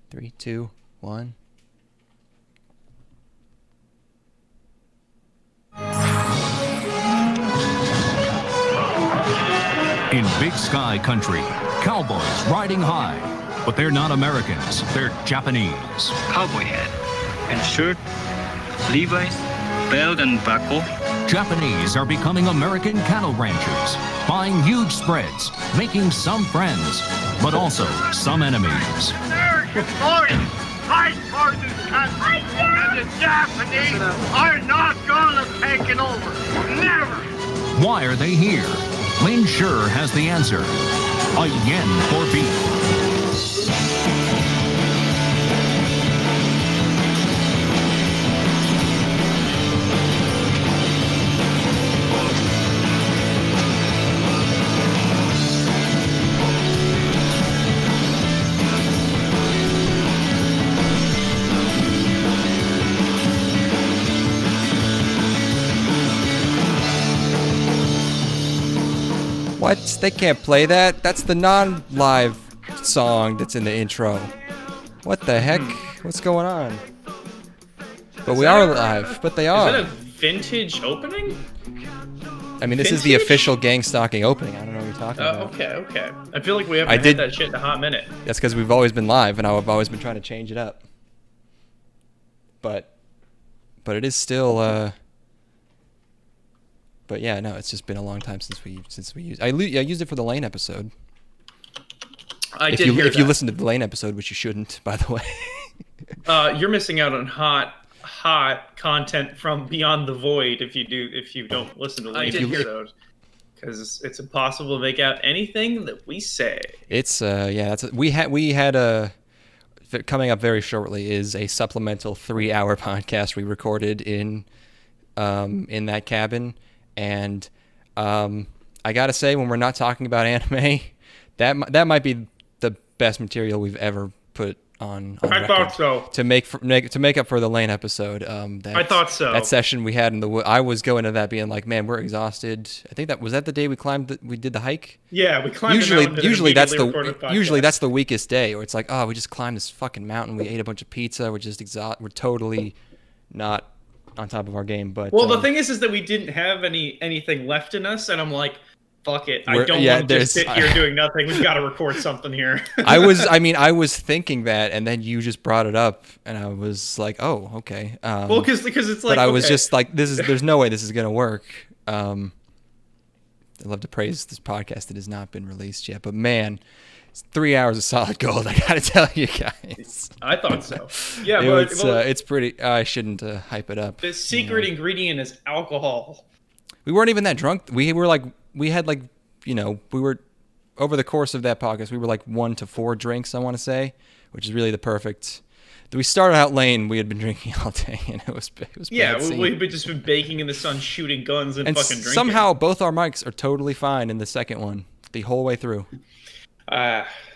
3, 2, 1. In Big Sky Country, cowboys riding high. But they're not Americans, they're Japanese. Cowboy hat and shirt, Levi's, belt and buckle. Japanese are becoming American cattle ranchers, buying huge spreads, making some friends, but also some enemies. American boys fight for this country, and the Japanese are not gonna take it over. Never. Why are they here? Lin sure has the answer. A yen for beef. What? They can't play that? That's the non-live song that's in the intro. What the heck? What's going on? But we are live, but they are. Is that a vintage opening? I mean, this is the official gang stalking opening. I don't know what you're talking about. Okay. I feel like we haven't had that shit in a hot minute. That's because we've always been live, and I've always been trying to change it up. But it is still. But yeah, no, it's just been a long time since we used. I used it for the Lane episode. If you listen to the Lane episode, which you shouldn't, by the way. You're missing out on hot content from Beyond the Void if you don't listen to Lane's episode, because it's impossible to make out anything that we say. It's we had coming up very shortly is a supplemental 3-hour podcast we recorded in that cabin. And I gotta say, when we're not talking about anime, that might be the best material we've ever put on I thought so. To make up for the Lane episode. I thought so. That session we had in the I was going to that being like, man, we're exhausted. I think that was the day we did the hike. Yeah, we climbed. Usually that's the weakest day, or it's like, oh, we just climbed this fucking mountain. We ate a bunch of pizza. We're just exhausted. We're totally not on top of our game. But the thing is that we didn't have anything left in us, and I'm like, fuck it, I don't want to just sit here doing nothing. We've got to record something here. I was thinking that, and then you just brought it up, and I was like, oh, okay. Because it's like, but I was just like, there's no way this is gonna work. I'd love to praise this podcast that has not been released yet, but man, it's 3 hours of solid gold. I gotta tell you guys. I thought so. Yeah, it's pretty. I shouldn't hype it up. The secret ingredient is alcohol. We weren't even that drunk. We were over the course of that podcast, we were like 1 to 4 drinks, I want to say, which is really the perfect. We started out lane. We had been drinking all day, and it was yeah. We've just been baking in the sun, shooting guns, and fucking drinking. Somehow both our mics are totally fine in the second one, the whole way through.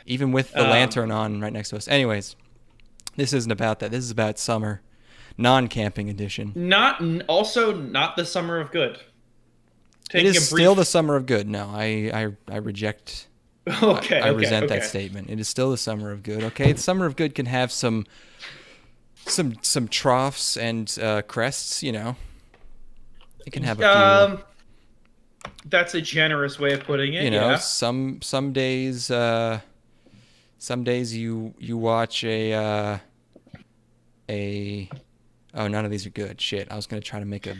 Even with the lantern on right next to us. Anyways, this isn't about that. This is about summer, non-camping edition. Not the summer of good. It is still the summer of good. No, I reject. Okay. I resent that statement. It is still the summer of good. Okay, the summer of good can have some troughs and crests. You know, it can have a few. That's a generous way of putting it. You know, yeah. some days you watch a oh, none of these are good. Shit, I was gonna try to make a.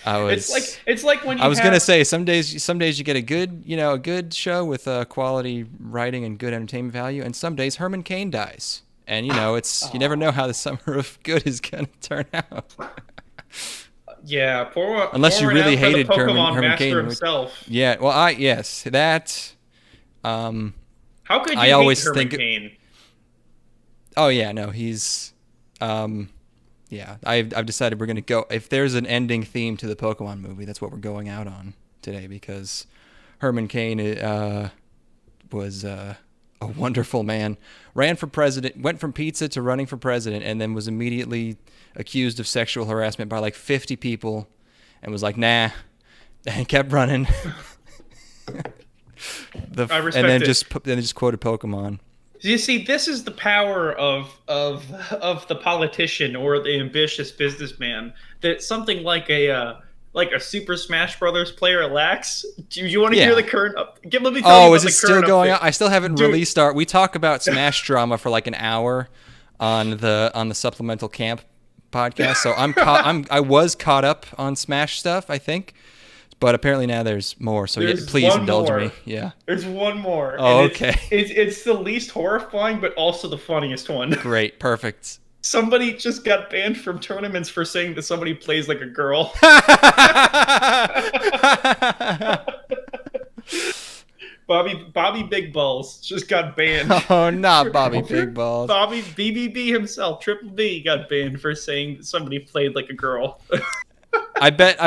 It's like when I was gonna say some days you get a good show with quality writing and good entertainment value, and some days Herman Cain dies, and you never know how the summer of good is gonna turn out. Yeah, unless you really hated Herman Cain himself. Yeah, well, that. How could you hate Herman Cain? Oh yeah, no, he's. Yeah, I've decided we're gonna go. If there's an ending theme to the Pokemon movie, that's what we're going out on today, because Herman Cain was a wonderful man. Ran for president, went from pizza to running for president, and then was immediately accused of sexual harassment by like 50 people, and was like, nah, and kept running. I respect and then it. just quoted Pokemon. You see, this is the power of the politician or the ambitious businessman. That something like a Super Smash Brothers player lacks. Do you want to hear the current? Let me tell you about is it still going on? I still haven't released our. We talk about Smash drama for like an hour on the supplemental camp podcast. So I was caught up on Smash stuff, I think. But apparently now there's more, so please indulge me. Yeah. There's one more. Oh, okay. It's the least horrifying, but also the funniest one. Great, perfect. Somebody just got banned from tournaments for saying that somebody plays like a girl. Bobby Big Balls just got banned. Oh, not Bobby Big Balls. Bobby BBB himself, Triple B, got banned for saying that somebody played like a girl. I bet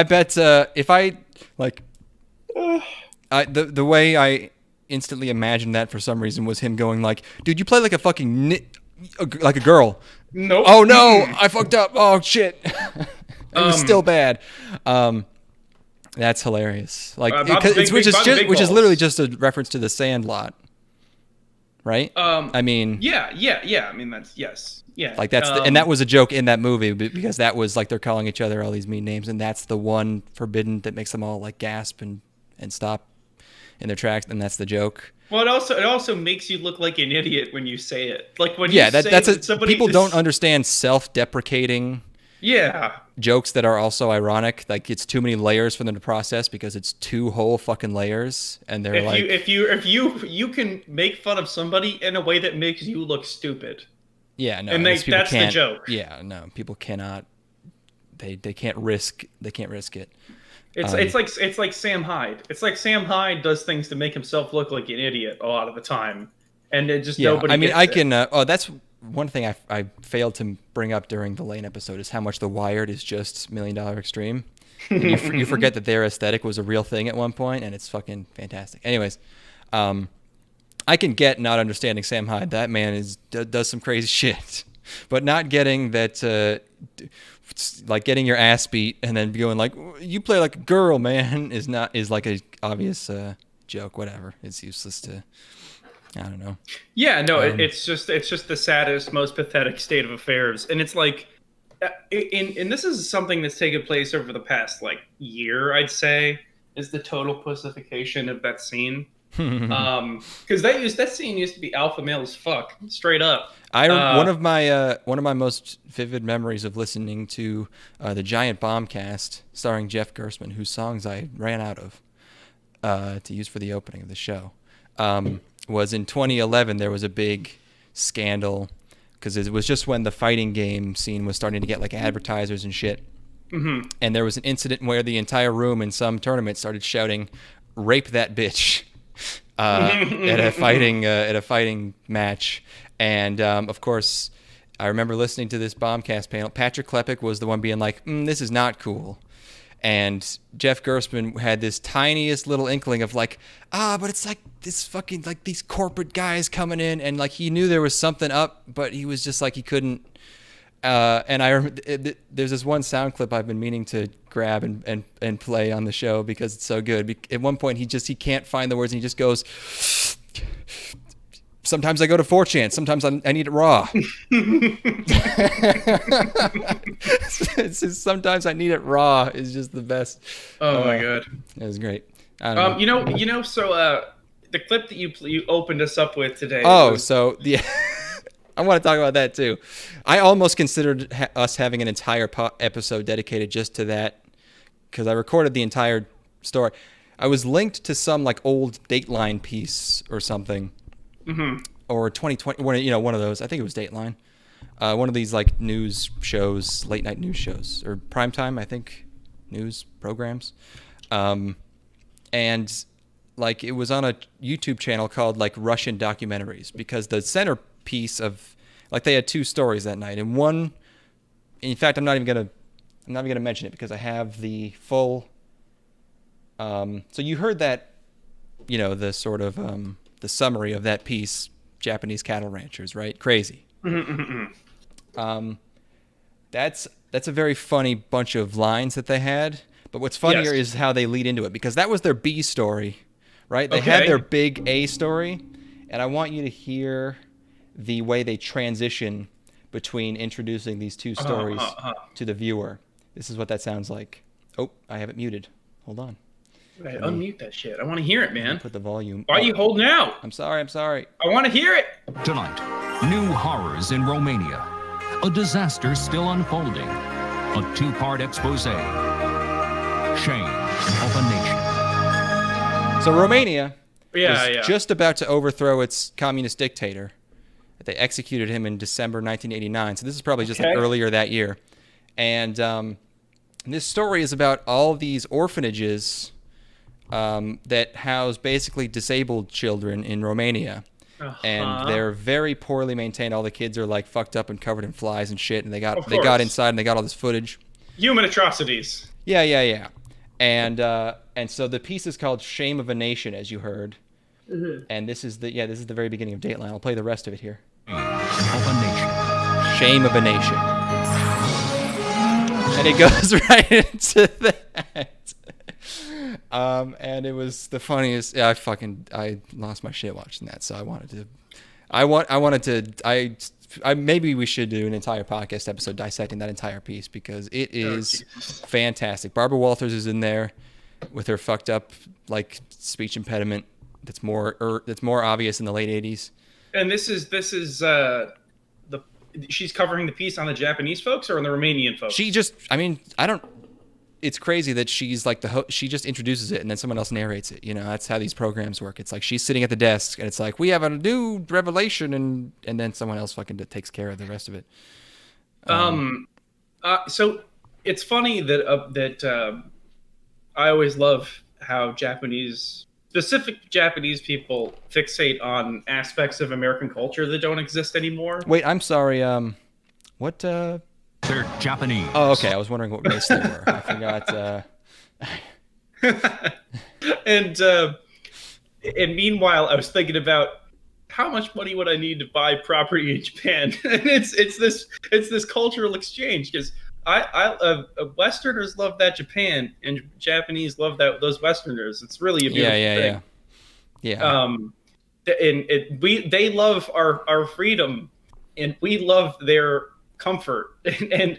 if I like the way I instantly imagined that for some reason was him going like, dude, you play like a fucking like a girl. Nope. Oh no, I fucked up. Oh shit. It was still bad. That's hilarious. Like which is literally just a reference to the Sandlot. Right? I mean, yeah. I mean, that's yes. Yeah. Like that's and that was a joke in that movie because that was like they're calling each other all these mean names, and that's the one forbidden that makes them all like gasp and stop in their tracks, and that's the joke. Well, it also makes you look like an idiot when you say it. Like when people don't understand self-deprecating jokes that are also ironic. Like it's too many layers for them to process because it's two whole fucking layers, and they're if you can make fun of somebody in a way that makes you look stupid. Yeah, no, and that's the joke. Yeah, no, people cannot. They can't risk. They can't risk it. It's like Sam Hyde. It's like Sam Hyde does things to make himself look like an idiot a lot of the time, and it just nobody. I mean, gets I it. can. That's one thing I failed to bring up during the Lane episode is how much The Wired is just $1 Million Extreme. You forget that their aesthetic was a real thing at one point, and it's fucking fantastic. Anyways, I can get not understanding Sam Hyde. That man does some crazy shit, but not getting that. Like getting your ass beat and then going like you play like a girl, man, is like a obvious joke. Whatever, it's useless to. I don't know. Yeah, no, it's just the saddest, most pathetic state of affairs, and it's like, and this is something that's taken place over the past like year, I'd say, is the total pussification of that scene. Because that scene used to be alpha male as fuck, straight up. One of my most vivid memories of listening to the Giant Bombcast starring Jeff Gerstmann, whose songs I ran out of to use for the opening of the show, was in 2011. There was a big scandal because it was just when the fighting game scene was starting to get like advertisers and shit. Mm-hmm. And there was an incident where the entire room in some tournament started shouting, "Rape that bitch." At a fighting match, and of course, I remember listening to this Bombcast panel. Patrick Klepek was the one being like, "This is not cool," and Jeff Gerstmann had this tiniest little inkling of like, but it's like this fucking like these corporate guys coming in, and like he knew there was something up, but he was just like he couldn't. And I remember there's this one sound clip I've been meaning to grab and play on the show because it's so good. At one point, he can't find the words and he just goes, "Sometimes I go to 4chan. Sometimes I need it raw." It's just, sometimes I need it raw is just the best. Oh my god, it was great. I don't know. So the clip that you opened us up with today. I want to talk about that too. I almost considered us having an entire episode dedicated just to that because I recorded the entire story. I was linked to some like old Dateline piece or something, or 2020. One of those. I think it was Dateline. One of these like news shows, late night news shows, or primetime, I think, news programs. And like it was on a YouTube channel called like Russian Documentaries because the centerpiece of like they had two stories that night, and one, in fact, I'm not even gonna mention it because I have the full. So you heard that, the sort of the summary of that piece, Japanese cattle ranchers, right? Crazy. That's a very funny bunch of lines that they had. But what's funnier is how they lead into it because that was their B story, right? They had their big A story, and I want you to hear the way they transition between introducing these two stories to the viewer. This is what that sounds like. Oh, I have it muted. Hold on. Right, unmute that shit. I want to hear it, man. Put the volume. Why are you holding out? I'm sorry. I want to hear it. Tonight, new horrors in Romania. A disaster still unfolding. A 2-part expose. Shame of a nation. So Romania was just about to overthrow its communist dictator. They executed him in December 1989. So this is probably just like earlier that year. And this story is about all these orphanages that house basically disabled children in Romania. And they're very poorly maintained. All the kids are like fucked up and covered in flies and shit. And they got inside and they got all this footage. Human atrocities. Yeah. And so the piece is called "Shame of a Nation," as you heard. Mm-hmm. And this is the very beginning of Dateline. I'll play the rest of it here. Shame of a Nation. And it goes right into that. And it was the funniest. Yeah, I lost my shit watching that. So maybe we should do an entire podcast episode dissecting that entire piece because it is fantastic. Barbara Walters is in there with her fucked up like speech impediment that's more obvious in the late 80s. And this is she's covering the piece on the Japanese folks or on the Romanian folks? It's crazy that she's like she just introduces it and then someone else narrates it. You know, that's how these programs work. It's like she's sitting at the desk and it's like, we have a new revelation and then someone else fucking takes care of the rest of it. So it's funny that I always love how specific Japanese people fixate on aspects of American culture that don't exist anymore. Wait, I'm sorry. What? They're Japanese. Oh, okay. I was wondering what race they were. I forgot. And meanwhile, I was thinking about how much money would I need to buy property in Japan? And it's this cultural exchange because Westerners love that Japan and Japanese love those Westerners. It's really a beautiful thing. Yeah. They love our freedom, and we love their comfort and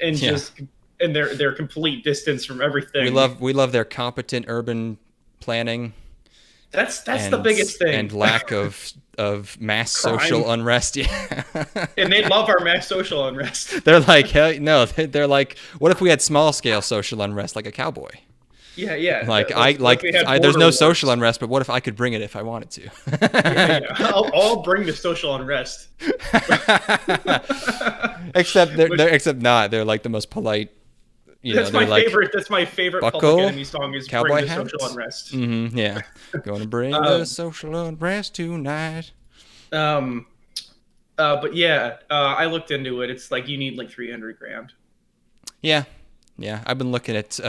their complete distance from everything. We love their competent urban planning. That's the biggest thing. And lack of mass social unrest. Yeah. And they love our mass social unrest. They're like, hell no. They're like, what if we had small scale social unrest like a cowboy? Yeah. There's no social unrest, but what if I could bring it if I wanted to? Yeah. I'll bring the social unrest. Except not. They're like the most polite. That's my favorite Buckle, Public Enemy song is Cowboy Bring the hats? Social Unrest. Mm-hmm, yeah. Gonna bring the social unrest tonight. But yeah, I looked into it. It's like you need like $300,000. Yeah. I've been looking at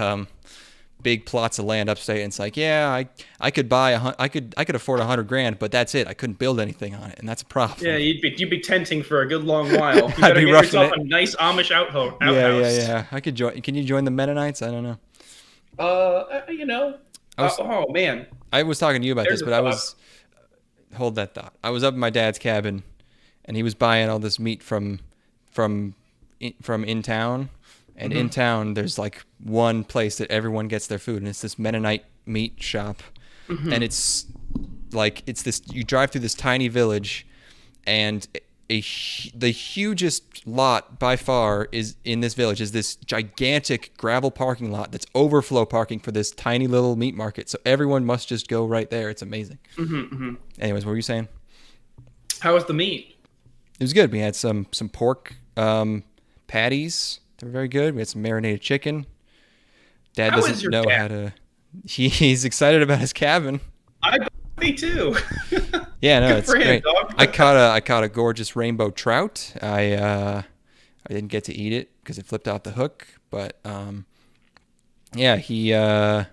big plots of land upstate, and it's like, yeah, I could buy I could afford $100,000, but that's it. I couldn't build anything on it, and that's a problem. Yeah, you'd be tenting for a good long while. You better get yourself a nice Amish outhouse. Yeah. I could join. Can you join the Mennonites? I don't know. Oh man. I was talking to you about this, but hold that thought. I was up in my dad's cabin, and he was buying all this meat from in town. And in town, there's like one place that everyone gets their food, and it's this Mennonite meat shop. Mm-hmm. And it's this. You drive through this tiny village, and the hugest lot by far is in this village is this gigantic gravel parking lot that's overflow parking for this tiny little meat market. So everyone must just go right there. It's amazing. Mm-hmm, mm-hmm. Anyways, what were you saying? How was the meat? It was good. We had some pork patties. They were very good. We had some marinated chicken. Dad doesn't know how to. He's excited about his cabin. Me too. Yeah, no, it's great. I caught a gorgeous rainbow trout. I didn't get to eat it because it flipped off the hook, but yeah, he I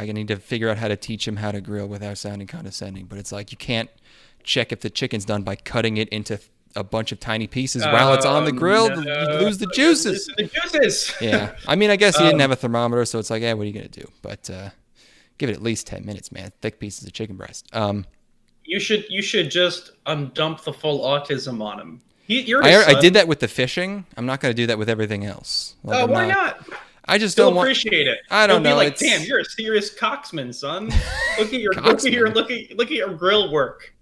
need to figure out how to teach him how to grill without sounding condescending, but it's like you can't check if the chicken's done by cutting it into a bunch of tiny pieces while it's on the grill. No. You lose the juices. Yeah. I mean, I guess he didn't have a thermometer, so it's like, what are you going to do? But give it at least 10 minutes, man. Thick pieces of chicken breast. You should just undump the full autism on him. You're his I son. did that with the fishing. I'm not going to do that with everything else. Like, Oh, why not? I just Still don't appreciate it. I don't He'll know. Be like, damn, you're a serious coxman, son. Look at your grill work.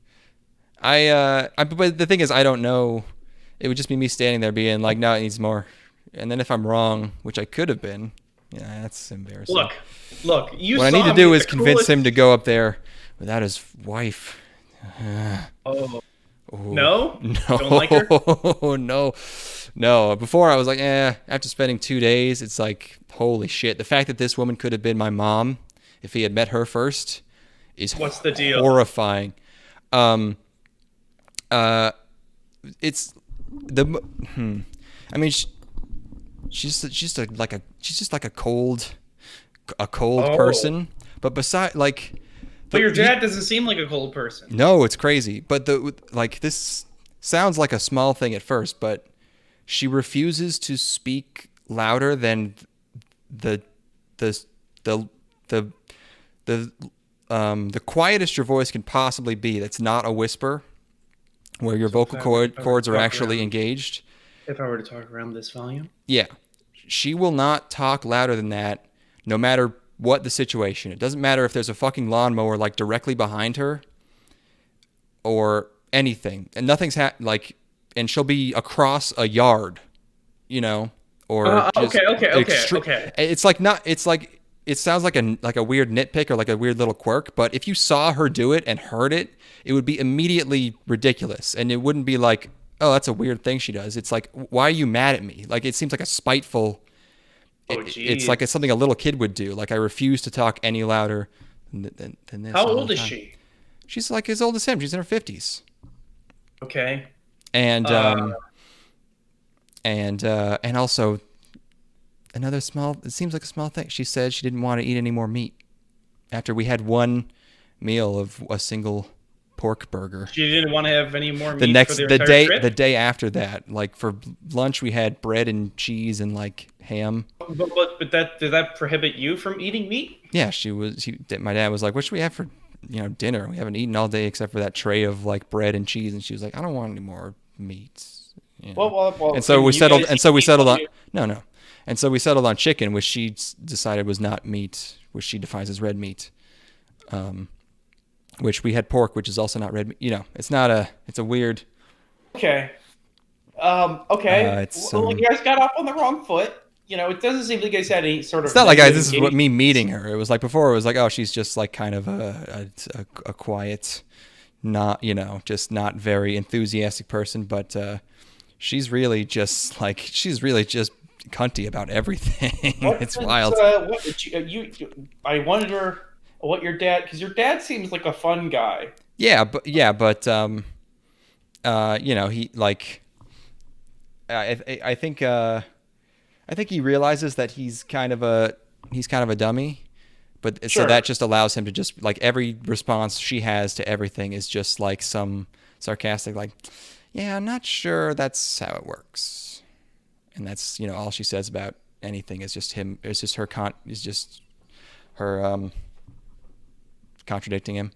But the thing is, I don't know. It would just be me standing there being like, no, it needs more. And then if I'm wrong, which I could have been, yeah, that's embarrassing. Look. What I need to do is convince him to go up there without his wife. Oh. No? No? Don't like her? No. Before I was like, after spending 2 days, it's like, holy shit. The fact that this woman could have been my mom if he had met her first is What's the deal? Horrifying. It's the I mean, she's just like a cold person, but beside like But your dad doesn't seem like a cold person. No, it's crazy. But this sounds like a small thing at first, but she refuses to speak louder than the quietest your voice can possibly be. That's not a whisper, where your vocal cords are actually engaged. If I were to talk around this volume? Yeah. She will not talk louder than that, no matter what the situation. It doesn't matter if there's a fucking lawnmower like directly behind her or anything, and nothing's and she'll be across a yard, or just okay. It's like not. It's like it sounds like a weird nitpick or like a weird little quirk, but if you saw her do it and heard it, it would be immediately ridiculous, and it wouldn't be like, oh, that's a weird thing she does. It's like, why are you mad at me? Like, it seems like a spiteful. It's like something a little kid would do. Like, I refuse to talk any louder than this. How old is she? She's like as old as him. She's in her 50s. Okay. And also another small. It seems like a small thing. She said she didn't want to eat any more meat after we had one meal of a single pork burger. She didn't want to have any more meat the day after that. Like for lunch, we had bread and cheese and like ham. But did that prohibit you from eating meat? Yeah, my dad was like, "What should we have for dinner? We haven't eaten all day except for that tray of like bread and cheese." And she was like, "I don't want any more meats." Well. And so we settled. And so we settled on no. And so we settled on chicken, which she decided was not meat, which she defines as red meat. Which we had pork, which is also not red meat. It's not a. It's a weird. Okay. Okay. You guys got off on the wrong foot. It doesn't seem like you guys had any sort of. It's not like this is what me meeting her. It was like before. It was like, oh, she's just like kind of a quiet, not just not very enthusiastic person. But she's really just cunty about everything. It's wild. I wonder what your dad, because your dad seems like a fun guy. Yeah, but he like. I think he realizes that he's kind of a dummy, but sure. So that just allows him to just like every response she has to everything is just like some sarcastic like, yeah, I'm not sure that's how it works, and that's all she says about anything is just him. It's just her contradicting him.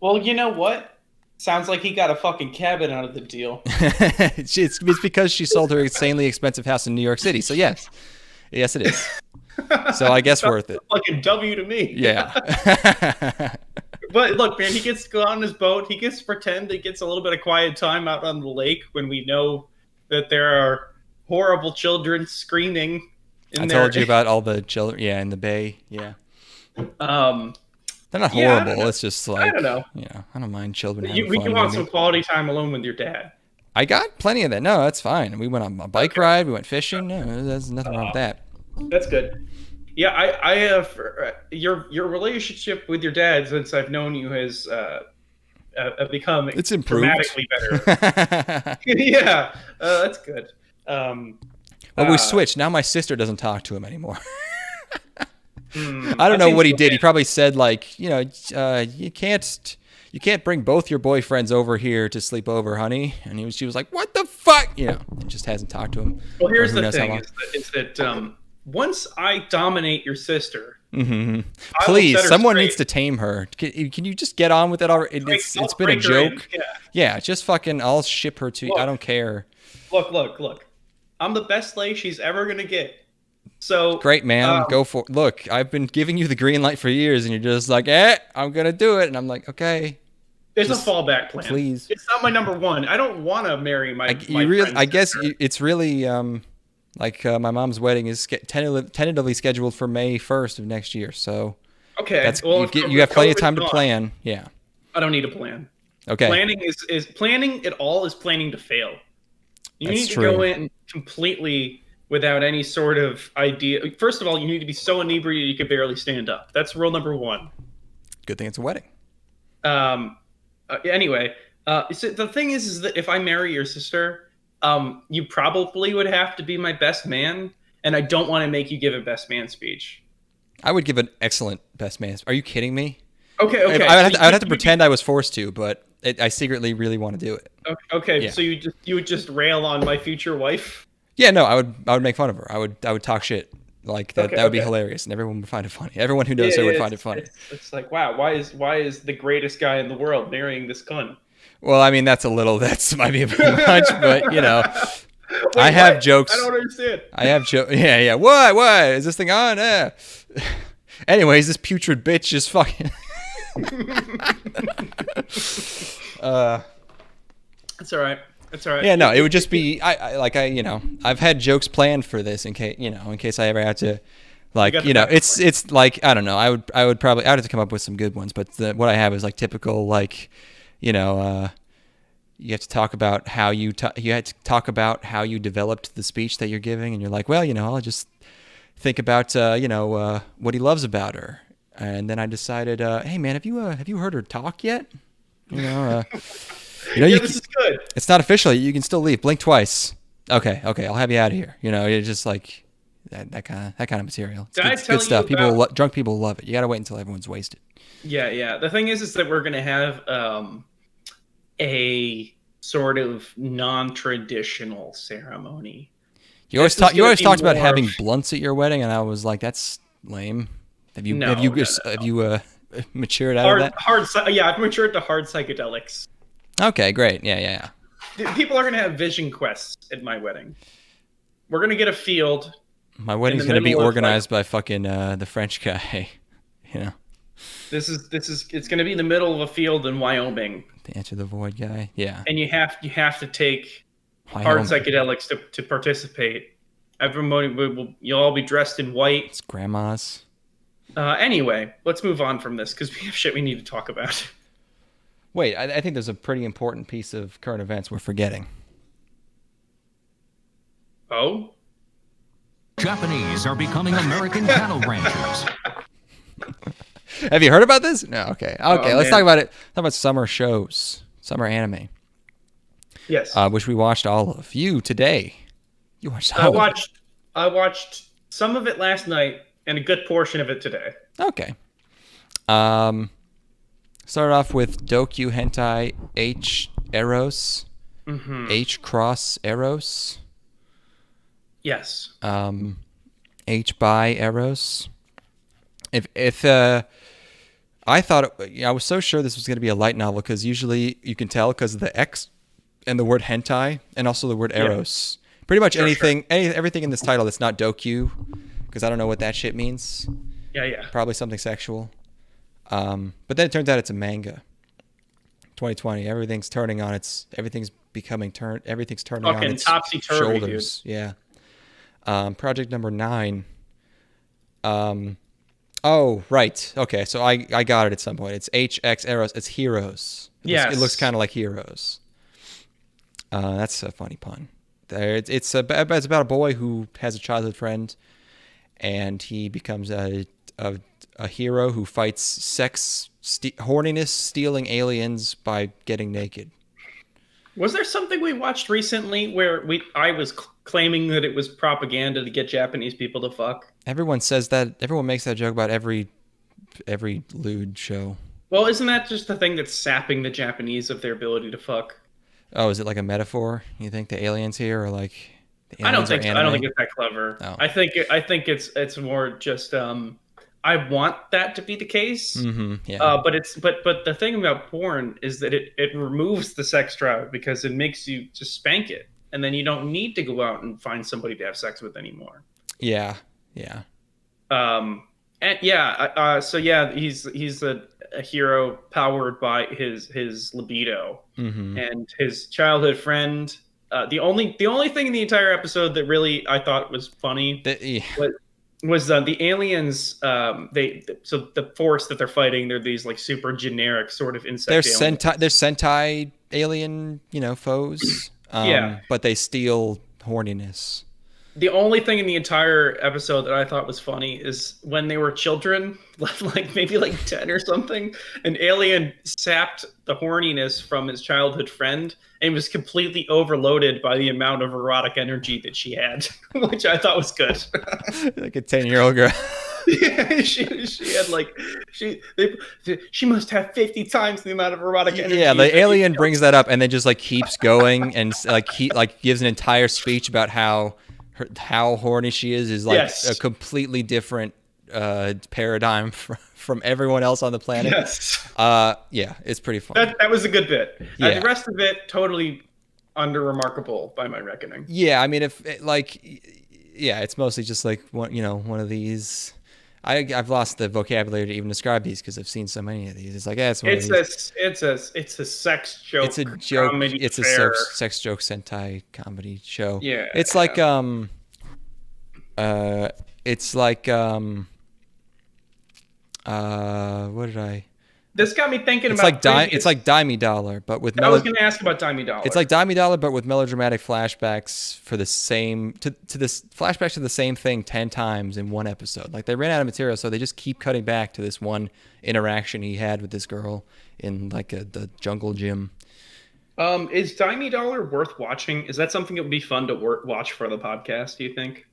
Well, you know what? Sounds like he got a fucking cabin out of the deal. It's because she sold her insanely expensive house in New York City. So yes, it is. So I guess worth it. Fucking W to me. Yeah. But look, man, he gets to go on his boat. He gets to pretend he gets a little bit of quiet time out on the lake when we know that there are horrible children screaming. I told you about all the children. Yeah, in the bay. Yeah. They're not horrible. It's just like, I don't know. Yeah, I don't mind children. We can want some quality time alone with your dad. I got plenty of that. No, that's fine. We went on a bike ride. We went fishing. No, there's nothing wrong with that. That's good. Yeah, I have your relationship with your dad since I've known you has become it's improved dramatically better. Yeah, that's good. Well, we switched. Now my sister doesn't talk to him anymore. I don't know what he did. He probably said like, you can't bring both your boyfriends over here to sleep over, honey. And she was like, what the fuck? And just hasn't talked to him. Well, here's the thing is that once I dominate your sister, Mm-hmm. I will Please, set her someone straight. needs to tame her. Can you just get on with it already? It's been a break her in. joke. Yeah. Yeah, just fucking. I'll ship her to you. I Look. don't care. Look. I'm the best slay she's ever gonna get. So Great, man. Go for it. Look, I've been giving you the green light for years, and you're just like, I'm gonna do it. And I'm like, okay. It's just a fallback plan. please. It's not my number one. I don't want to marry my. I guess it's really like my mom's wedding is tentatively scheduled for May 1st of next year. So okay. that's Well, you have plenty of time to gone. plan. Yeah. I don't need a plan. Okay. Planning is planning at all is planning to fail. You That's need to true. go in completely without any sort of idea. First of all, you need to be so inebriated you could barely stand up. That's rule number one. Good thing it's a wedding. Anyway, so the thing is that if I marry your sister, you probably would have to be my best man, and I don't want to make you give a best man speech. I would give an excellent best man. Are you kidding me? Okay. I would have to pretend I was forced to, but I secretly really want to do it. Okay, Yeah. so you would just rail on my future wife? Yeah, no, I would make fun of her. I would talk shit like that. Okay, That would be okay. hilarious, and everyone would find it funny. Everyone who knows her would find it funny. It's like, wow, why is the greatest guy in the world marrying this cunt? Well, I mean, that's might be a bit much, but you know, Wait, I have what? jokes. I don't understand. I have jokes. Yeah. What? Is this thing on? Anyways, this putrid bitch is fucking. It's all right. It's all right. Yeah, no, it would just be I've had jokes planned for this in case I ever had to, like, got the it's like, I don't know, I would probably have to come up with some good ones, but what I have is like typical, like, you have to talk about how you had to talk about how you developed the speech that you're giving, and you're like, well, I'll just think about what he loves about her, and then I decided, hey man, have you heard her talk yet? This is good. It's not official. You can still leave. Blink twice. Okay. I'll have you out of here. It's just like that kind of material. It's good stuff. Drunk people love it. You got to wait until everyone's wasted. Yeah. The thing is that we're gonna have a sort of non-traditional ceremony. You always talked about having blunts at your wedding, and I was like, that's lame. Have you matured out of that? I've matured to hard psychedelics. Okay, great. Yeah. People are going to have vision quests at my wedding. We're going to get a field. My wedding's going to be organized by fucking the French guy. It's going to be in the middle of a field in Wyoming. The Answer the Void guy. Yeah. And you have to take Wyoming. hard psychedelics to participate. You'll all be dressed in white. It's grandma's. Anyway, let's move on from this because we have shit we need to talk about. Wait, I think there's a pretty important piece of current events we're forgetting. Oh? Japanese are becoming American cattle ranchers. Have you heard about this? No. Okay. Let's man. talk about it. Talk about summer shows, summer anime. Yes. Which we watched all of. You watched all of it. I watched some of it last night and a good portion of it today. Okay. Started off with Dokyuu Hentai HxEros. Mm-hmm. HxEros. Yes. H by Eros. If I thought I was so sure this was going to be a light novel because usually you can tell because of the X and the word hentai and also the word eros. Yeah. Pretty much everything in this title that's not Dokyuu, because I don't know what that shit means. Yeah. Probably something sexual. But then it turns out it's a manga. 2020, everything's turning on its turning on its topsy-turvy, shoulders. Dude. Yeah. Project number 9. Oh, right. Okay, so I got it at some point. It's HxEros. It's heroes. It looks kind of like heroes. That's a funny pun. It's about a boy who has a childhood friend, and he becomes a hero who fights horniness stealing aliens by getting naked. Was there something we watched recently where I was claiming that it was propaganda to get Japanese people to fuck? Everyone says that. Everyone makes that joke about every lewd show. Well, isn't that just the thing that's sapping the Japanese of their ability to fuck? Oh, is it like a metaphor? You think the aliens here are like? I don't think it's that clever. No. I think it's more just I want that to be the case. Yeah. But the thing about porn is that it removes the sex drive because it makes you just spank it, and then you don't need to go out and find somebody to have sex with anymore. Yeah. So he's a hero powered by his libido and his childhood friend. The only thing in the entire episode that really I thought was funny was the aliens. So the force that they're fighting, they're these like super generic sort of insect. They're Sentai alien, foes. But they steal horniness. The only thing in the entire episode that I thought was funny is when they were children, like maybe like 10 or something, an alien sapped the horniness from his childhood friend and was completely overloaded by the amount of erotic energy that she had, which I thought was good. Like a 10-year-old girl. Yeah, she had she must have 50 times the amount of erotic energy. Yeah, the alien brings that up and then just like keeps going and gives an entire speech about how horny she is like a completely different paradigm from everyone else on the planet. Yeah, it's pretty fun. That was a good bit. The rest of it totally under remarkable by my reckoning. Yeah, I mean, it's mostly just like one of these. I've lost the vocabulary to even describe these because I've seen so many of these. It's like it's a sex joke. It's a joke. It's a sex joke Sentai comedy show. Yeah, it's like what did I? This got me thinking it's about. It's like Dime Dollar, but with. I was going to ask about Dime Dollar. It's like Dime Dollar, but with melodramatic flashbacks for the same to this flashbacks to the same thing 10 times in one episode. Like they ran out of material, so they just keep cutting back to this one interaction he had with this girl in like the jungle gym. Is Dime Dollar worth watching? Is that something that would be fun to watch for the podcast? Do you think?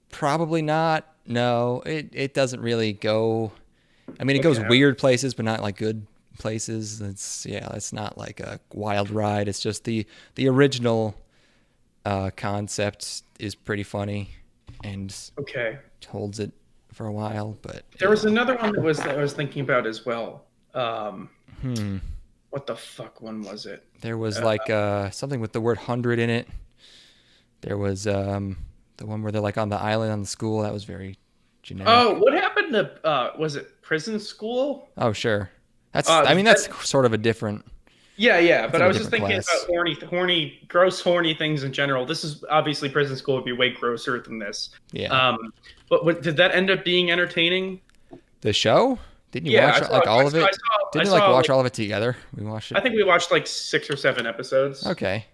Probably not. No, it doesn't really go. I mean, it goes weird places, but not like good places. It's not like a wild ride. It's just the original concept is pretty funny and holds it for a while. But there was another one that I was thinking about as well. What the fuck one was it? There was something with the word 100 in it. There was the one where they're like on the island on the school. That was very generic. Oh, what happened to was it Prison School? Oh, sure. That's sort of a different. Yeah. But I was just thinking about gross horny things in general. This is obviously Prison School would be way grosser than this. Yeah. But did that end up being entertaining? The show? Didn't you watch all of it? Didn't you watch all of it together? We watched it. I think we watched like 6 or 7 episodes. Okay.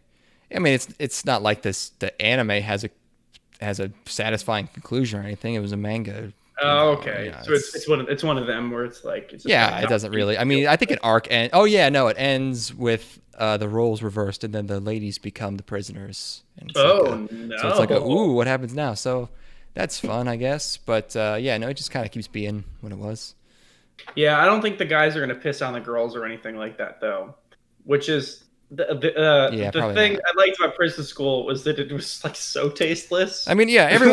I mean, it's not like this. The anime has a satisfying conclusion or anything. It was a manga. Oh, okay. So it's one of them where it's like it doesn't really. I mean, I think an arc ends. Oh yeah, no, it ends with the roles reversed and then the ladies become the prisoners. And no! So it's like ooh, what happens now? So that's fun, I guess. But it just kind of keeps being what it was. Yeah, I don't think the guys are gonna piss on the girls or anything like that though, which is. The thing not. I liked about Prison School was that it was like so tasteless. I mean, yeah, every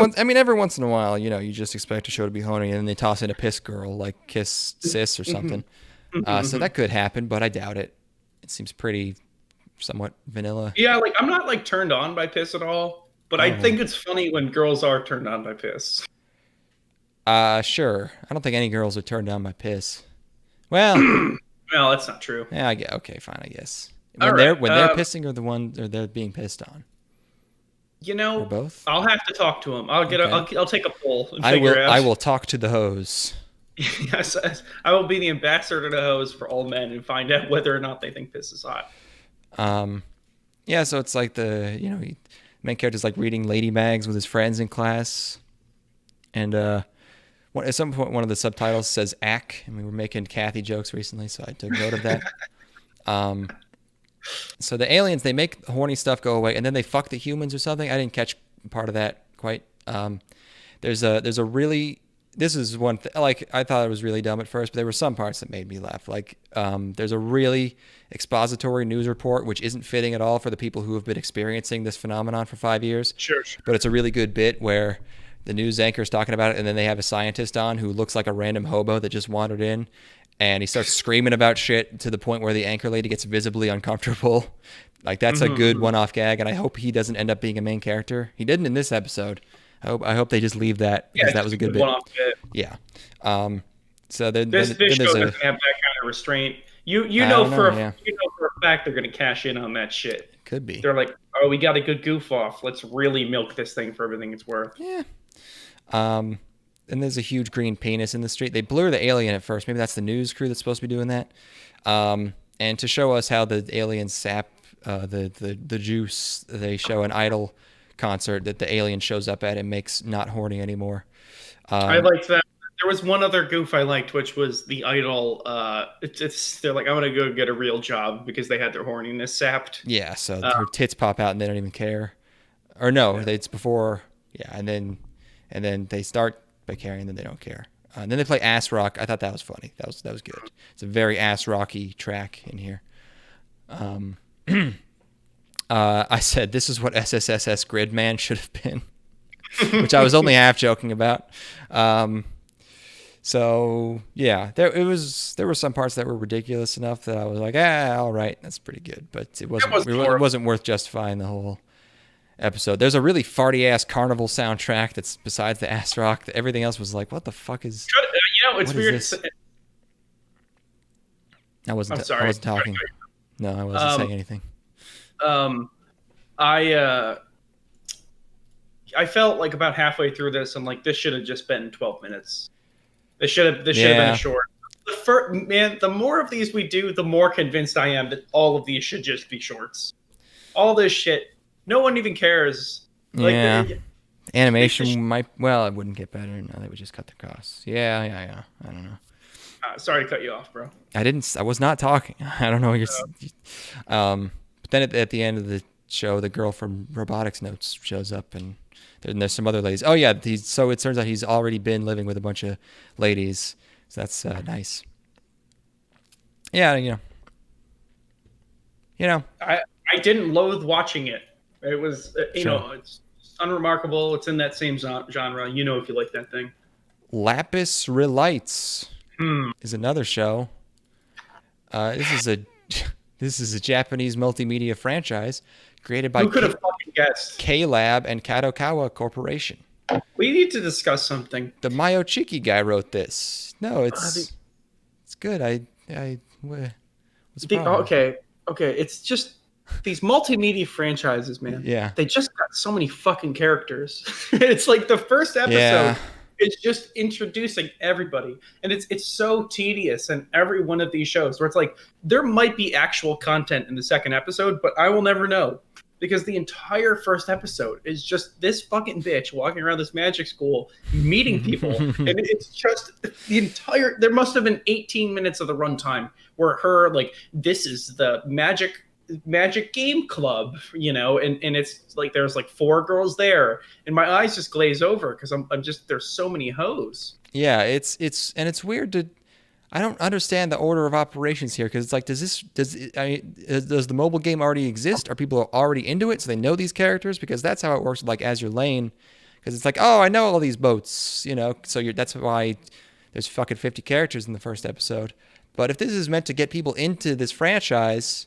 once in a while, you just expect a show to be horny, and then they toss in a piss girl, like Kiss Sis or something. So that could happen, but I doubt it. It seems pretty somewhat vanilla. Yeah, like I'm not like turned on by piss at all, but I think it's funny when girls are turned on by piss. Sure. I don't think any girls are turned on by piss. Well, well, that's not true. Yeah, okay, fine, I guess. When they're pissing or they're being pissed on. Or both. I'll have to talk to him. I'll take a poll and figure out. I will talk to the hose. Yes, I will be the ambassador to the hose for all men and find out whether or not they think piss is hot. Yeah, so it's like the main character's like reading lady mags with his friends in class, and at some point one of the subtitles says "ack," and we were making Kathy jokes recently, so I took note of that. So the aliens, they make the horny stuff go away, and then they fuck the humans or something. I didn't catch part of that quite. This is one like I thought it was really dumb at first, but there were some parts that made me laugh. Like there's a really expository news report which isn't fitting at all for the people who have been experiencing this phenomenon for 5 years. Sure. But it's a really good bit where the news anchor is talking about it, and then they have a scientist on who looks like a random hobo that just wandered in, and he starts screaming about shit to the point where the anchor lady gets visibly uncomfortable. Like, that's a good one-off gag, and I hope he doesn't end up being a main character. He didn't in this episode. I hope they just leave that, because that was a good bit. One-off bit. Yeah. So then This then show there's doesn't have that kind of restraint. You know for a fact they're going to cash in on that shit. Could be. They're like, oh, we got a good goof off. Let's really milk this thing for everything it's worth. Yeah. And there's a huge green penis in the street. They blur the alien at first. Maybe that's the news crew that's supposed to be doing that. And to show us how the aliens sap the juice, they show an Idol concert that the alien shows up at and makes not horny anymore. I liked that. There was one other goof I liked, which was the Idol. They're like, I'm gonna go get a real job because they had their horniness sapped. Yeah, so her tits pop out and they don't even care. Or no, it's before. Yeah, and then they start by caring, and then they don't care. And then they play ass rock. I thought that was funny. That was good. It's a very ass rocky track in here. I said this is what SSSS Gridman should have been, which I was only half joking about. So yeah, there were some parts that were ridiculous enough that I was like, all right, that's pretty good, but it wasn't worth justifying the whole episode. There's a really farty ass carnival soundtrack that's besides the ass rock. Everything else was like, what the fuck is? It's weird. I wasn't talking. No, I wasn't saying anything. I felt like about halfway through this, I'm like, this should have just been 12 minutes. This should have been short. The more of these we do, the more convinced I am that all of these should just be shorts. All this shit, no one even cares. Yeah. Animation it wouldn't get better. No, they would just cut the costs. Yeah. I don't know. Sorry to cut you off, bro. I was not talking. I don't know what you're. But then at the end of the show, the girl from Robotics Notes shows up, and there's some other ladies. Oh yeah, so it turns out he's already been living with a bunch of ladies. So that's nice. Yeah, you know. I didn't loathe watching it. It was it's unremarkable. It's in that same genre. You know if you like that thing. Lapis Re is another show. This is a Japanese multimedia franchise created by Who could have fucking guessed? K-Lab and Kadokawa Corporation. We need to discuss something. The Mayochiki guy wrote this. No, it's good. What's the problem? Okay. It's just these multimedia franchises, man. Yeah. They just got so many fucking characters. It's like the first episode. Yeah. It's just introducing everybody, and it's so tedious in every one of these shows where it's like there might be actual content in the second episode, but I will never know because the entire first episode is just this fucking bitch walking around this magic school meeting people, and it's just the entire. There must have been 18 minutes of the runtime where her like this is the magic game club, and it's like there's like 4 girls there and my eyes just glaze over because I'm just there's so many hoes. Yeah, it's weird I don't understand the order of operations here because it's like does the mobile game already exist? Are people already into it so they know these characters? Because that's how it works like Azure Lane, because it's like, oh, I know all these boats, so that's why there's fucking 50 characters in the first episode. But if this is meant to get people into this franchise,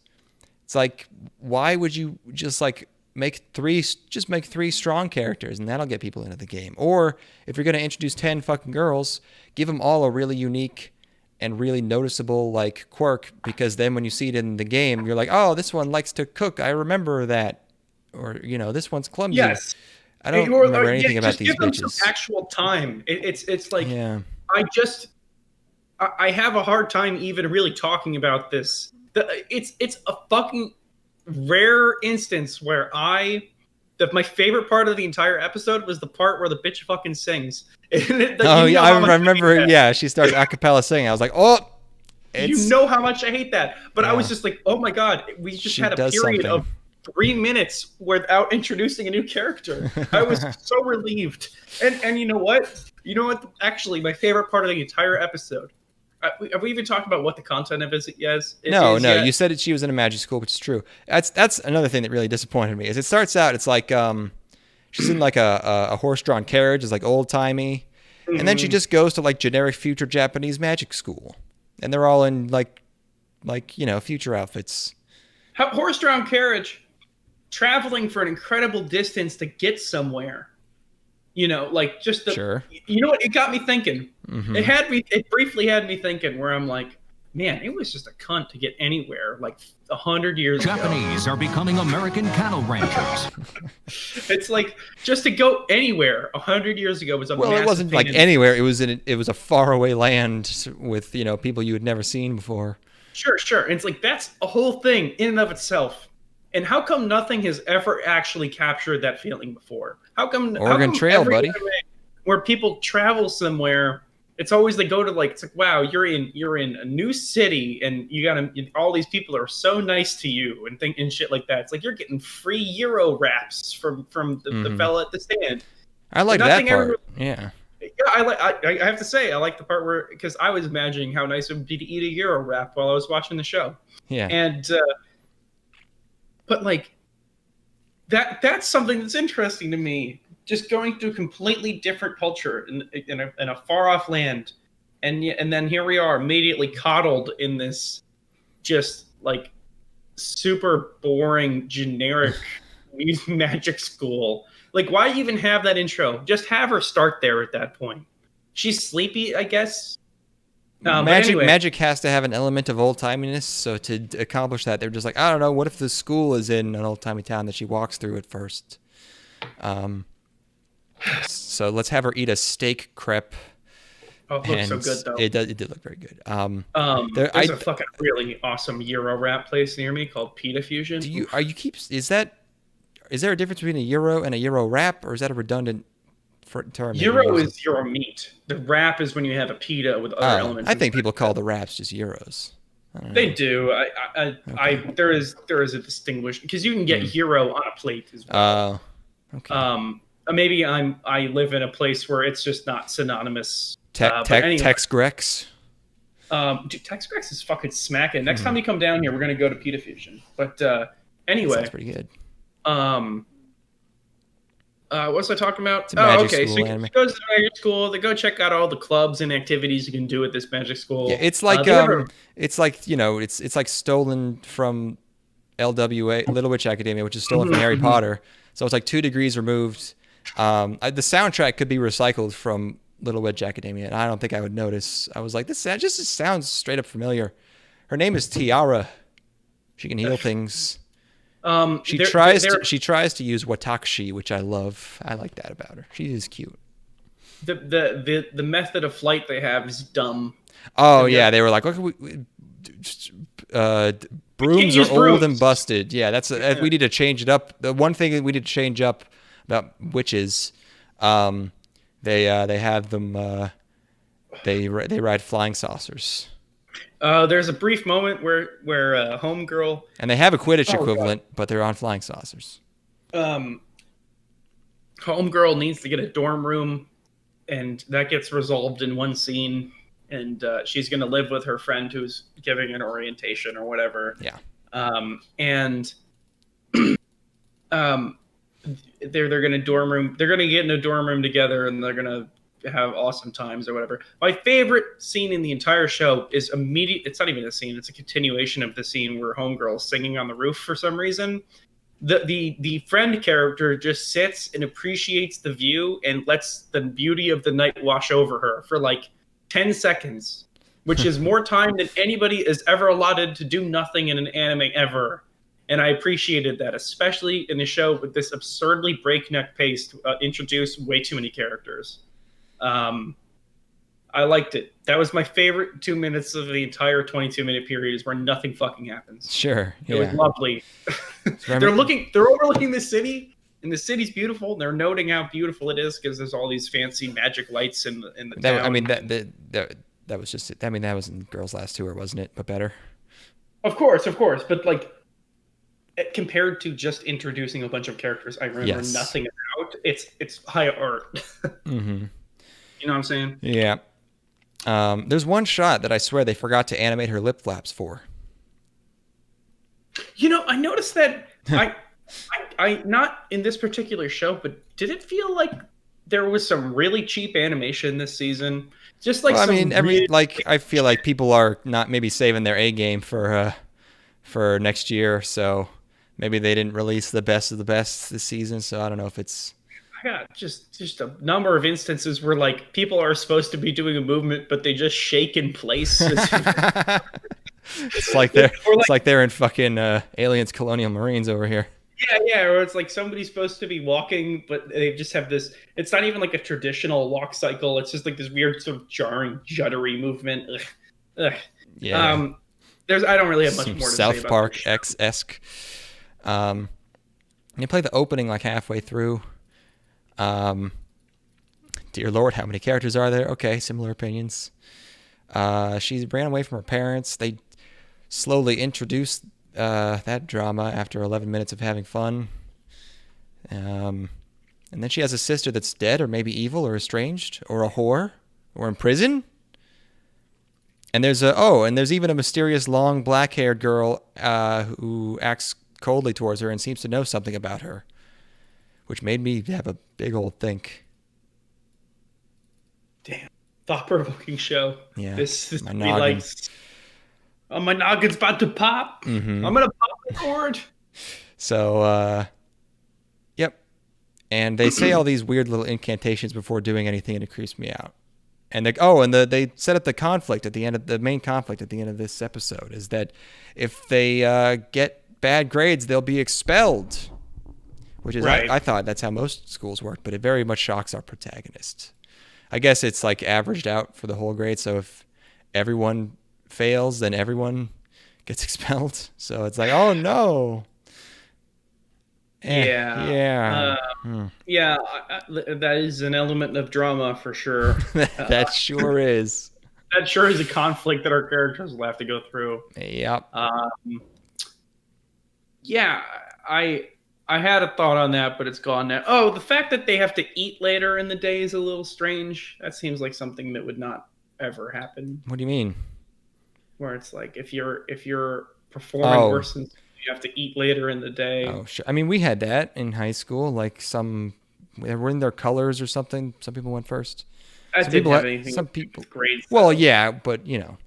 it's like, why would you just like make 3 strong characters and that'll get people into the game? Or if you're going to introduce 10 fucking girls, give them all a really unique and really noticeable like quirk, because then when you see it in the game, you're like, oh, this one likes to cook. I remember that. Or, this one's clumsy. Yes. I don't remember anything about these give them bitches. Some actual time. It's like, yeah. I have a hard time even really talking about this. It's a fucking rare instance where my favorite part of the entire episode was the part where the bitch fucking sings. I remember. Yeah, she starts a cappella singing. I was like, oh, you know how much I hate that. But yeah. I was just like, oh my god, we just had a period of 3 minutes without introducing a new character. I was so relieved. And you know what? Actually, my favorite part of the entire episode. Have we even talked about what the content of it is? No. You said she was in a magic school, which is true. That's another thing that really disappointed me. Is it starts out, it's like she's in like a horse-drawn carriage. It's like old-timey. And then she just goes to like generic future Japanese magic school. And they're all in like future outfits. Horse-drawn carriage, traveling for an incredible distance to get somewhere. Like just sure. You know what? It got me thinking. Mm-hmm. It briefly had me thinking where I'm like, man, it was just a cunt to get anywhere like 100 years ago. Japanese are becoming American cattle ranchers. It's like just to go anywhere 100 years ago was a massive it wasn't like pain anywhere. It was a faraway land with people you had never seen before. Sure. And it's like that's a whole thing in and of itself. And how come nothing has ever actually captured that feeling before? Oregon Trail, buddy. Where people travel somewhere, it's always they go to it's like, wow, you're in a new city and all these people are so nice to you and shit like that. It's like you're getting free Euro wraps from the fella at the stand. I like that part. Yeah. Yeah, I have to say I like the part where because I was imagining how nice it would be to eat a Euro wrap while I was watching the show. Yeah. And but that's something that's interesting to me. Just going to a completely different culture in a far off land, and then here we are immediately coddled in this just like super boring generic magic school. Like, why even have that intro? Just have her start there at that point. She's sleepy, I guess. Magic has to have an element of old-timiness, so to accomplish that, they're just like, I don't know, what if the school is in an old-timey town that she walks through at first? So let's have her eat a steak crepe. Oh, it looks so good, though. It did look very good. There's a fucking really awesome Euro wrap place near me called Pita Fusion. Is there a difference between a Euro and a Euro wrap, or is that a redundant term? Euro is Euro meat. The wrap is when you have a pita with other elements. I think people call the wraps just Euros. They do. There is a distinguished because you can get Euro on a plate as well. Okay. Maybe I live in a place where it's just not synonymous. Anyway. Tex-Grex. Dude, Tex-Grex is fucking smacking. Next time you come down here, we're gonna go to Pita Fusion. But anyway, that's pretty good. What was I talking about? Okay. So you go to the magic school. They go check out all the clubs and activities you can do at this magic school. Yeah, it's like it's like stolen from LWA, Little Witch Academia, which is stolen from Harry Potter. So it's like 2 degrees removed. The soundtrack could be recycled from Little Witch Academia, and I don't think I would notice. I was like, this just sounds straight up familiar. Her name is Tiara. She can heal things. She tries to use Watakshi, which I love. I like that about her. She is cute. The method of flight they have is dumb. Oh yeah, they were like, okay, brooms are old and busted. Yeah, we need to change it up. The one thing that we need to change up about witches, they have them. They ride flying saucers. There's a brief moment where Homegirl... And they have a Quidditch equivalent, but they're on flying saucers. Homegirl needs to get a dorm room, and that gets resolved in one scene, and she's going to live with her friend who's giving an orientation or whatever. Yeah. And they're going to dorm room... They're going to get in a dorm room together, and they're going to have awesome times or whatever. My favorite scene in the entire show is it's not even a scene, it's a continuation of the scene where Homegirl's singing on the roof for some reason. The friend character just sits and appreciates the view and lets the beauty of the night wash over her for like 10 seconds, which is more time than anybody is ever allotted to do nothing in an anime ever. And I appreciated that, especially in a show with this absurdly breakneck pace to introduce way too many characters. I liked it. That was my favorite 2 minutes of the entire 22-minute period is where nothing fucking happens. Sure. Yeah. It was lovely. They're overlooking the city, and the city's beautiful. They're noting how beautiful it is because there's all these fancy magic lights in the town. I mean, that was just it. I mean, that was in Girls' Last Tour, wasn't it? But better. Of course. But like, compared to just introducing a bunch of characters I remember nothing about, it's high art. Mm-hmm. You know what I'm saying? Yeah. There's one shot that I swear they forgot to animate her lip flaps for. You know, I noticed that I not in this particular show, but did it feel like there was some really cheap animation this season? Just like Well, I mean, really... I feel like people are not maybe saving their A game for next year, so maybe they didn't release the best of the best this season. So I don't know if it's. I got just a number of instances where like people are supposed to be doing a movement, but they just shake in place. It's like they're in fucking Aliens Colonial Marines over here. Yeah, or it's like somebody's supposed to be walking, but they just have this. It's not even like a traditional walk cycle. It's just like this weird sort of jarring, juddery movement. Ugh. Yeah. I don't really have much Some more to South say about Park this. X-esque. You play the opening like halfway through. Dear Lord, how many characters are there? Okay, similar opinions. She ran away from her parents. They slowly introduced that drama after 11 minutes of having fun. And then she has a sister that's dead or maybe evil or estranged or a whore or in prison. And there's even a mysterious long black-haired girl who acts coldly towards her and seems to know something about her, which made me have a big old think. Damn, thought-provoking show. Yeah, this my be noggin. like, oh, my noggin's about to pop. Mm-hmm. I'm gonna pop the cord. So, yep. And they say all these weird little incantations before doing anything, and it creeps me out. And they set up the conflict at the end of the main conflict at the end of this episode is that if they get bad grades, they'll be expelled. Which is, right. I thought that's how most schools work, but it very much shocks our protagonist. I guess it's like averaged out for the whole grade. So if everyone fails, then everyone gets expelled. So it's like, oh no. Yeah. That is an element of drama for sure. That sure is. That sure is a conflict that our characters will have to go through. Yep. Yeah, I had a thought on that, but it's gone now. Oh, the fact that they have to eat later in the day is a little strange. That seems like something that would not ever happen. What do you mean? Where it's like if you're performing worse, you have to eat later in the day. Oh, sure. I mean, we had that in high school. Like they were in their colors or something. Some people went first. That didn't have anything. Some people. Grades. Well, yeah, but you know.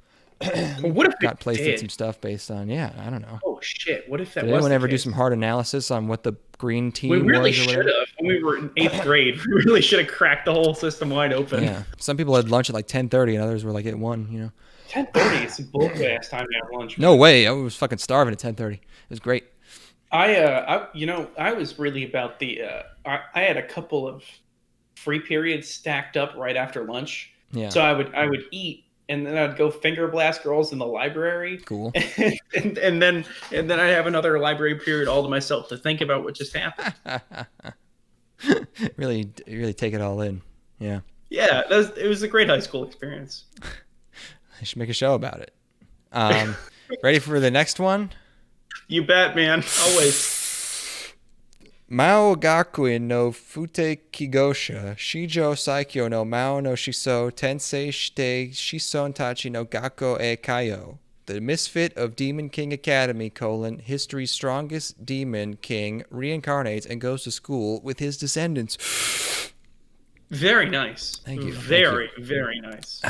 Well, what if got placed in some stuff based on I don't know. Oh shit! What if that? Did anyone ever do some hard analysis on what the green team we really was? should have. When we were in 8th grade, we really should have cracked the whole system wide open. Yeah, some people had lunch at like 10:30, and others were like at 1. You know, 10:30 is a bullshit ass time to have lunch. No way! I was fucking starving at 10:30. It was great. I was really about the. I had a couple of free periods stacked up right after lunch. Yeah. So I would eat. And then I'd go finger blast girls in the library. Cool. and then I'd have another library period all to myself to think about what just happened. really take it all in. Yeah. Yeah, it was a great high school experience. I should make a show about it. Ready for the next one? You bet, man. Always. Maou Gakuin no Futekigousha, Shijou Saikyou no Maou no Shiso, Tensei shite Shison-tachi no Gakkou e Kayou. The Misfit of Demon King Academy, history's strongest demon king, reincarnates and goes to school with his descendants. Very nice. Thank you. Very nice.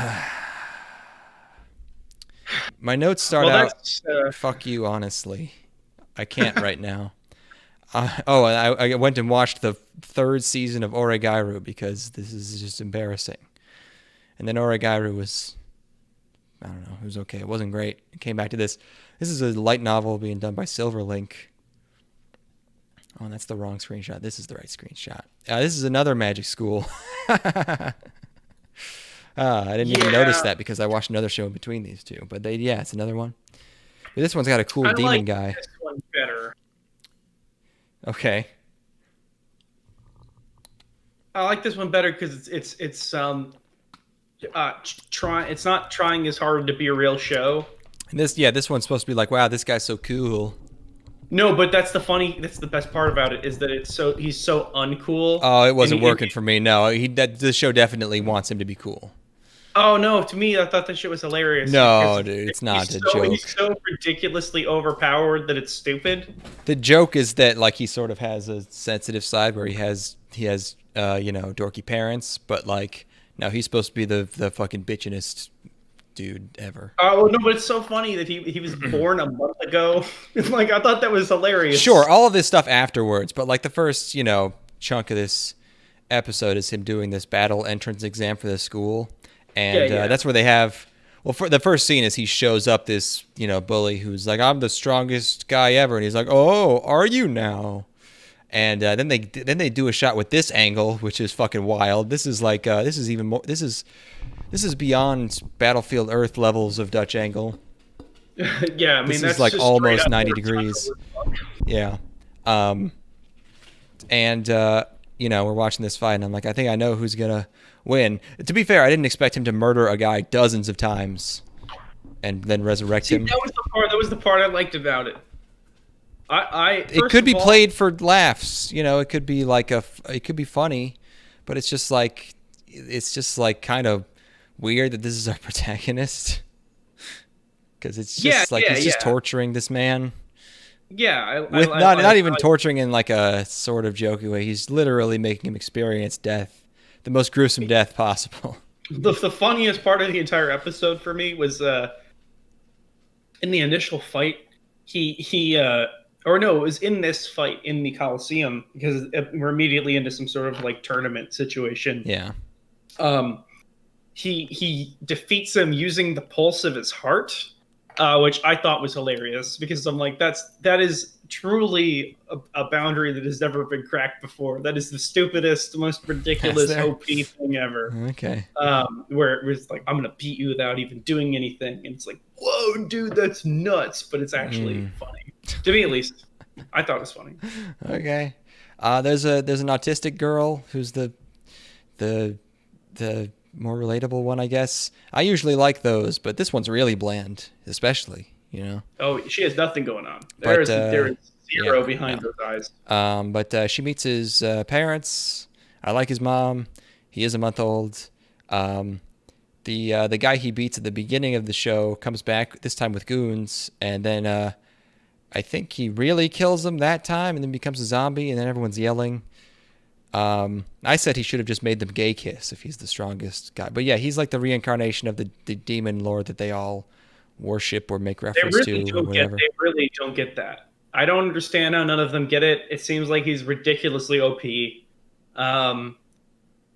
My notes start out, fuck you, honestly. I can't right now. I went and watched the 3rd season of Oregairu because this is just embarrassing. And then Oregairu was, I don't know, it was okay. It wasn't great. It came back to this. This is a light novel being done by Silverlink. Oh, that's the wrong screenshot. This is the right screenshot. This is another magic school. I didn't even notice that because I watched another show in between these two. But it's another one. But this one's got a cool demon guy. This one's better. Okay. I like this one better because it's not trying as hard to be a real show. And this one's supposed to be like, wow, this guy's so cool. No, but that's the best part about it is that he's so uncool. Oh, it wasn't working for me. No, the show definitely wants him to be cool. Oh no! To me, I thought that shit was hilarious. No, because dude, it's not a He's joke. so ridiculously overpowered that it's stupid. The joke is that like he sort of has a sensitive side where he has dorky parents, but like no, he's supposed to be the fucking bitchinest dude ever. Oh no! But it's so funny that he was born a month ago. Like I thought that was hilarious. Sure, all of this stuff afterwards, but like the first chunk of this episode is him doing this battle entrance exam for the school, and that's where they have. Well, for the first scene is he shows up this bully who's like, I'm the strongest guy ever, and he's like, oh, are you now? And then they do a shot with this angle, which is fucking wild. This is like this is even more. This is beyond Battlefield Earth levels of Dutch angle. Yeah, I mean this that's is like just almost 90 degrees. Yeah, and we're watching this fight, and I'm like, I think I know who's gonna win. To be fair, I didn't expect him to murder a guy dozens of times and then resurrect him. That was the part I liked about it. It could be played for laughs, it could be like it could be funny, but it's just like kind of weird that this is our protagonist, because it's just he's just torturing this man. Yeah, not even torturing in like a sort of jokey way. He's literally making him experience death, the most gruesome death possible. The funniest part of the entire episode for me was in the initial fight. It was in this fight in the Coliseum, because we're immediately into some sort of like tournament situation. Yeah. He defeats him using the pulse of his heart, which I thought was hilarious, because I'm like, that is truly a boundary that has never been cracked before. That is the stupidest, most ridiculous OP thing ever. Okay. Where it was like, I'm gonna beat you without even doing anything, and it's like, whoa, dude, that's nuts. But it's actually funny. To me, at least, I thought it was funny. Okay, there's an autistic girl who's the more relatable one, I guess. I usually like those, but this one's really bland, especially. Oh, she has nothing going on. There is zero behind those eyes. But she meets his parents. I like his mom. He is a month old. The guy he beats at the beginning of the show comes back, this time with goons, and then I think he really kills them that time, and then becomes a zombie, and then everyone's yelling. I said he should have just made them gay kiss if he's the strongest guy. But yeah, he's like the reincarnation of the demon lord that they all worship or make reference to. Or whatever. They really don't get that. I don't understand how none of them get it. It seems like he's ridiculously OP.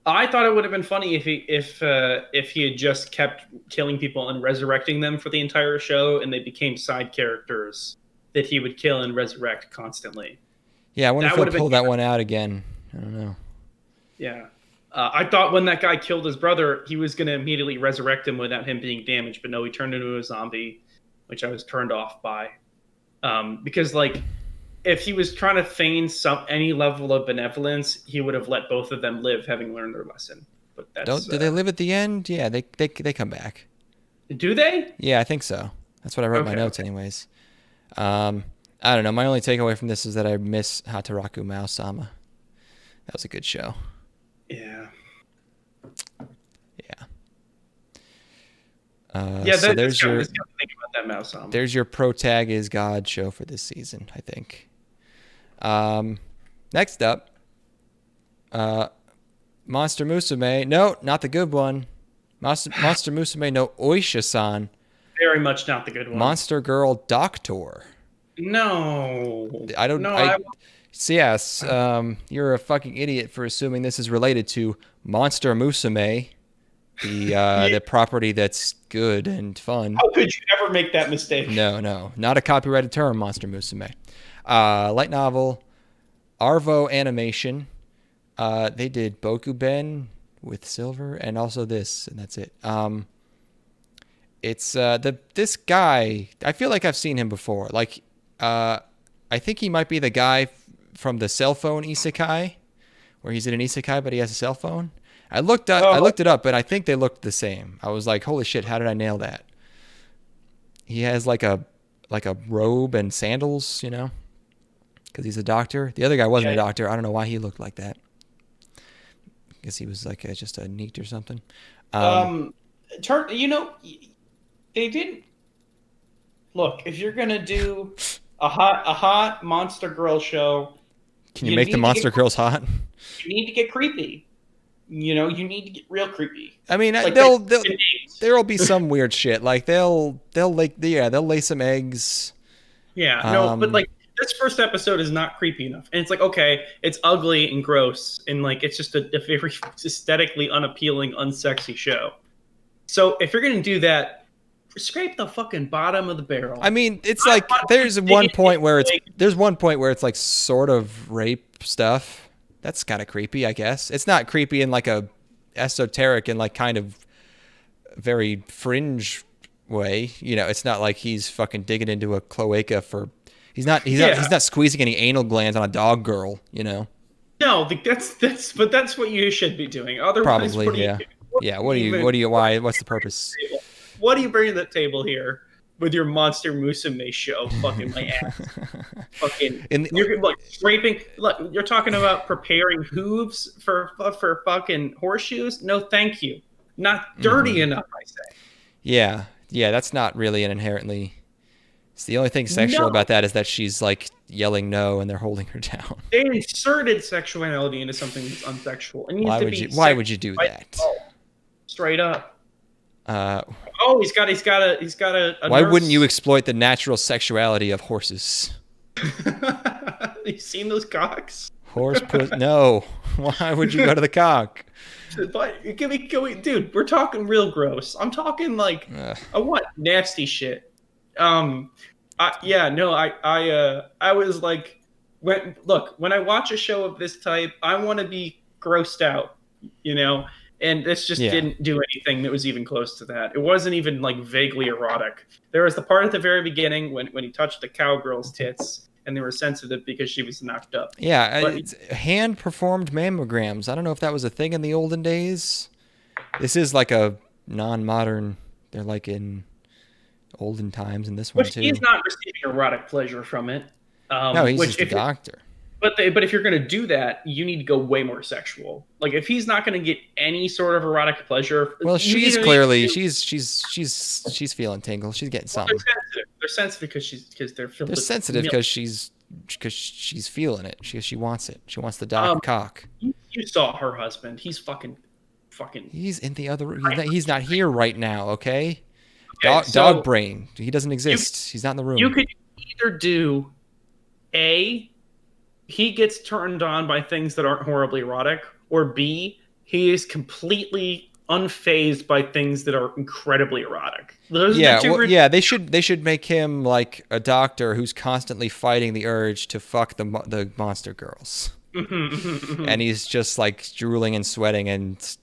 I thought it would have been funny if he had just kept killing people and resurrecting them for the entire show, and they became side characters that he would kill and resurrect constantly. Yeah, I wonder if he'll pull that one out again. I don't know. Yeah. I thought when that guy killed his brother, he was going to immediately resurrect him without him being damaged, but no, he turned into a zombie, which I was turned off by. Because, like, if he was trying to feign any level of benevolence, he would have let both of them live, having learned their lesson. But that's, do they live at the end? Yeah, they come back. Do they? Yeah, I think so. That's what I wrote in my notes, anyways. I don't know. My only takeaway from this is that I miss Hataraku Maou-sama. That was a good show. Yeah. Yeah. So there's your. Think about that Maou-sama. There's your protag is God show for this season, I think. Next up, Monster Musume. No, not the good one. Monster Musume no Oisha-san. Very much not the good one. Monster Girl Doctor. No. I don't. No, yes, you're a fucking idiot for assuming this is related to Monster Musume, the property that's good and fun. How could you ever make that mistake? No, not a copyrighted term, Monster Musume. Light novel, Arvo animation. They did Bokuben with Silver, and also this, and that's it. It's this guy. I feel like I've seen him before. Like, I think he might be the guy from the cell phone isekai, where he's in an isekai but he has a cell phone. I looked it up, but I think they looked the same. I was like, holy shit, how did I nail that? He has like a robe and sandals, because he's a doctor. The other guy wasn't a doctor. I don't know why he looked like that. I guess he was like just a neat or something. they didn't look. If you're gonna do a hot monster girl show, can you make the monster girls hot? You need to get creepy. You need to get real creepy. I mean, like there'll be some weird shit. Like they'll lay some eggs. Yeah, no, but like this first episode is not creepy enough, and it's like, okay, it's ugly and gross, and like it's just a very aesthetically unappealing, unsexy show. So if you're gonna do that, scrape the fucking bottom of the barrel. I mean, it's like there's one point where it's like sort of rape stuff. That's kind of creepy, I guess. It's not creepy in like a esoteric and like kind of very fringe way. It's not like he's fucking digging into a cloaca for. He's not squeezing any anal glands on a dog girl. No, that's what you should be doing. Otherwise, probably, yeah. Yeah. Why? What's the purpose? What are you bringing to the table here with your monster Musume show? Fucking my ass. Fucking. You're like scraping. Look, you're talking about preparing hooves for fucking horseshoes. No, thank you. Not dirty enough, I say. Yeah. That's not really an inherently. It's the only thing sexual about that is that she's like yelling no and they're holding her down. They inserted sexuality into something that's unsexual. Why would you do that? Straight up. He's got a why nurse. wouldn't you exploit the natural sexuality of horses? You seen those cocks? No. Why would you go to the cock? But dude, we're talking real gross. I'm talking like I want nasty shit. I was like, when I watch a show of this type, I want to be grossed out, and this just didn't do anything that was even close to that. It wasn't even like vaguely erotic. There was the part at the very beginning when he touched the cowgirl's tits and they were sensitive because she was knocked up. Yeah, it's hand-performed mammograms. I don't know if that was a thing in the olden days. This is like a non-modern. They're like in olden times in this one too. He's not receiving erotic pleasure from it. No, he's just a doctor. But if you're going to do that, you need to go way more sexual. Like if he's not going to get any sort of erotic pleasure, well, she's clearly she's feeling tingles. She's getting something. They're sensitive because they're filled. They're sensitive because she's feeling it. She wants it. She wants the dog cock. You saw her husband. He's fucking. He's in the other room. He's not here right now. Okay. Dog brain. He doesn't exist. He's not in the room. You could either do he gets turned on by things that aren't horribly erotic, or B, he is completely unfazed by things that are incredibly erotic. They should make him like a doctor who's constantly fighting the urge to fuck the monster girls. And he's just like drooling and sweating and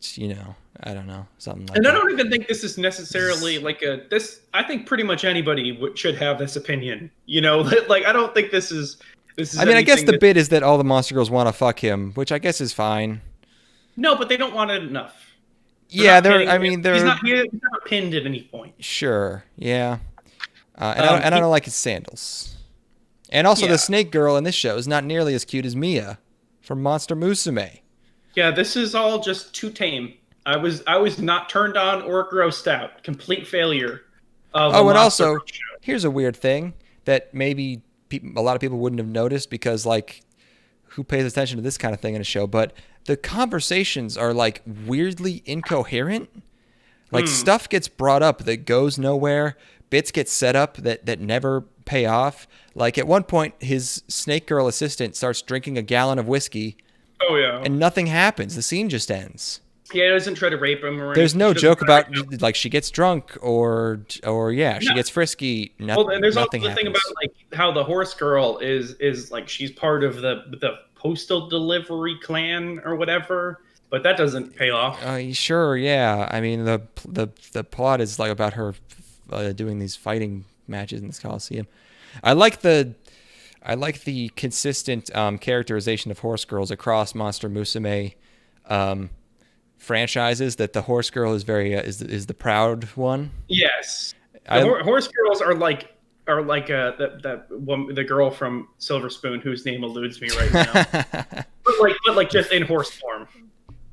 I don't know, something like that. And I don't even think this is necessarily like I think pretty much anybody should have this opinion. Like I don't think this is. I mean, I guess the bit is that all the monster girls want to fuck him, which I guess is fine. No, but they don't want it enough. He's not pinned at any point. Sure, yeah. And I don't like his sandals. And also the snake girl in this show is not nearly as cute as Mia from Monster Musume. Yeah, this is all just too tame. I was not turned on or grossed out. Complete failure. And also, here's a weird thing that maybe a lot of people wouldn't have noticed because, like, who pays attention to this kind of thing in a show? But the conversations are, like, weirdly incoherent. Like, stuff gets brought up that goes nowhere. Bits get set up that never pay off. Like, at one point, his snake girl assistant starts drinking a gallon of whiskey. Oh, yeah. And nothing happens. The scene just ends. Yeah, he doesn't try to rape him or anything. There's no joke about, like, she gets drunk or she gets frisky. And there's also the thing about, like, how the horse girl is like, she's part of the postal delivery clan or whatever, but that doesn't pay off. Sure, yeah. I mean, the plot is, like, about her doing these fighting matches in this Coliseum. I like the consistent characterization of horse girls across Monster Musume franchises. That the horse girl is very is the proud one. Yes, horse girls are like the girl from Silver Spoon whose name eludes me right now. but like just in horse form.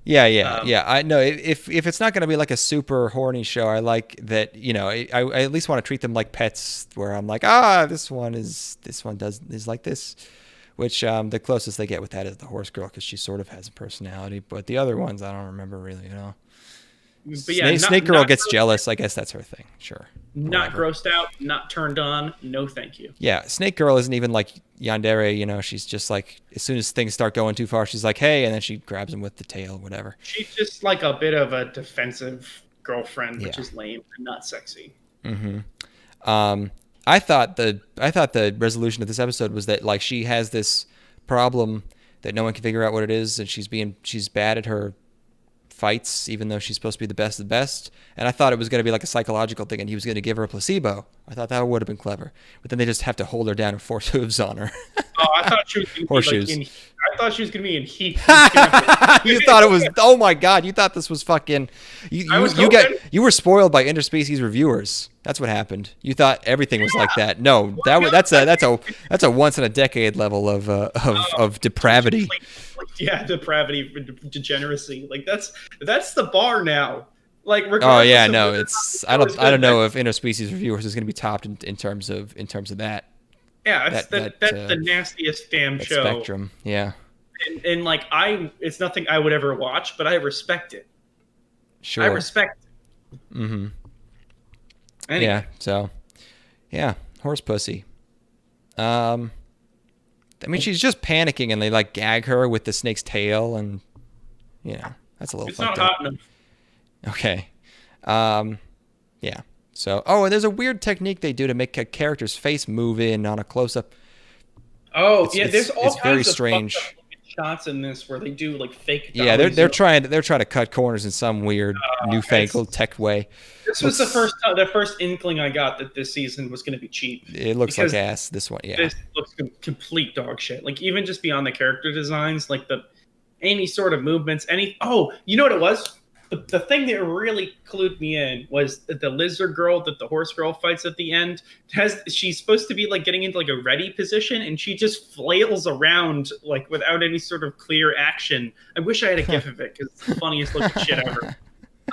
Yeah. I know if it's not going to be like a super horny show, I like that. I at least want to treat them like pets, where I'm like, this one is like this, which the closest they get with that is the horse girl, because she sort of has a personality, but the other ones I don't remember really. But yeah, Snake Girl gets jealous. I guess that's her thing. Sure. Not Whatever. grossed out, not turned on. No, thank you. Yeah, Snake Girl isn't even like yandere. She's just like, as soon as things start going too far, she's like, hey, and then she grabs him with the tail, whatever. She's just like a bit of a defensive girlfriend, which is lame and not sexy. Mm-hmm. I thought the resolution of this episode was that like she has this problem that no one can figure out what it is, and she's bad at her fights, even though she's supposed to be the best of the best. And I thought it was going to be like a psychological thing, and he was going to give her a placebo. I thought that would have been clever, but then they just have to hold her down and force hooves on her. I thought she was going to Horseshoes. be like I thought she was going to be in heat. You thought it was? Oh my god! You thought this was fucking? You were spoiled by interspecies reviewers. That's what happened. You thought everything was like that. No, that's a once in a decade level of depravity. Yeah, depravity, degeneracy. Like that's the bar now. Like, oh yeah, no, it's I don't know if interspecies reviewers is going to be topped in terms of that. Yeah, that's the nastiest damn show. Spectrum, yeah. And like it's nothing I would ever watch, but I respect it. Sure, I respect it. Mm-hmm. Anyway. Yeah. So, yeah, horse pussy. I mean, she's just panicking, and they like gag her with the snake's tail, and that's a little. It's not hot enough. Okay. Yeah. So, and there's a weird technique they do to make a character's face move in on a close-up. Oh, there's all kinds very of strange shots in this where they do like fake. Yeah, they're trying to cut corners in some weird newfangled tech way. This was the first inkling I got that this season was going to be cheap. It looks like ass. This one, yeah. This looks complete dog shit. Like even just beyond the character designs, like any sort of movements, you know what it was? The thing that really clued me in was the lizard girl that the horse girl fights at the end. She's supposed to be like getting into like a ready position, and she just flails around like without any sort of clear action. I wish I had a gif of it because it's the funniest looking shit ever.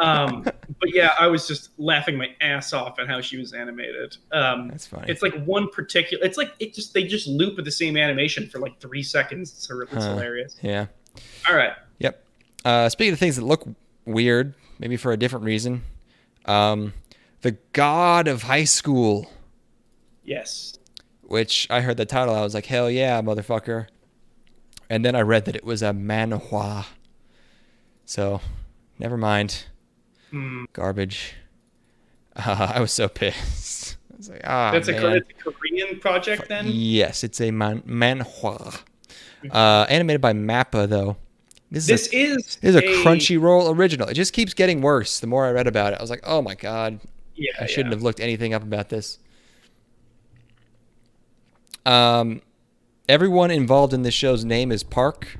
But yeah, I was just laughing my ass off at how she was animated. That's funny. It's like one particular. It's like they just loop with the same animation for like 3 seconds. It's hilarious. Yeah. All right. Yep. Speaking of things that look weird, maybe for a different reason, the God of High School. Yes. Which I heard the title, I was like, hell yeah, motherfucker. And then I read that it was a manhwa. So, never mind. Garbage. I was so pissed. I was like, That's man. a Korean project then? Yes, it's a manhwa. Animated by Mappa, though. This is a Crunchyroll original. It just keeps getting worse the more I read about it. I was like, oh my god. Yeah, I shouldn't have looked anything up about this. Everyone involved in this show's name is Park,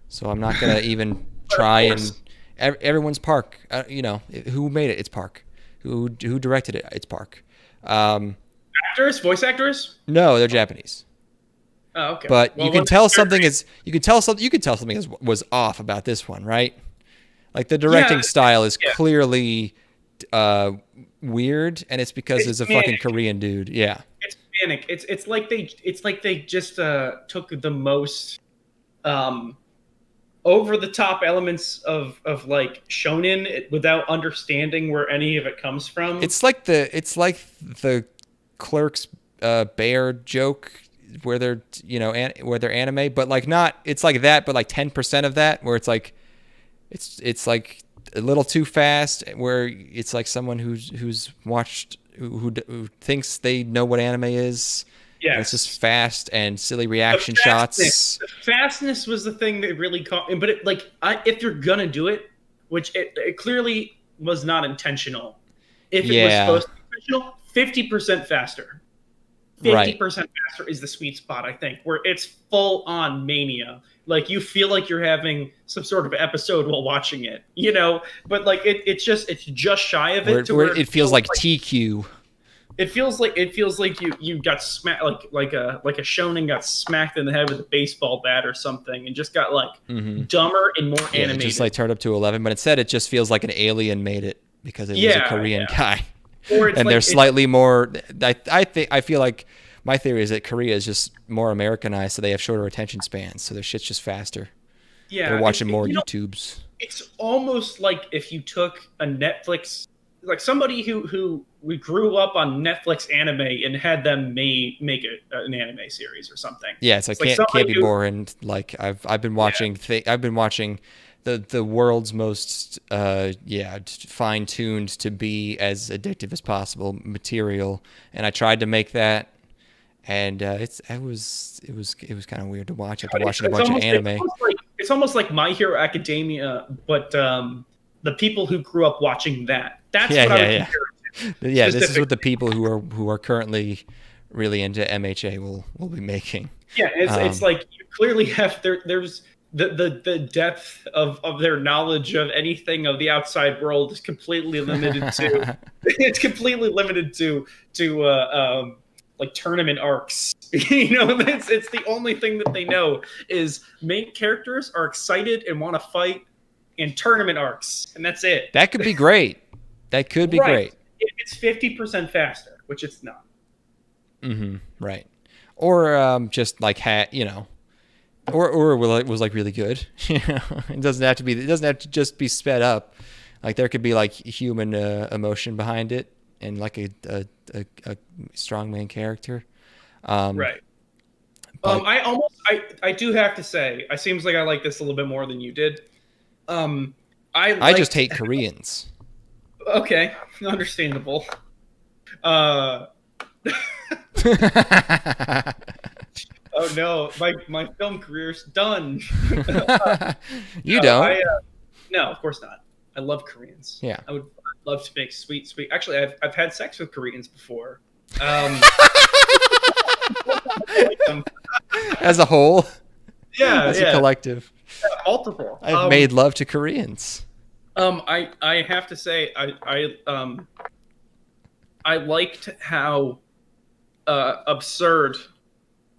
so I'm not gonna even try and. Everyone's Park. Who made it? It's Park. Who directed it? It's Park. Voice actors? No, they're Japanese. Oh, okay. But you can tell something was off about this one, right? Like the directing style is clearly weird, and it's because there's a fucking Korean dude. Yeah. It's panic. It's like they just took the most over the top elements of like shonen without understanding where any of it comes from. It's like the Clerks bear joke where they're where they're anime, but like not. It's like that, but like 10% of that, where it's like it's like a little too fast, where it's like someone who's watched who thinks they know what anime is. Yeah, it's just fast and silly reaction shots. The fastness was the thing that really caught me. But if you're gonna do it, which it clearly was not intentional. If it was supposed to be intentional, 50% faster. 50% faster is the sweet spot, I think, where it's full on mania. Like you feel like you're having some sort of episode while watching it, but like it's just shy of it. Where it feels like TQ. It feels like you got smacked like a shonen got smacked in the head with a baseball bat or something, and just got like dumber and more animated. It just like turned up to 11, but instead it just feels like an alien made it because it was a Korean guy. Or it's and like, they're slightly more. I feel like my theory is that Korea is just more Americanized, so they have shorter attention spans, so their shit's just faster. Yeah, they're watching more YouTubes. It's almost like if you took a Netflix, like somebody who we grew up on Netflix anime and had them make an anime series or something. Yeah, it's like can't be boring. Like I've been watching I've been watching the world's most fine-tuned to be as addictive as possible material, and I tried to make that, and it was kind of weird to watch after watching a bunch of anime. It's almost like My Hero Academia, but the people who grew up watching that. That's what I would compare it to. Yeah, this is what the people who are currently really into MHA will be making. Yeah, it's like you clearly have there's the depth of their knowledge of anything of the outside world is completely limited to like tournament arcs. It's the only thing that they know is main characters are excited and want to fight in tournament arcs, and that's it. That could be great. That could be great. If it's 50% faster, which it's not. Right. Or just like or was like really good. It doesn't have to just be sped up. Like there could be like human emotion behind it and like a strong main character. Right. But, I do have to say, it seems like I like this a little bit more than you did. I just hate Koreans. Okay, understandable. Oh no, my film career's done. You don't? No, of course not. I love Koreans. Yeah, I would love to make sweet. Actually, I've had sex with Koreans before. As a whole, as a collective. Multiple. I've made love to Koreans. I have to say I liked how absurd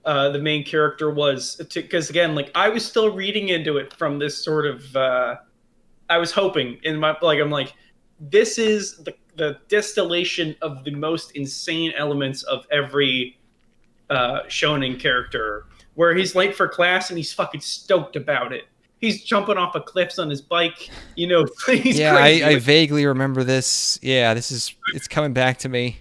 the main character was, because again, like I was still reading into it from this sort of I was hoping in my I'm like, this is the distillation of the most insane elements of every shonen character, where he's late for class and he's fucking stoked about it. He's jumping off of cliffs on his bike, he's crazy. I vaguely remember this. Yeah, it's coming back to me.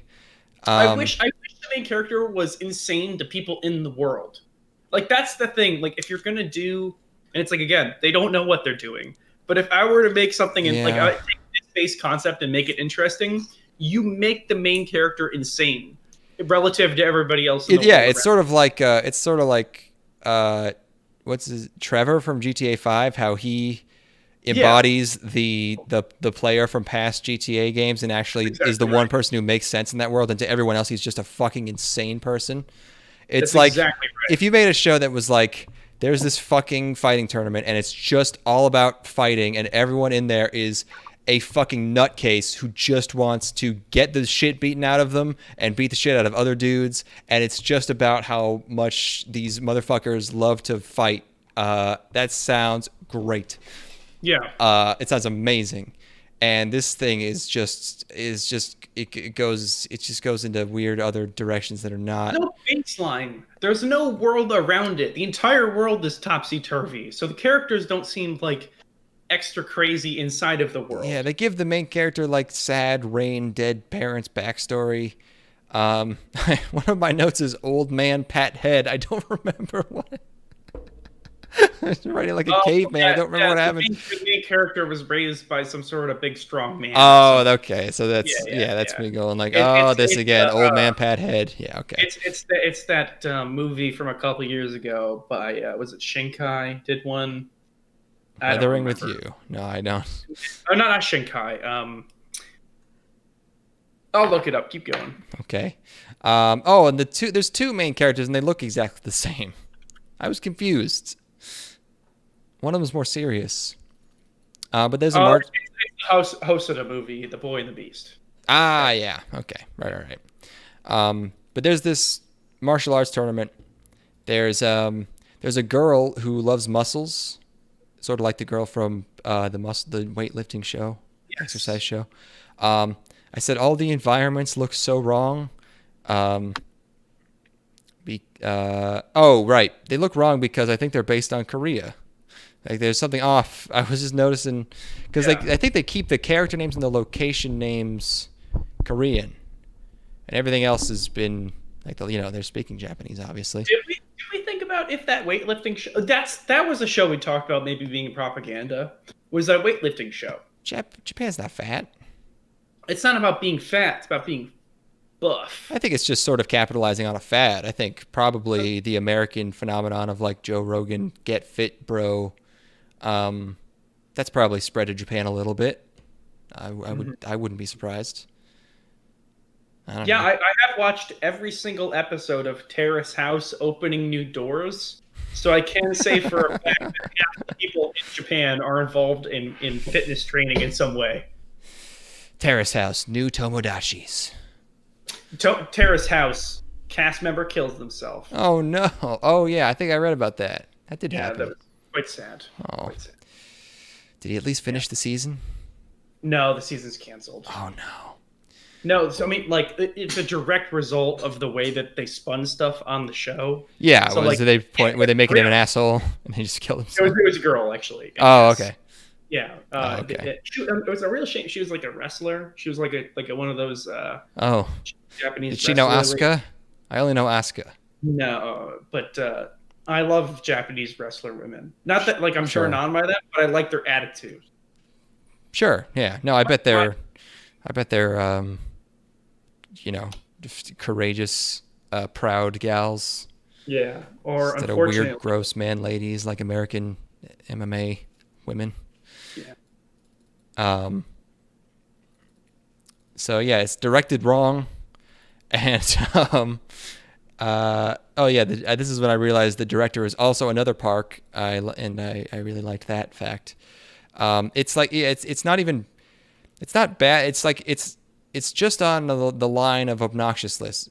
I wish the main character was insane to people in the world. Like that's the thing. Like if you're gonna do, and it's like again, they don't know what they're doing. But if I were to make something in like I take this base concept and make it interesting, you make the main character insane relative to everybody else. It's sort of like what's Trevor from GTA 5, how he embodies the player from past GTA games and actually is the one person who makes sense in that world, and to everyone else he's just a fucking insane person. It's like if you made a show that was like, there's this fucking fighting tournament and it's just all about fighting and everyone in there is a fucking nutcase who just wants to get the shit beaten out of them and beat the shit out of other dudes, and it's just about how much these motherfuckers love to fight. That sounds great. Yeah. It sounds amazing. And this thing it just goes into weird other directions that are not. No baseline. There's no world around it. The entire world is topsy-turvy. So the characters don't seem like extra crazy inside of the world. Yeah, they give the main character like sad Rain dead parents backstory. One of my notes is old man pat head. I don't remember what. I was writing like a caveman. I don't remember what happened. The main character was raised by some sort of big strong man. Oh, okay. So that's that's me going like, this again, old man pat head. Yeah, okay. It's that movie from a couple years ago by was it Shinkai did one? Weathering with You. No, I don't. Oh, not Shinkai. I'll look it up. Keep going. Okay. And there's two main characters and they look exactly the same. I was confused. One of them is more serious. But there's a Hosoda movie, The Boy and the Beast. Yeah. Okay. Right. But there's this martial arts tournament. There's a girl who loves muscles, sort of like the girl from the weightlifting show, exercise show. I said all the environments look so wrong. Right, they look wrong because I think they're based on Korea. Like there's something off. I was just noticing because I think they keep the character names and the location names Korean, and everything else has been like they're speaking Japanese, obviously. Did we think about if that weightlifting show that was a show we talked about maybe being propaganda? Was that weightlifting show? Japan's not fat. It's not about being fat. It's about being buff. I think it's just sort of capitalizing on a fad. I think probably the American phenomenon of like Joe Rogan, get fit, bro. That's probably spread to Japan a little bit. I wouldn't be surprised. I have watched every single episode of Terrace House Opening New Doors, so I can say for a fact that half the people in Japan are involved in fitness training in some way. Terrace House, new Tomodachis. Terrace House, cast member kills themselves. Oh no! Oh yeah, I think I read about that. That did happen. That was quite sad. Oh, quite sad. Did he at least finish the season? No, the season's canceled. Oh no. No, so I mean, like it's a direct result of the way that they spun stuff on the show. Yeah, so, where they make him an asshole and he just killed himself. It was a girl actually. Oh, okay. Yeah. Okay. It was a real shame. She was like a wrestler. She was like a one of those. Japanese. Did she know Asuka? I only know Asuka. No, but I love Japanese wrestler women. Not that like I'm turned on by them, but I like their attitude. Sure. Yeah. No, I bet they're courageous, proud gals. Yeah. Or instead of weird, gross man ladies like American MMA women. Yeah. So yeah, it's directed wrong, and this is when I realized the director is also another park. I really liked that fact. It's like it's not bad. It's like it's just on the line of obnoxiousness,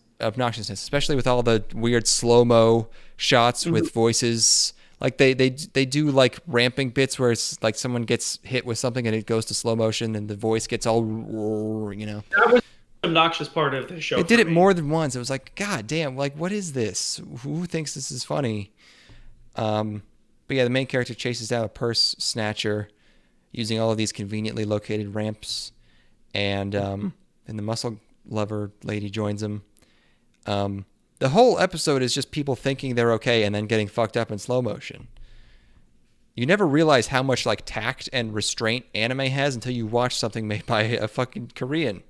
especially with all the weird slow-mo shots with voices. Like they do like ramping bits where it's like someone gets hit with something and it goes to slow motion and the voice gets all, That was the obnoxious part of the show. It did it more than once. It was like, God damn, like what is this? Who thinks this is funny? But yeah, the main character chases down a purse snatcher using all of these conveniently located ramps, and the muscle lover lady joins him. The whole episode is just people thinking they're okay and then getting fucked up in slow motion. You never realize how much like tact and restraint anime has until you watch something made by a fucking Korean.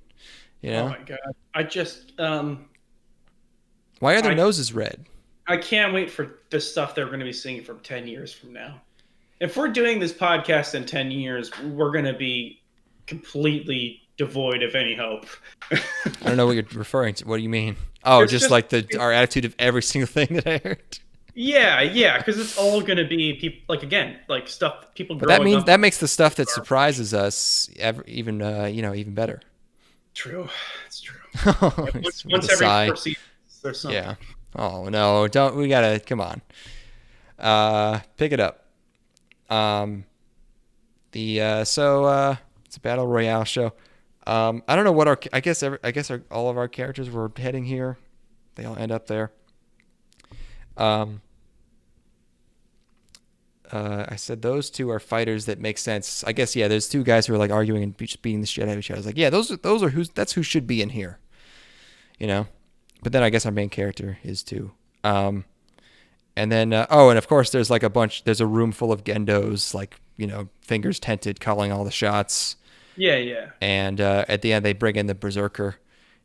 You know? Oh my god! I just why are their noses red? I can't wait for the stuff they're going to be seeing from 10 years from now. If we're doing this podcast in 10 years, we're going to be completely devoid of any hope. I don't know what you're referring to. What do you mean? Oh, just like our attitude of every single thing that I heard. Yeah, because it's all going to be people like stuff people. But that makes the stuff that surprises us even better. True, it's true. once every 4 seasons, there's something. Yeah. Oh no, don't we gotta come on. Pick it up. It's a battle royale show. I don't know what I guess all of our characters were heading here. They all end up there. I said those two are fighters that make sense. I guess, yeah, there's two guys who are like arguing and just beating the shit out of each other. I was like, yeah, those are that's who should be in here. You know? But then I guess our main character is too. And then, and of course there's like there's a room full of gendos, like, fingers tented, calling all the shots. Yeah. And at the end they bring in the berserker,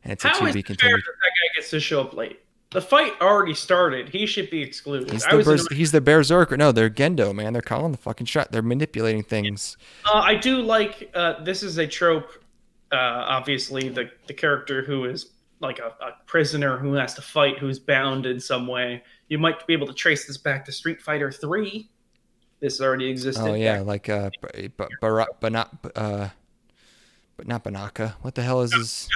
and it's a to be continued. How is it fair that guy gets to show up late? The fight already started. He should be excluded. He's the berserker. No, they're gendo, man. They're calling the fucking shot. They're manipulating things. I do like, this is a trope, obviously, the character who is like a prisoner who has to fight, who's bound in some way. You might be able to trace this back to Street Fighter 3. This already existed. Oh, yeah, like, but not Banaka. What the hell is this?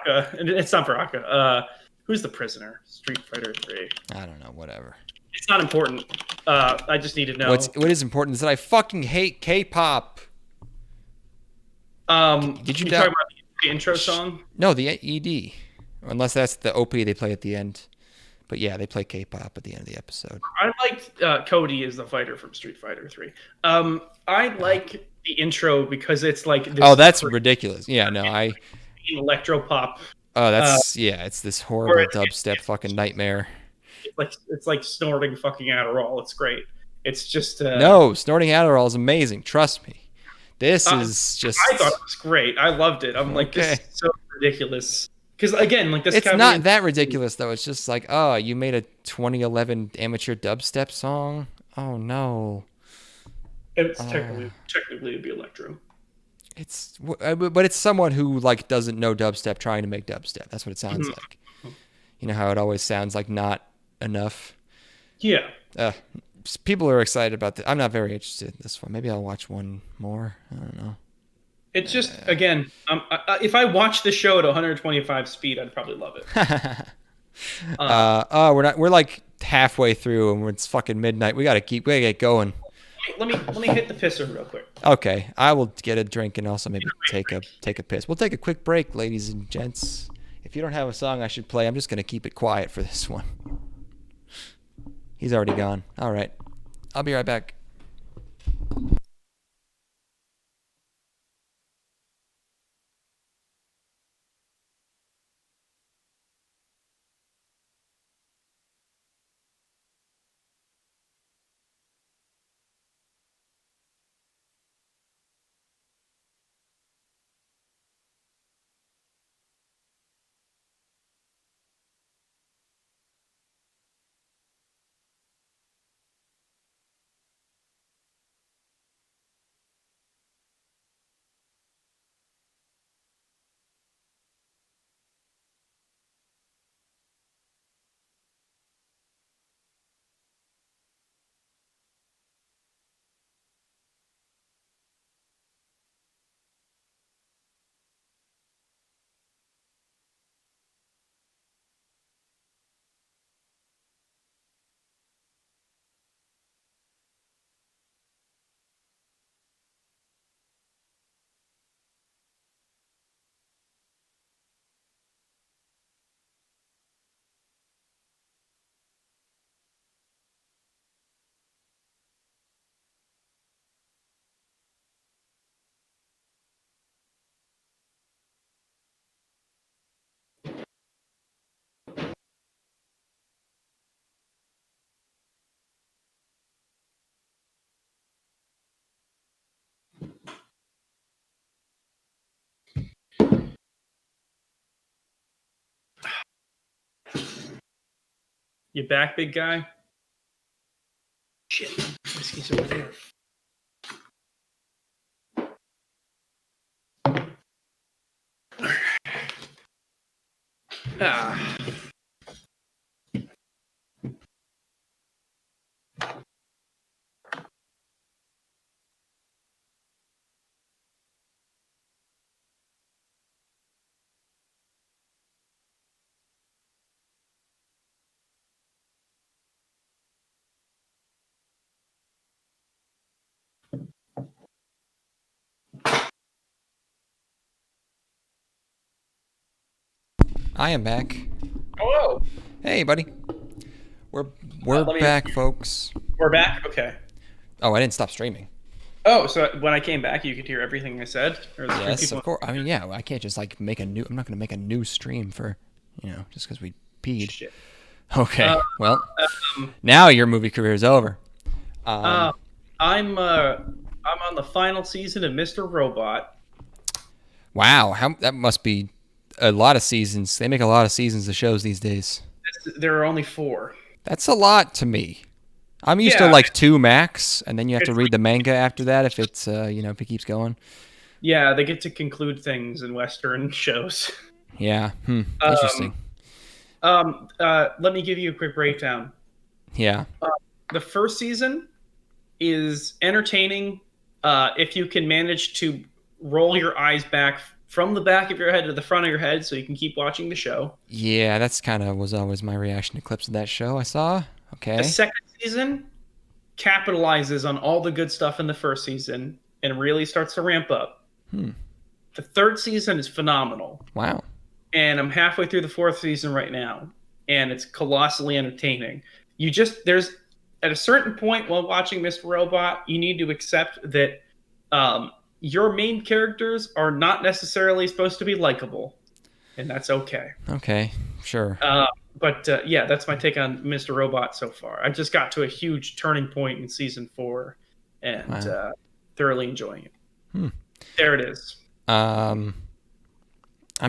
Baraka. It's not Baraka. Who's the prisoner? Street Fighter 3. I don't know. Whatever. It's not important. I just need to know. What is important is that I fucking hate K-pop. Did you talk about the intro song? No, the ED. Unless that's the OP they play at the end. But yeah, they play K-pop at the end of the episode. I liked Cody as the fighter from Street Fighter 3. I like the intro because it's like this that's ridiculous. Yeah, no, electro pop. Oh, that's it's this horrible dubstep fucking nightmare. It's like snorting fucking Adderall. It's great. It's just no, snorting Adderall is amazing. Trust me. This is just. I thought it was great. I loved it. I'm like, this is so ridiculous. Because again, like this. It's not that ridiculous though. It's just like, oh, you made a 2011 amateur dubstep song. Oh no. It's technically it'd be electro. But it's someone who like doesn't know dubstep trying to make dubstep. That's what it sounds like. You know how it always sounds like not enough. Yeah. People are excited about this. I'm not very interested in this one. Maybe I'll watch one more. I don't know. It's just again, if I watch the show at 125 speed, I'd probably love it. We're like halfway through and it's fucking midnight. We gotta get going. Let me hit the pisser real quick. Okay, I will get a drink and also maybe take a piss. We'll take a quick break, ladies and gents. If you don't have a song I should play, I'm just gonna keep it quiet for this one. He's already gone. All right, I'll be right back. You back, big guy? Shit, whiskey's over there. I am back. Hello. Hey, buddy. We're back, folks. We're back. Okay. Oh, I didn't stop streaming. Oh, so when I came back, you could hear everything I said? Or Yes, of course. I mean, yeah, I can't just like make a new. I'm not going to make a new stream for, just because we peed. Shit. Okay. Well, now your movie career is over. I'm on the final season of Mr. Robot. Wow, that must be a lot of seasons. They make a lot of seasons of shows these days. There are only 4. That's a lot to me. I'm used to like 2 max, and then you have to read the manga after that if it's if it keeps going. Yeah, they get to conclude things in Western shows. Yeah. Interesting. Let me give you a quick breakdown. Yeah. The first season is entertaining if you can manage to roll your eyes back from the back of your head to the front of your head so you can keep watching the show. Yeah, that's kind of was always my reaction to clips of that show I saw. Okay. The second season capitalizes on all the good stuff in the first season and really starts to ramp up. The third season is phenomenal. Wow. And I'm halfway through the fourth season right now, and it's colossally entertaining. There's at a certain point while watching Mr. Robot, you need to accept that your main characters are not necessarily supposed to be likable, and that's okay. Okay, sure. But yeah, that's my take on Mr. Robot so far. I just got to a huge turning point in season 4, and thoroughly enjoying it. There it is. I'm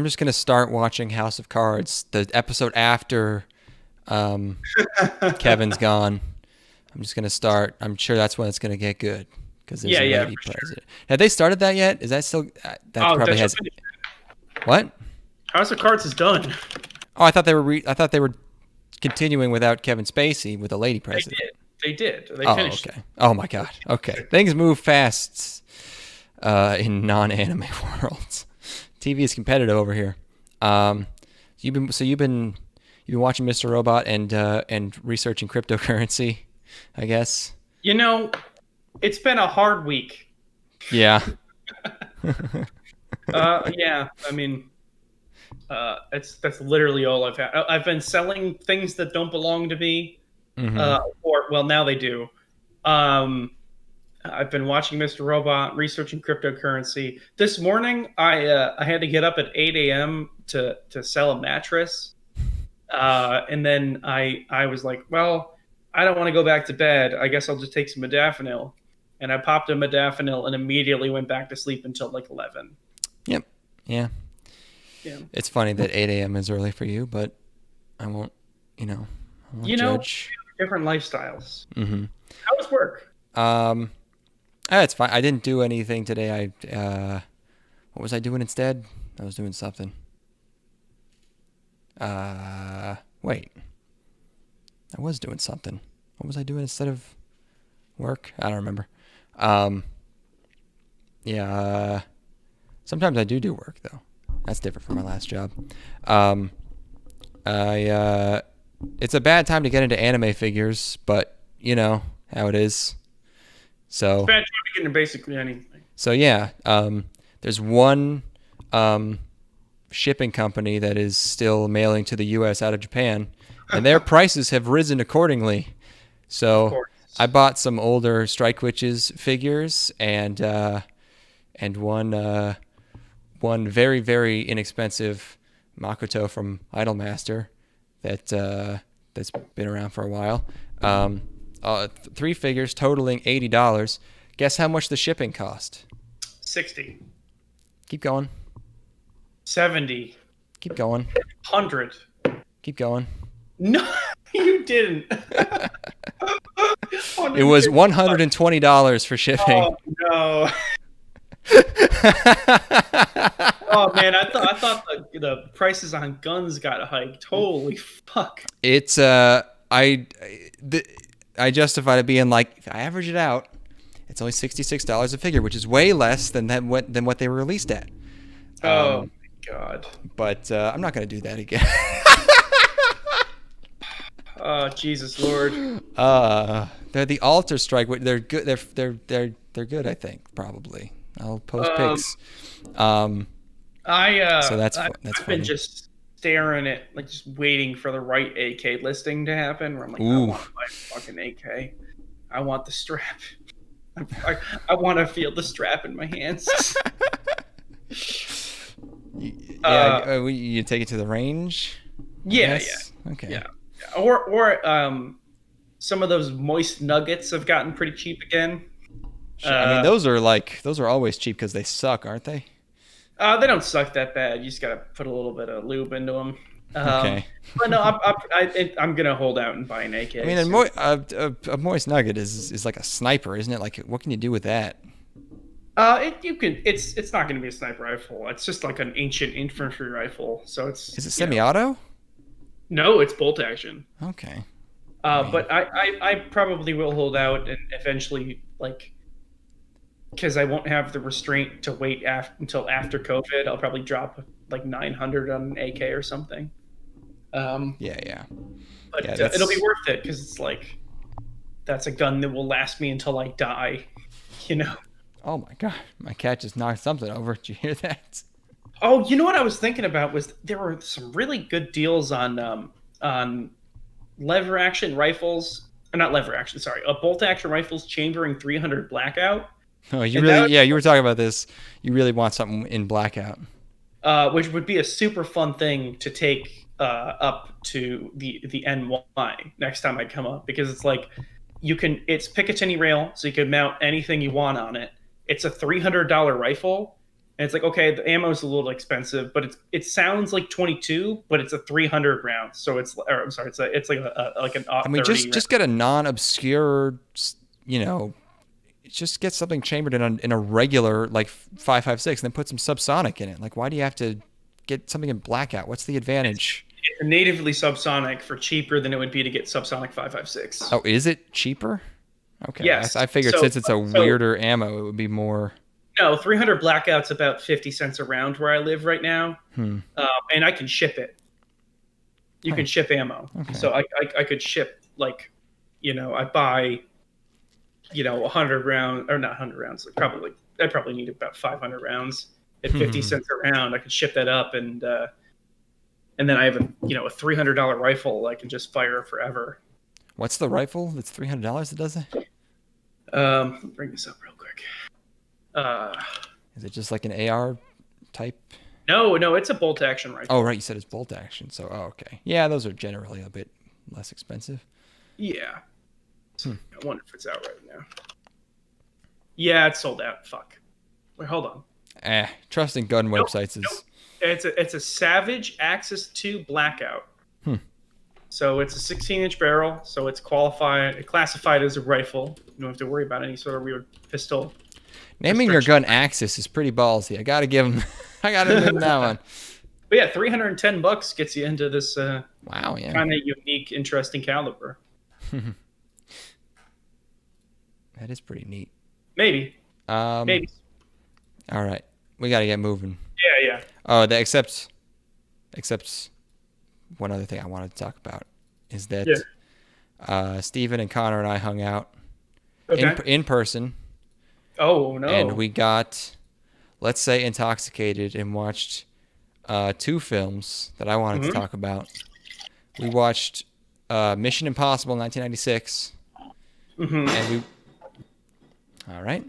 just gonna start watching House of Cards, the episode after Kevin's gone. I'm just gonna start. I'm sure that's when it's gonna get good because there's a lady president. Sure. Have they started that yet? Is that still? That probably has. What? House of Cards is done. Oh, I thought they were. I thought they were continuing without Kevin Spacey with a lady president. They did. They finished. Okay. Oh my God. Okay. Things move fast in non-anime worlds. TV is competitive over here. You've been watching Mr. Robot and researching cryptocurrency, I guess. You know, it's been a hard week. Yeah. Yeah. I mean, that's literally all I've had. I've been selling things that don't belong to me, or now they do. I've been watching Mr. Robot, researching cryptocurrency. This morning, I had to get up at 8 a.m. to sell a mattress, and then I was like, well, I don't want to go back to bed. I guess I'll just take some modafinil, and I popped a modafinil and immediately went back to sleep until like 11. Yep. Yeah. Yeah. It's funny that 8 a.m. is early for you, but I won't judge. Different lifestyles. Mm-hmm. How was work? It's fine. I didn't do anything today. What was I doing instead? I was doing something. Wait. I was doing something. What was I doing instead of work? I don't remember. Yeah. Sometimes I do work though. That's different from my last job. It's a bad time to get into anime figures, but you know how it is. So it's bad time to get into basically anything. So yeah, there's one shipping company that is still mailing to the U.S. out of Japan, and their prices have risen accordingly. So I bought some older Strike Witches figures and one very, very inexpensive Makoto from Idolmaster that's been around for a while. 3 figures totaling $80. Guess how much the shipping cost? $60. Keep going. $70. Keep going. $100. Keep going. No, you didn't. It was $120 for shipping. Oh no. Oh man, I thought the prices on guns got hiked. Holy fuck! It's I justified it being like, if I average it out, it's only $66 a figure, which is way less than what they were released at. Oh my god! But I'm not going to do that again. Oh Jesus Lord! They're the Alter Strike. They're good. They're good. I think probably. I'll post pics. So I've been just staring at, like, just waiting for the right AK listing to happen. Where I'm like, I want to buy a fucking AK. I want the strap. I want to feel the strap in my hands. You take it to the range? Yeah. Okay. Yeah. Or some of those moist nuggets have gotten pretty cheap again. I mean, those are always cheap because they suck, aren't they? They don't suck that bad. You just gotta put a little bit of lube into them. Okay. But no, I'm gonna hold out and buy an AK. I mean, a moist nugget is like a sniper, isn't it? Like, what can you do with that? It's not gonna be a sniper rifle. It's just like an ancient infantry rifle. So it's. Is it semi-auto? No, it's bolt action. Okay. But I probably will hold out and eventually, like, because I won't have the restraint to wait until after COVID. I'll probably drop like 900 on an AK or something. Yeah. But Yeah, it'll be worth it because it's like that's a gun that will last me until I die. You know. Oh my god, my cat just knocked something over. Did you hear that? Oh, you know what I was thinking about was there were some really good deals on lever action rifles. Not lever action, sorry. Bolt action rifles chambering 300 blackout. Oh, you were talking about this. You really want something in blackout. Which would be a super fun thing to take up to the NY next time I come up, because it's like it's Picatinny rail, so you can mount anything you want on it. It's a $300 rifle, and it's like, okay, the ammo's a little expensive, but it sounds like 22, but it's a 300 round, so it's like an I mean, just get a non-obscure, just get something chambered in a regular like 5.56, and then put some subsonic in it. Like, why do you have to get something in blackout? What's the advantage? It's natively subsonic for cheaper than it would be to get subsonic 5.56. Oh, is it cheaper? Okay. Yes. I figured since it's a weirder ammo, it would be more. No, 300 blackout's about 50 cents a round where I live right now, and I can ship it. You can ship ammo, so I could ship I buy 100 rounds, or not 100 rounds. I probably need about 500 rounds at 50 cents a round. I could ship that up, and then I have a $300 rifle I can just fire forever. What's the rifle? That's $300 that does it? Let me bring this up real quick. Is it just like an AR type? No, it's a bolt action rifle. Oh, right. You said it's bolt action. So, okay. Yeah, those are generally a bit less expensive. Yeah. I wonder if it's out right now. Yeah, it's sold out. Fuck. Wait, hold on. Trusting gun websites is. It's a Savage Axis 2 Blackout. So it's a 16-inch barrel. So it's classified as a rifle. You don't have to worry about any sort of weird pistol. Naming your gun Axis is pretty ballsy. I gotta give him that one. But yeah, $310 gets you into this wow, yeah, kind of unique, interesting caliber. That is pretty neat. Maybe. Maybe. All right, we gotta get moving. Yeah. Oh, except one other thing I wanted to talk about is that Steven and Connor and I hung out in person. Oh, no. And we got, let's say, intoxicated and watched 2 films that I wanted to talk about. We watched Mission Impossible 1996. And we... All right.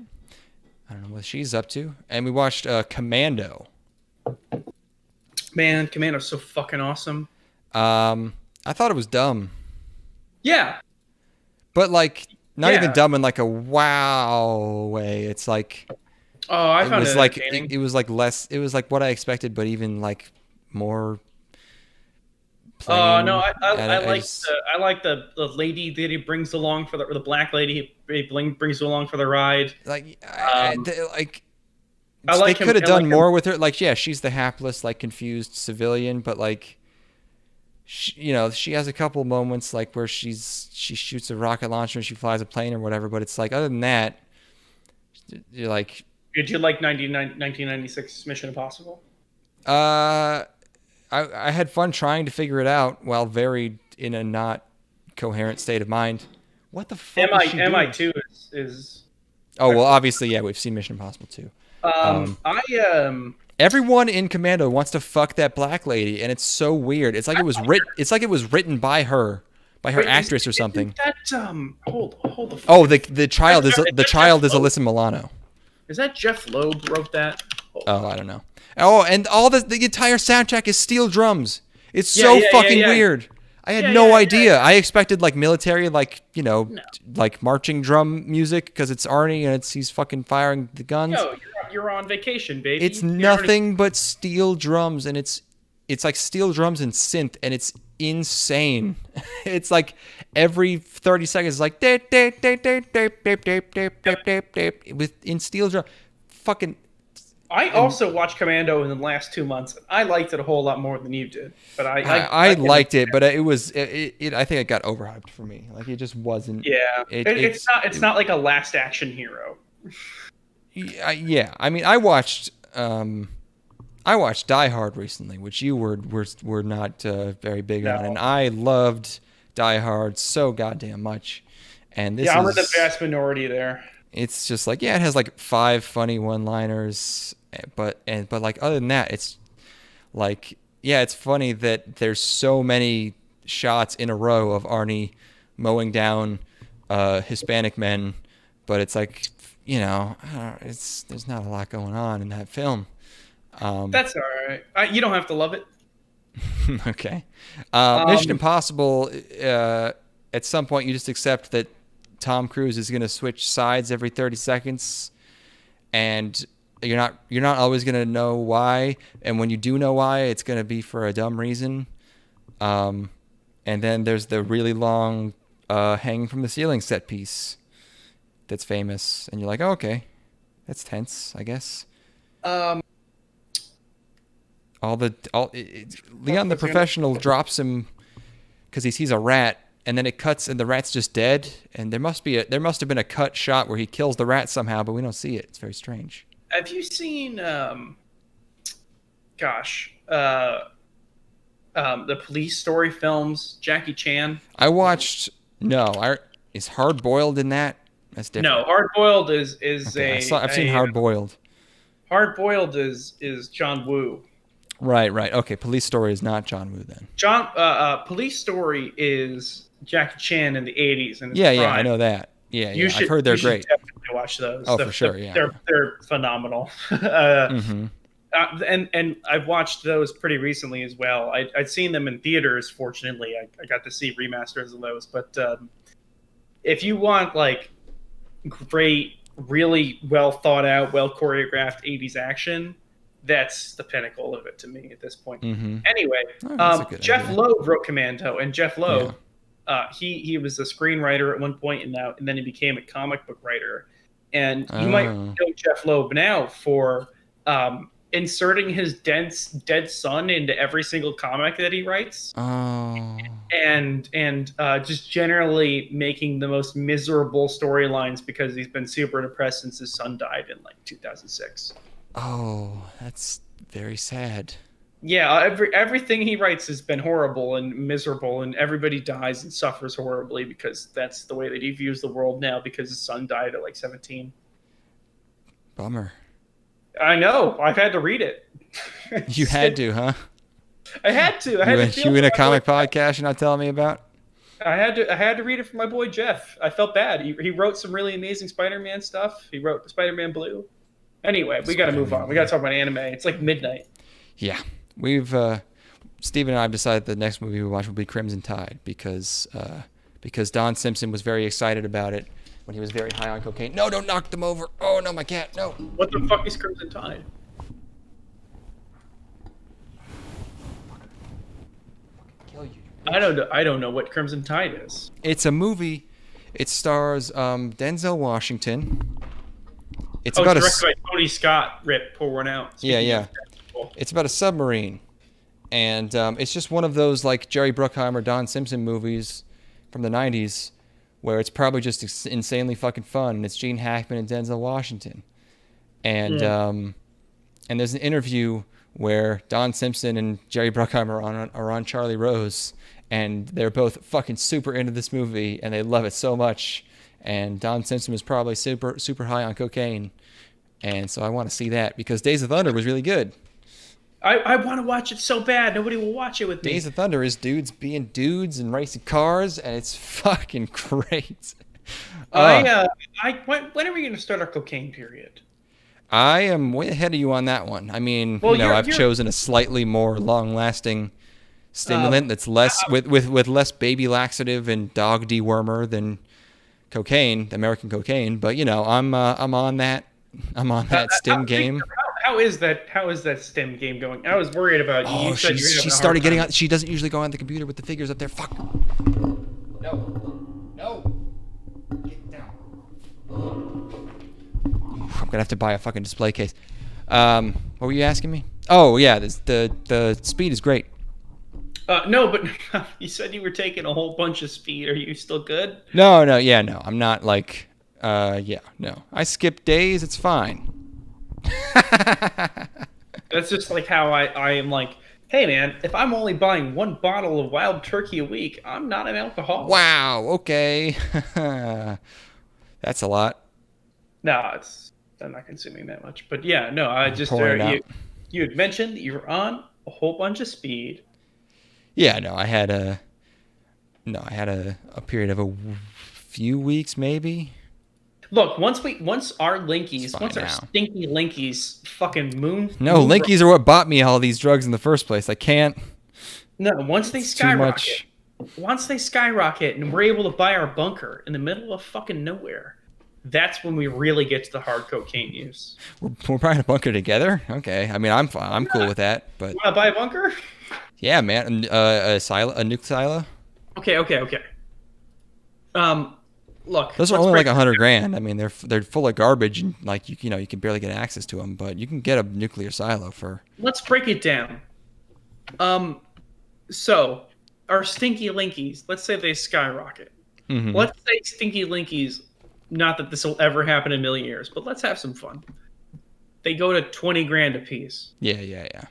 I don't know what she's up to. And we watched Commando. Man, Commando's so fucking awesome. I thought it was dumb. Yeah. But, like... Not even dumb in like a wow way. It's like I found it like entertaining. it was like less. It was like what I expected, but even like more. Oh no, I like the lady that he brings along for the black lady he brings along for the ride. Like they could have done more with her. Like, yeah, she's the hapless, like confused civilian, but like. She has a couple moments like where she shoots a rocket launcher and she flies a plane or whatever, but it's like other than that, you're like. Did you like 1996 Mission Impossible? I had fun trying to figure it out while very in a not coherent state of mind. What the fuck? MI2 is. Oh well, obviously, yeah, we've seen Mission Impossible 2. Everyone in Commando wants to fuck that black lady, and it's so weird. It's like it was written. It's like it was written by her, actress or something. Hold the. Oh, the child is Alyssa Milano. Is that Jeff Loeb wrote that? I don't know. Oh, and all the entire soundtrack is steel drums. It's so fucking weird. I had no idea. I expected like military, like like marching drum music because it's Arnie and he's fucking firing the guns. No, you're on vacation, baby. It's nothing but steel drums, and it's like steel drums and synth, and it's insane. It's like every 30 seconds, like in steel drum. Fucking. I also watched Commando in the last 2 months. I liked it a whole lot more than you did, but I liked it, but it was I think it got overhyped for me. Like it just wasn't. Yeah, it's not like a Last Action Hero. Yeah. I mean, I watched Die Hard recently, which you were not very big on, and I loved Die Hard so goddamn much. And this I'm in the vast minority there. It's just like, yeah, it has like 5 funny one-liners, but like other than that, it's like, yeah, it's funny that there's so many shots in a row of Arnie mowing down Hispanic men, but it's like, you know, there's not a lot going on in that film. That's all right. You don't have to love it. Okay. Mission Impossible. At some point, you just accept that Tom Cruise is going to switch sides every 30 seconds, and you're not always going to know why. And when you do know why, it's going to be for a dumb reason. And then there's the really long hanging from the ceiling set piece that's famous, and you're like, oh, okay, that's tense, I guess. Leon the Professional drops him because he sees a rat, and then it cuts, and the rat's just dead. And there must have been a cut shot where he kills the rat somehow, but we don't see it. It's very strange. Have you seen, the police story films, Jackie Chan? I watched. No, is Hard Boiled in that? That's different. No, Hard Boiled is okay, I've seen Hard Boiled. Hard Boiled is John Woo. Right. Okay, Police Story is not John Woo then. Police Story is Jackie Chan in the 80s. And yeah, I know that. Yeah, I've heard they're great. Definitely watch those. Oh, for sure, yeah. They're phenomenal. Mm-hmm. And I've watched those pretty recently as well. I'd seen them in theaters, fortunately. I got to see remasters of those. But if you want, like, great, really well thought out, well choreographed 80s action, that's the pinnacle of it to me at this point. Mm-hmm. Anyway, Jeff Loeb wrote Commando, and Jeff Loeb, he was a screenwriter at one point, and then he became a comic book writer. And you might know Jeff Loeb now for inserting his dead son into every single comic that he writes. And just generally making the most miserable storylines because he's been super depressed since his son died in like 2006. Oh, that's very sad. Yeah, everything he writes has been horrible and miserable, and everybody dies and suffers horribly because that's the way that he views the world now because his son died at like 17. Bummer. I know. I've had to read it. You had to, huh? I had to. You in a comic podcast you're not telling me about? I had to read it for my boy Jeff. I felt bad. He wrote some really amazing Spider-Man stuff. He wrote Spider-Man Blue. Anyway, we got to move on. We got to talk about anime. It's like midnight. Yeah. We've Steve and I have decided the next movie we watch will be Crimson Tide because Don Simpson was very excited about it when he was very high on cocaine. No, don't knock them over. Oh no, my cat. No. What the fuck is Crimson Tide? Kill you. I don't know what Crimson Tide is. It's a movie. It stars Denzel Washington. It's directed by Tony Scott. Rip, pour one out. Yeah. It's about a submarine, and it's just one of those like Jerry Bruckheimer, Don Simpson movies from the 90s where it's probably just insanely fucking fun, and it's Gene Hackman and Denzel Washington. And and there's an interview where Don Simpson and Jerry Bruckheimer are on Charlie Rose, and they're both fucking super into this movie, and they love it so much. And Don Simpson was probably super high on cocaine, and so I want to see that because Days of Thunder was really good. I want to watch it so bad. Nobody will watch it with me. Days of Thunder is dudes being dudes and racing cars, and it's fucking great. When are we going to start our cocaine period? I am way ahead of you on that one. I mean, I've chosen a slightly more long-lasting stimulant that's less with less baby laxative and dog dewormer than cocaine, American cocaine. But I'm on that. I'm on that stim game. How is that STEM game going? I was worried about you. Oh, she started getting on. She doesn't usually go on the computer with the figures up there. Fuck. No. Get down. I'm gonna have to buy a fucking display case. What were you asking me? Oh yeah, the speed is great. No, but you said you were taking a whole bunch of speed. Are you still good? No. I'm not like Yeah, no. I skip days. It's fine. That's just like how I am like, hey man, if I'm only buying 1 bottle of wild turkey a week, I'm not an alcoholic. Wow. Okay. That's a lot. No, I'm not consuming that much. But yeah, no, I just you had mentioned that you were on a whole bunch of speed. Yeah, no, I had a period of a few weeks maybe. Look, once our stinky linkies fucking No, linkies are what bought me all these drugs in the first place. I can't. No, once they skyrocket and we're able to buy our bunker in the middle of fucking nowhere, that's when we really get to the hard cocaine use. We're buying a bunker together? Okay. I mean, I'm fine. I'm cool with that. But you want to buy a bunker? Yeah, man. A nuke silo. Okay. Look, those are only like $100,000. I mean, they're full of garbage, and like you can barely get access to them. But you can get a nuclear silo for. Let's break it down. So our stinky linkies, let's say they skyrocket. Mm-hmm. Let's say stinky linkies. Not that this will ever happen in a million years, but let's have some fun. They go to $20,000 a piece. Yeah.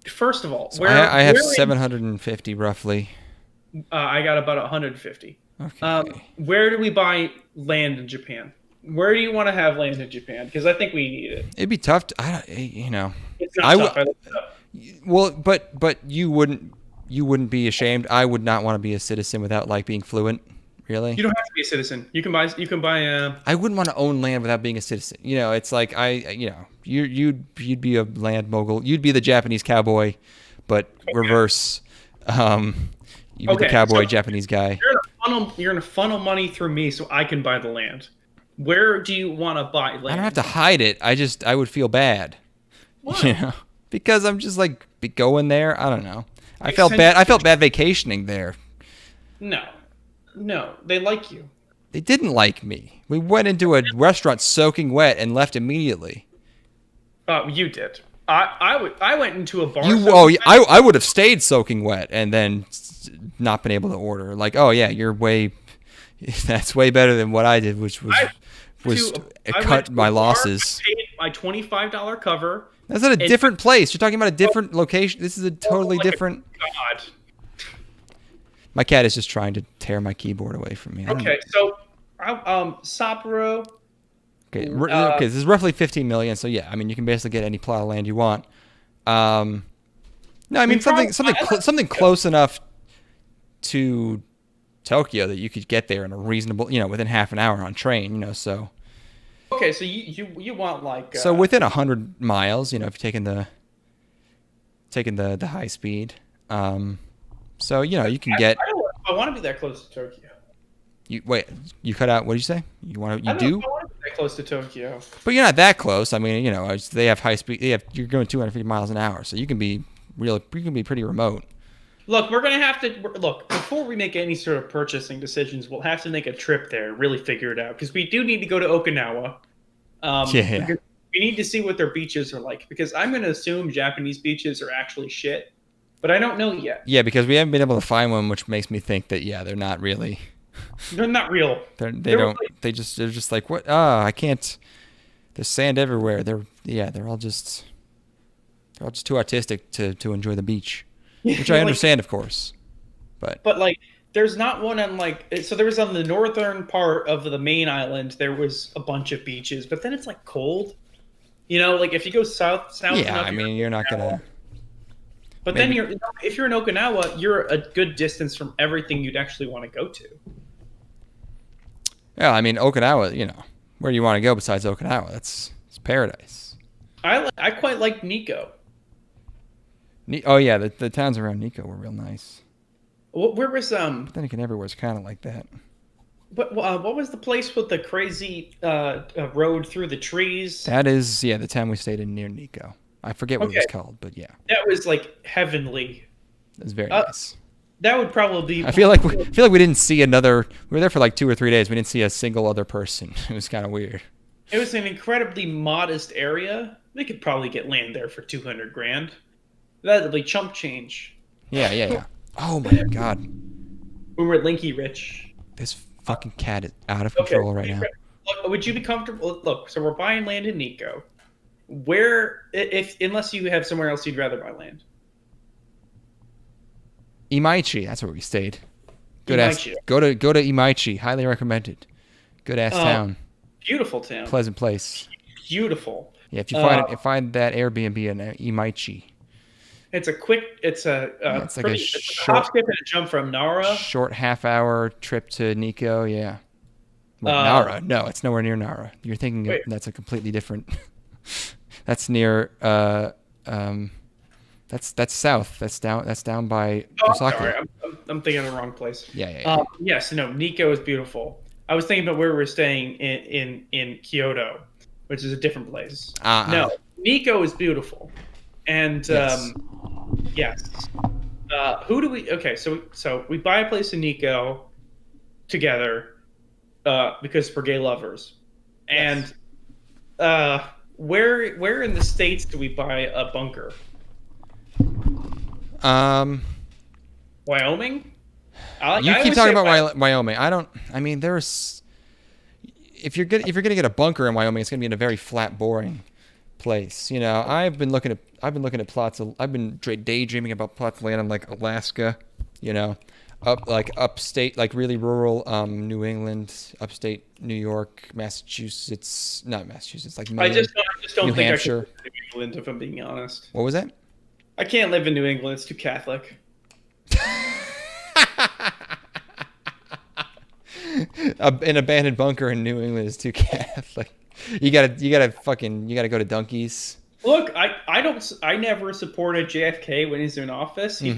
First of all, so I have 750 roughly. I got about 150. Okay. Where do we buy land in Japan? Where do you want to have land in Japan? Because I think we need it. It'd be tough. It's not tough. Well, but you wouldn't be ashamed. I would not want to be a citizen without like being fluent. Really? You don't have to be a citizen. You can buy. I wouldn't want to own land without being a citizen. It's like you'd be a land mogul. You'd be the Japanese cowboy, but reverse. You'd be the cowboy Japanese guy. You're gonna funnel money through me so I can buy the land. Where do you want to buy land? I don't have to hide it. I would feel bad. Why? Because I'm just like going there. I don't know. I felt bad vacationing there. No, they like you. They didn't like me. We went into a restaurant soaking wet and left immediately. Oh, you did. I went into a bar. I would have stayed soaking wet and then not been able to order. Like, oh yeah, that's way better than what I did, which was cut my losses. I paid my $25 cover. That's at a different place. You're talking about a different location. This is a totally different. God. My cat is just trying to tear my keyboard away from me. Okay, so Sapporo. Okay, this is roughly 15 million. So yeah, I mean you can basically get any plot of land you want. No, I mean something close enough to Tokyo that you could get there in a reasonable, within half an hour on train. So. Okay, so you want like. So within 100 miles, if you're taking the high speed. So you can get. I want to be that close to Tokyo. You cut out. What did you say? You want to? You do? I want to be that close to Tokyo. But you're not that close. I mean, they have high speed. You're going 250 miles an hour, so you can be pretty remote. Look, we're gonna have to look before we make any sort of purchasing decisions. We'll have to make a trip there, really figure it out, because we do need to go to Okinawa. Yeah. We need to see what their beaches are like, because I'm going to assume Japanese beaches are actually shit, but I don't know yet. Yeah, because we haven't been able to find one, which makes me think that they're not really. They're not real. They're just like what? I can't. There's sand everywhere. They're all just too artistic to enjoy the beach, which I understand, of course. But like, there's not one on so there was on the northern part of the main island. There was a bunch of beaches, but then it's like cold. Like if you go south. Yeah, enough, I mean you're not gonna. But maybe. Then if you're in Okinawa, you're a good distance from everything you'd actually want to go to. Yeah, I mean Okinawa. Where do you want to go besides Okinawa? It's paradise. I quite like Nikko. Oh yeah, the towns around Nikko were real nice. Where was But then again, everywhere's kind of like that. What was the place with the crazy road through the trees? That is the town we stayed in near Nikko. I forget what it was called, but yeah. That was like heavenly. It was very nice. That would probably be. I feel like we didn't see another. We were there for like 2 or 3 days. We didn't see a single other person. It was kind of weird. It was an incredibly modest area. We could probably get land there for $200,000. That'd be chump change. Yeah. Oh my god. We were Linky rich. This fucking cat is out of control right now. Look, would you be comfortable? Look, so we're buying land in Nico. Unless you have somewhere else you'd rather buy land. Imaichi, that's where we stayed. Good Imaichi. ass. Go to Imaichi. Highly recommended. Good ass town. Beautiful town. Pleasant place. Beautiful. Yeah, if you find that Airbnb in Imaichi. It's a hop, skip, and a jump from Nara. Short half-hour trip to Nico. Yeah. Well, Nara? No, it's nowhere near Nara. You're thinking that's a completely different. That's near. That's south. That's down by Osaka. Sorry, I'm thinking of the wrong place. Yeah. Yes, no. Nico is beautiful. I was thinking about where we were staying in Kyoto, which is a different place. No, Nico is beautiful, and yes. Who do we? Okay, so we buy a place in Nico together because we're gay lovers, and where in the States do we buy a bunker? Wyoming. You keep talking about Wyoming. There's. If you're gonna get a bunker in Wyoming, it's gonna be in a very flat, boring place. You know, I've been looking at plots. I've been daydreaming about plots of land in like Alaska. You know, upstate, like really rural New England, upstate New York, Massachusetts. Not Massachusetts, like Maine, I just don't New think Hampshire. I can live in New England, if I'm being honest. What was that? I can't live in New England. It's too Catholic. An abandoned bunker in New England is too Catholic. You gotta go to Dunkies. Look, I never supported JFK when he's in office. He's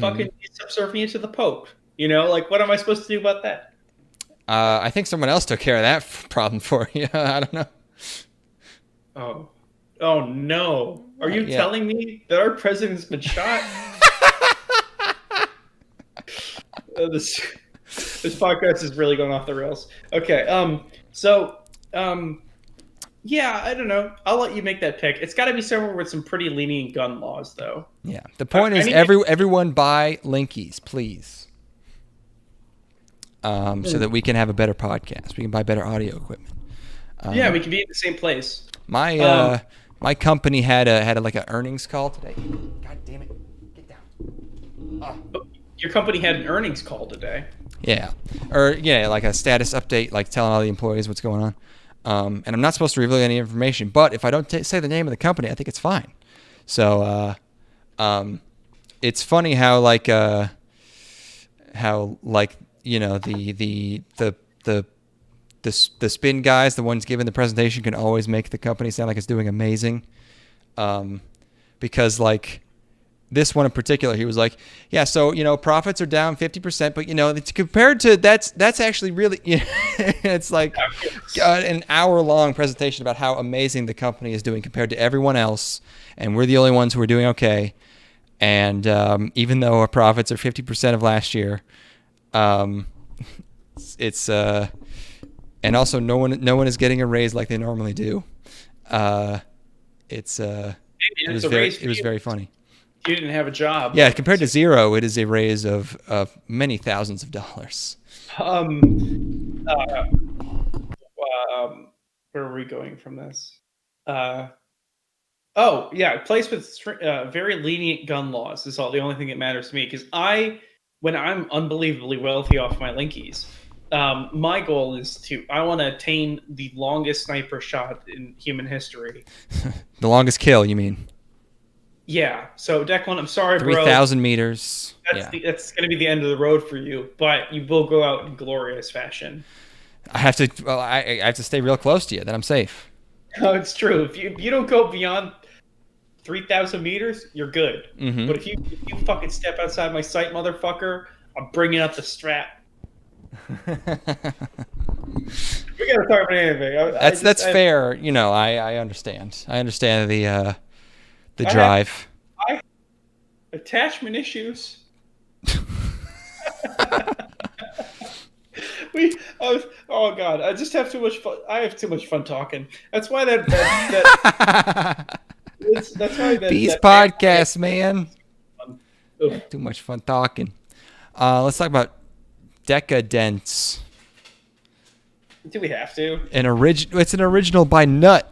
subservient to the Pope. You know, like, what am I supposed to do about that? I think someone else took care of that problem for you. I don't know. Oh no! Are you telling me that our president's been shot? This podcast is really going off the rails. Okay. Yeah, I don't know. I'll let you make that pick. It's got to be somewhere with some pretty lenient gun laws, though. Yeah. The point is, everyone buy Linkies, please, so that we can have a better podcast. We can buy better audio equipment. Yeah, we can be in the same place. My company had an earnings call today. God damn it! Get down. Your company had an earnings call today. Yeah, like a status update, like telling all the employees what's going on. And I'm not supposed to reveal any information, but if I don't say the name of the company, I think it's fine. So, it's funny how the spin guys, the ones giving the presentation, can always make the company sound like it's doing amazing. Because like this one in particular, he was like, yeah, so, profits are down 50%, but, it's compared to that's actually really, it's like an hour-long presentation about how amazing the company is doing compared to everyone else. And we're the only ones who are doing okay. And even though our profits are 50% of last year, it's and also no one is getting a raise like they normally do. It was very funny. You didn't have a job. Yeah, compared to zero, it is a raise of many thousands of dollars. Where are we going from this? A place with very lenient gun laws is the only thing that matters to me. Because when I'm unbelievably wealthy off my Linkies, my goal is I want to attain the longest sniper shot in human history. The longest kill, you mean? Yeah. So Declan, I'm sorry, 3,000 meters. That's going to be the end of the road for you, but you will go out in glorious fashion. I have to. Well, I have to stay real close to you. Then I'm safe. No, it's true. If you don't go beyond 3,000 meters, you're good. Mm-hmm. But if you fucking step outside my sight, motherfucker, I'm bringing up the strap. We gotta talk about anything. That's fair. I understand. I understand the drive. I have attachment issues. Oh god, I just have too much fun. I have too much fun talking. That's why that's why that Peace podcast, man. Too much fun talking. Let's talk about Deca-Dence. Do we have to? It's an original by Nut.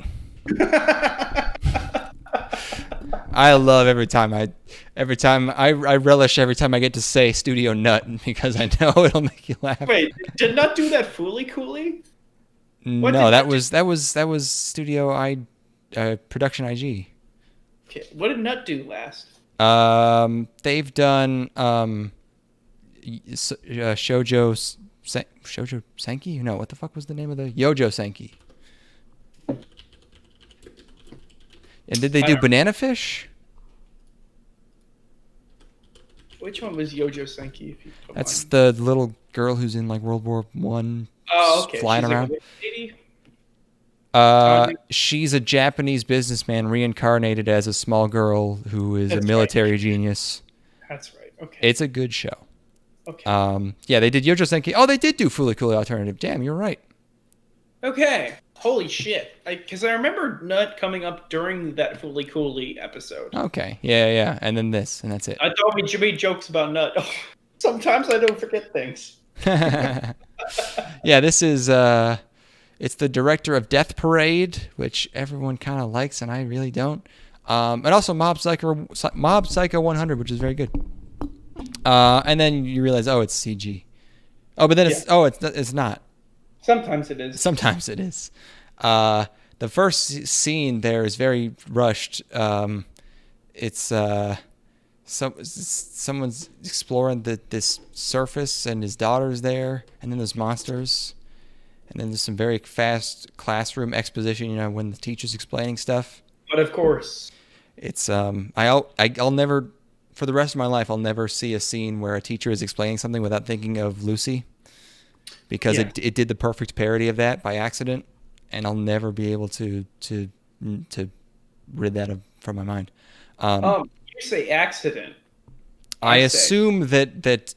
I love every time I relish every time I get to say Studio Nut because I know it'll make you laugh. Wait, did Nut do that Fooly Cooly? No, that was Studio Production IG. Okay, what did Nut do last? They've done Shoujo Senki? No, what the fuck was the name of the Yojo Senki? And did they do Banana Fish? Which one was Yojo Senki? If you That's the little girl who's in like World War One, flying she's around. Like a lady? She's a Japanese businessman reincarnated as a small girl who is a military genius. That's right. Okay. It's a good show. Okay. Yeah, they did Yojo Senki. Oh, they did do Fooly Cooly Alternative. Damn, you're right. Okay. Holy shit. Because I remember Nut coming up during that Fooly Cooly episode. Okay. Yeah. And then this, and that's it. I thought we made jokes about Nut. Oh, sometimes I don't forget things. Yeah, this is... It's the director of Death Parade, which everyone kind of likes, and I really don't. And also Mob Psycho 100, which is very good. And then you realize, it's CG. Oh, but then it's not. Sometimes it is. Sometimes it is. The first scene there is very rushed. It's someone's exploring this surface, and his daughter's there, and then there's monsters. And then there's some very fast classroom exposition, when the teacher's explaining stuff. But of course. It's I'll never, for the rest of my life, I'll never see a scene where a teacher is explaining something without thinking of Lucy. Because it did the perfect parody of that by accident. And I'll never be able to rid that from my mind. You say accident. I assume that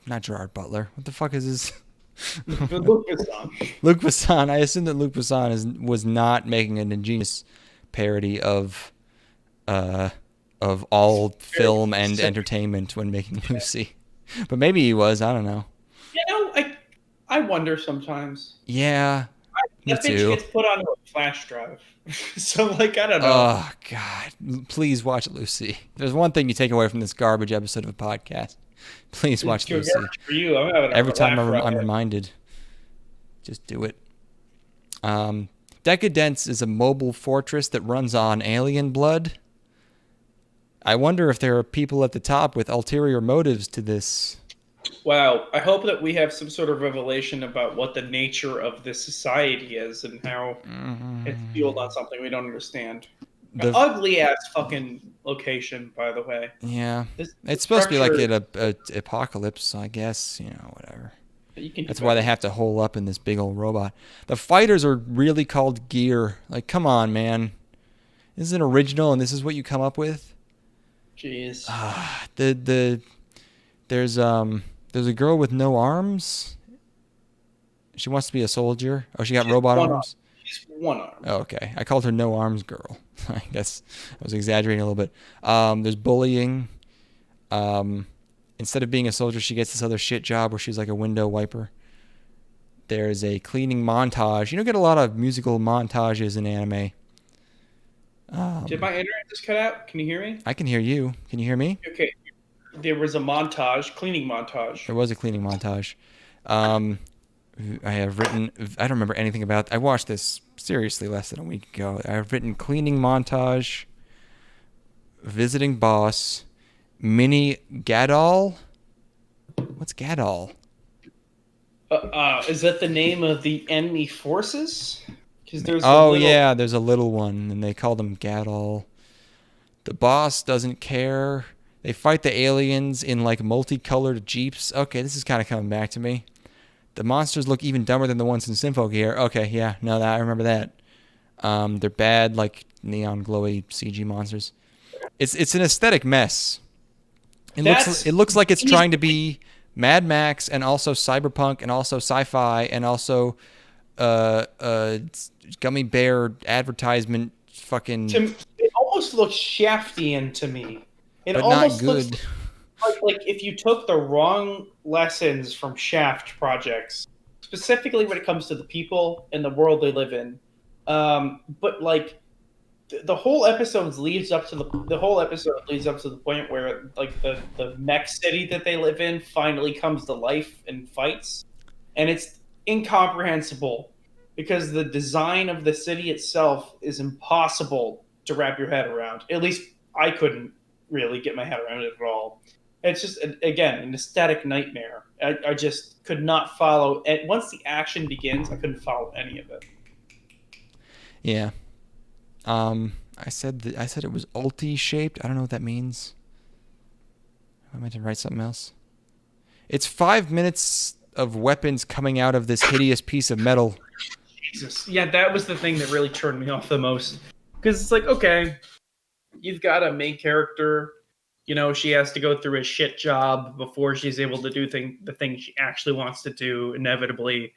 not Gerard Butler. What the fuck is his... Luc Besson. I assume that Luc Besson was not making an ingenious parody of all film and entertainment when making Lucy, but maybe he was. I don't know. I wonder sometimes. Yeah, me that too. Bitch gets put onto a flash drive, so I don't know. Oh God, please watch Lucy. There's one thing you take away from this garbage episode of a podcast. Please watch Lucy. For you. Every time I'm reminded, just do it. Deca-Dence is a mobile fortress that runs on alien blood. I wonder if there are people at the top with ulterior motives to this. Wow. I hope that we have some sort of revelation about what the nature of this society is and how it's fueled on something we don't understand. The ugly ass fucking location, by the way. Yeah, it's supposed to be like an apocalypse, so I guess whatever. That's why they have to hole up in this big old robot. The fighters are really called gear. Like, come on, man, this is an original, and this is what you come up with. Jeez. There's a girl with no arms. She wants to be a soldier. Oh, she got robot arms. She's one arm. Oh, okay. I called her No Arms Girl. I guess I was exaggerating a little bit. There's bullying. Instead of being a soldier, she gets this other shit job where she's like a window wiper. There's a cleaning montage. You don't get a lot of musical montages in anime. Did my internet just cut out? Can you hear me? I can hear you. Can you hear me? Okay. There was a cleaning montage. There was a cleaning montage. I have written... I don't remember anything about... I watched this seriously less than a week ago. I have written cleaning montage, visiting boss, mini Gadol. What's Gadol? Is that the name of the enemy forces? There's there's a little one, and they call them Gadol. The boss doesn't care. They fight the aliens in like multicolored jeeps. Okay, this is kind of coming back to me. The monsters look even dumber than the ones in Sympho Gear. Okay, yeah, no, I remember that. They're bad, like neon glowy CG monsters. It's an aesthetic mess. It looks like it's trying to be Mad Max and also cyberpunk and also sci-fi and also gummy bear advertisement fucking. It almost looks Shaftian to me. But not good. Like if you took the wrong lessons from Shaft projects, specifically when it comes to the people and the world they live in. But like the whole episode leads up to the point where like the mech city that they live in finally comes to life and fights, and it's incomprehensible because the design of the city itself is impossible to wrap your head around. At least I couldn't really get my head around it at all. It's just, again, an aesthetic nightmare. I just could not follow it. Once the action begins, I couldn't follow any of it. Yeah. I said it was ulti-shaped. I don't know what that means. I meant to write something else. It's 5 minutes of weapons coming out of this hideous piece of metal. Jesus. Yeah, that was the thing that really turned me off the most. Because it's like, okay, you've got a main character. You know, she has to go through a shit job before she's able to do the thing she actually wants to do, inevitably.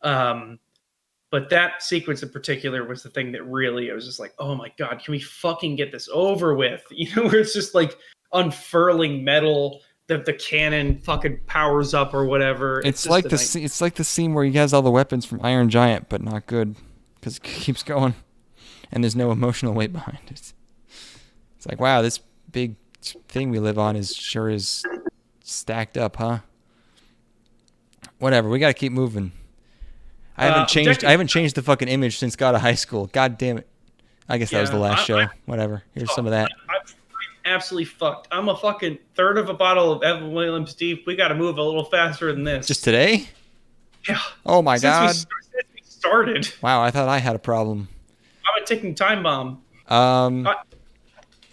But that sequence in particular was the thing that really, I was just like, oh my God, can we fucking get this over with? You know, where it's just like unfurling metal, that the cannon fucking powers up or whatever. It's like the scene where he has all the weapons from Iron Giant, but not good because it keeps going and there's no emotional weight behind it. It's like, wow, this big thing we live on is stacked up, huh? Whatever, we gotta keep moving. I haven't changed the fucking image since got out of high school. God damn it. I guess that was the last show. Whatever. Here's some of that. I'm absolutely fucked. I'm a fucking third of a bottle of Evan Williams deep. We got to move a little faster than this. Just today? Yeah. Oh my God. Since we started. Wow, I thought I had a problem. I'm a ticking time bomb.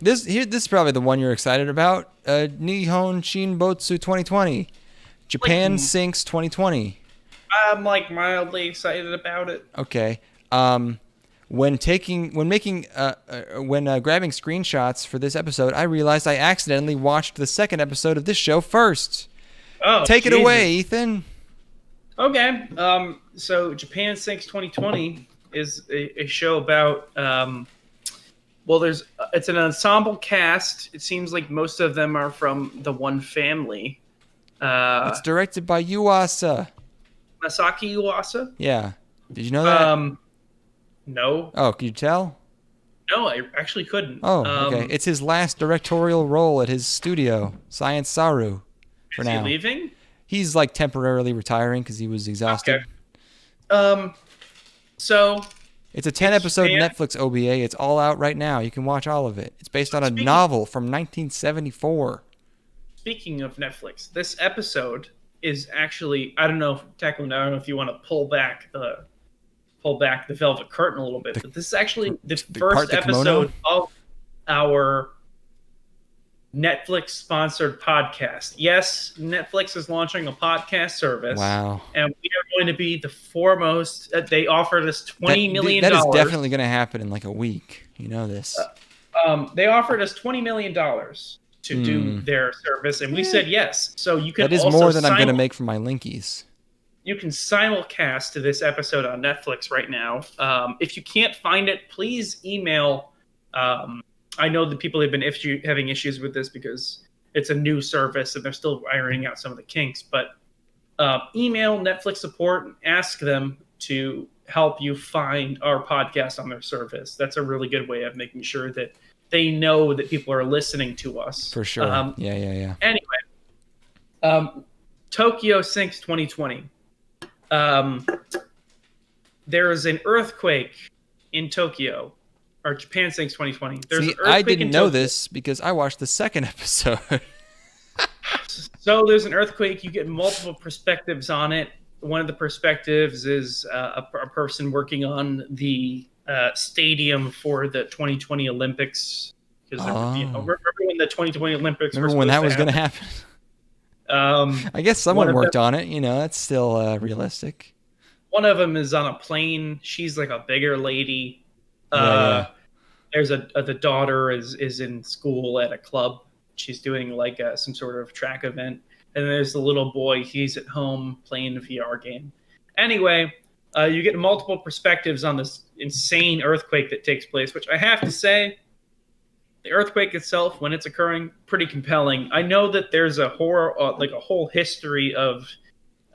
This is probably the one you're excited about. Nihon Chinbotsu 2020. Japan sinks 2020. I'm like mildly excited about it. Okay. When grabbing screenshots for this episode, I realized I accidentally watched the second episode of this show first. Oh, Take it away, Ethan. Okay. So Japan Sinks 2020 is a show about it's an ensemble cast. It seems like most of them are from the one family. It's directed by Yuasa. Masaki Yuasa? Yeah. Did you know that? No. Oh, could you tell? No, I actually couldn't. Oh, okay. It's his last directorial role at his studio, Science Saru. For now. Is he leaving? He's like temporarily retiring because he was exhausted. Okay. So it's a 10-episode Netflix OVA. It's all out right now. You can watch all of it. It's based on a novel from 1974. Speaking of Netflix, this episode is actually, I don't know if you want to pull back the velvet curtain a little bit, but this is actually the first episode of our Netflix sponsored podcast. Yes, Netflix is launching a podcast service. Wow. And we are going to be the foremost. They offered us $20 million. That is definitely going to happen in like a week. You know this. They offered us $20 million to do their service, and we said yes. So you can. That is more than I'm going to make from my Linkies. You can simulcast to this episode on Netflix right now. If you can't find it, please email. I know that people have been having issues with this because it's a new service and they're still ironing out some of the kinks. But email Netflix support and ask them to help you find our podcast on their service. That's a really good way of making sure that they know that people are listening to us. For sure. Yeah. Anyway, Tokyo Sinks 2020. There's an earthquake in Tokyo, or Japan Sinks 2020. There's an earthquake I didn't know Tokyo. this because I watched the second episode. So there's an earthquake. You get multiple perspectives on it. One of the perspectives is a person working on the stadium for the 2020 Olympics. Because remember when the 2020 Olympics remember when that was going to happen? I guess someone worked on it. You know, that's still realistic. One of them is on a plane. She's like a bigger lady. There's the daughter is in school at a club. She's doing like some sort of track event. And then there's the little boy. He's at home playing a VR game. Anyway, you get multiple perspectives on this insane earthquake that takes place, which I have to say, the earthquake itself, when it's occurring, pretty compelling. I know that there's a horror, like a whole history of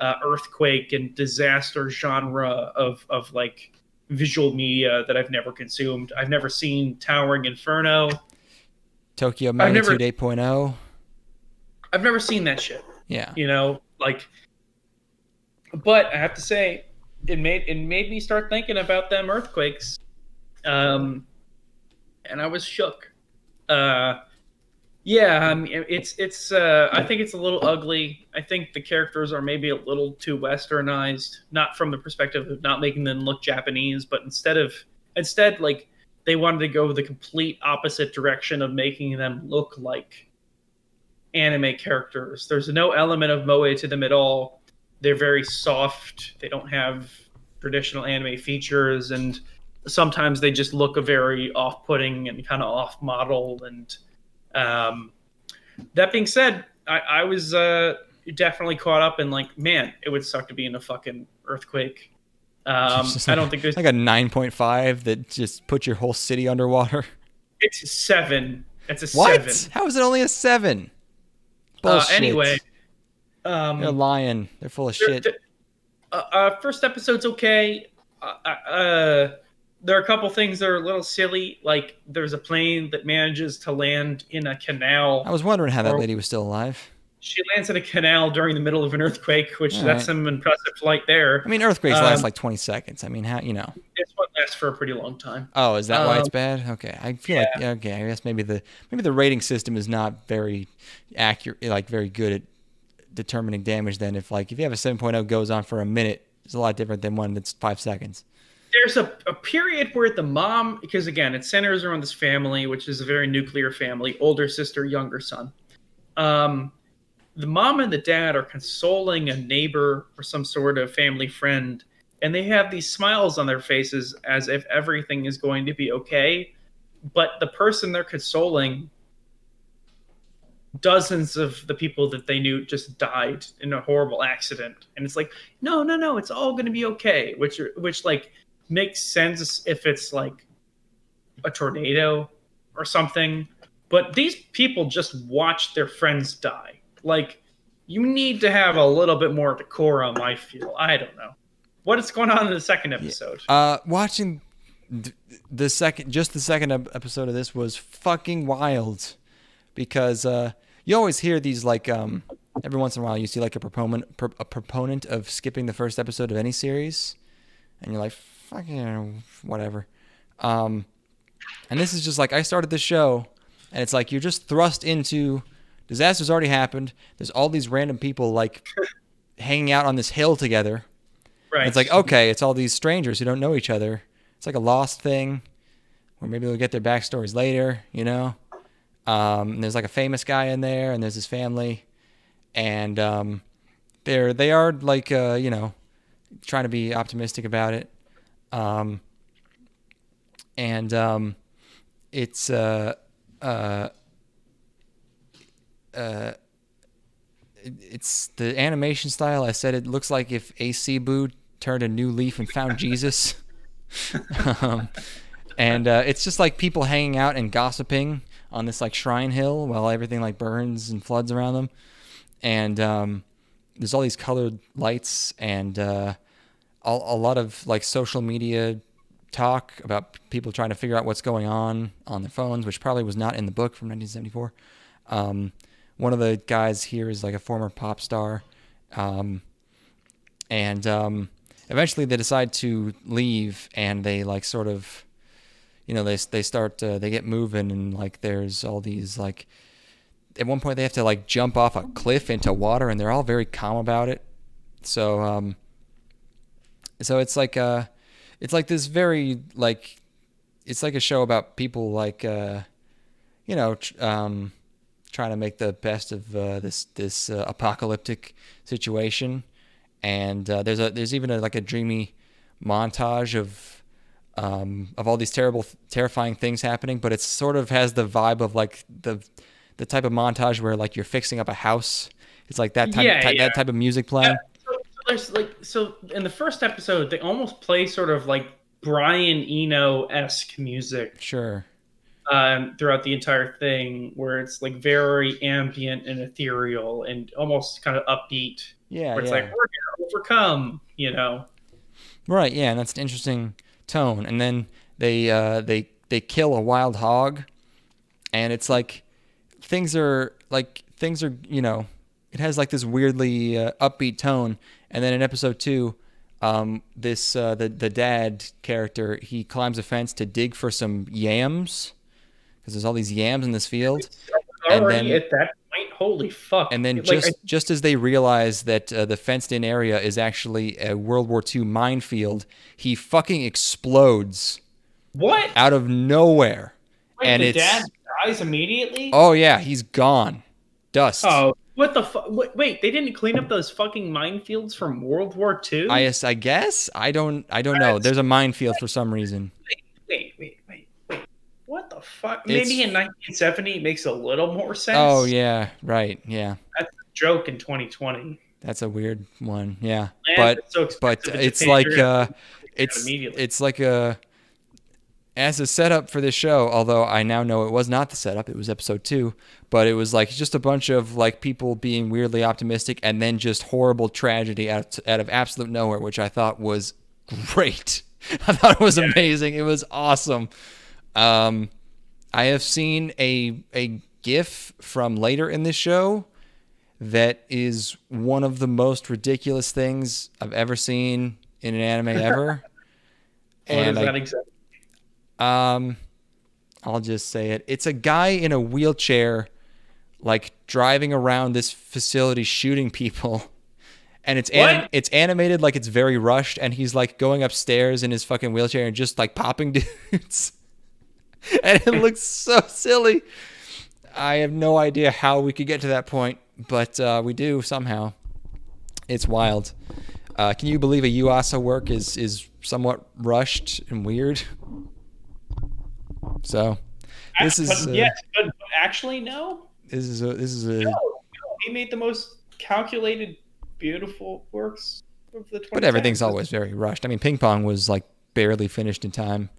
earthquake and disaster genre of like visual media that I've never consumed. I've never seen Towering Inferno. Tokyo Magnitude 8.0. I've never seen that shit. Yeah. You know, like, but I have to say, it made me start thinking about them earthquakes. And I was shook. Yeah, I mean, it's I think it's a little ugly. I think the characters are maybe a little too westernized, not from the perspective of not making them look Japanese, but instead like they wanted to go the complete opposite direction of making them look like anime characters. There's no element of moe to them at all. They're very soft. They don't have traditional anime features, and sometimes they just look a very off-putting and kind of off-model. And that being said, I was definitely caught up in like, man, it would suck to be in a fucking earthquake. I don't think there's like a 9.5 that just puts your whole city underwater. It's a 7. It's a what? 7. How is it only a 7? Bullshit. Anyway, they're lying. They're full of shit. First episode's okay. There are a couple things that are a little silly, like there's a plane that manages to land in a canal. I was wondering how that lady was still alive. She lands in a canal during the middle of an earthquake, which that's some impressive flight there. I mean, earthquakes last like 20 seconds. I mean, how, you know. This one lasts for a pretty long time. Oh, is that why it's bad? Okay, I feel like I guess maybe the rating system is not very accurate, like very good at determining damage. Then if you have a 7.0 goes on for a minute, it's a lot different than one that's 5 seconds. There's a period where the mom, because again, it centers around this family, which is a very nuclear family, older sister, younger son. The mom and the dad are consoling a neighbor or some sort of family friend, and they have these smiles on their faces as if everything is going to be okay. But the person they're consoling, dozens of the people that they knew just died in a horrible accident. And it's like, no, it's all going to be okay, which like makes sense if it's like a tornado or something. But these people just watched their friends die. Like, you need to have a little bit more decorum, I feel. I don't know. What is going on in the second episode? Watching the second episode of this was fucking wild, because you always hear these like every once in a while you see like a proponent of skipping the first episode of any series, and you're like, fucking whatever. And this is just like, I started this show, and it's like you're just thrust into. Disaster's already happened. There's all these random people like hanging out on this hill together. Right. And it's like, okay, it's all these strangers who don't know each other. It's like a Lost thing, where maybe they'll get their backstories later, you know? And there's like a famous guy in there, and there's his family, and they are like you know, trying to be optimistic about it. It's it's the animation style. I said it looks like if Asibu turned a new leaf and found Jesus. It's just like people hanging out and gossiping on this like shrine hill while everything like burns and floods around them. And there's all these colored lights and a lot of like social media talk about people trying to figure out what's going on their phones, which probably was not in the book from 1974. One of the guys here is like a former pop star. Eventually they decide to leave, and they like sort of, you know, they start, they get moving, and like there's all these like, at one point they have to like jump off a cliff into water, and they're all very calm about it. So it's like this very like, it's like a show about people like, you know, trying to make the best of this apocalyptic situation, and there's even a dreamy montage of all these terrifying things happening, but it sort of has the vibe of like the type of montage where like you're fixing up a house. It's like that that type of music playing. So in the first episode, they almost play sort of like Brian Eno-esque music. Sure. Throughout the entire thing, where it's like very ambient and ethereal and almost kind of upbeat. Yeah. Where it's like, we're gonna overcome, Right, yeah, and that's an interesting tone. And then they kill a wild hog, and it's like things are it has like this weirdly upbeat tone. And then in episode 2, the dad character, he climbs a fence to dig for some yams because there's all these yams in this field. Already at that point, holy fuck! And then just as they realize that the fenced-in area is actually a World War II minefield, he fucking explodes. What? Out of nowhere. Wait, and the dad dies immediately? Oh yeah, he's gone. Dust. Oh, what the fuck? Wait, they didn't clean up those fucking minefields from World War II? I guess. I don't know. There's a minefield for some reason. Wait. What the fuck? Maybe in 1970 it makes a little more sense. Oh yeah, right. Yeah. That's a joke in 2020. That's a weird one. Yeah. Man, but it's like it's like as a setup for this show, although I now know it was not the setup, it was episode 2, but it was like just a bunch of like people being weirdly optimistic and then just horrible tragedy out of absolute nowhere, which I thought was great. I thought it was amazing. It was awesome. I have seen a GIF from later in this show that is one of the most ridiculous things I've ever seen in an anime ever. What is that exactly? I'll just say it. It's a guy in a wheelchair, like driving around this facility shooting people, and it's animated like it's very rushed, and he's like going upstairs in his fucking wheelchair and just like popping dudes, and it looks so silly. I have no idea how we could get to that point, but we do somehow. It's wild. Can you believe a Yuasa work is somewhat rushed and weird? So, this is but actually no. This is a. No, he made the most calculated, beautiful works of the 2010s. But everything's always very rushed. I mean, Ping Pong was like barely finished in time.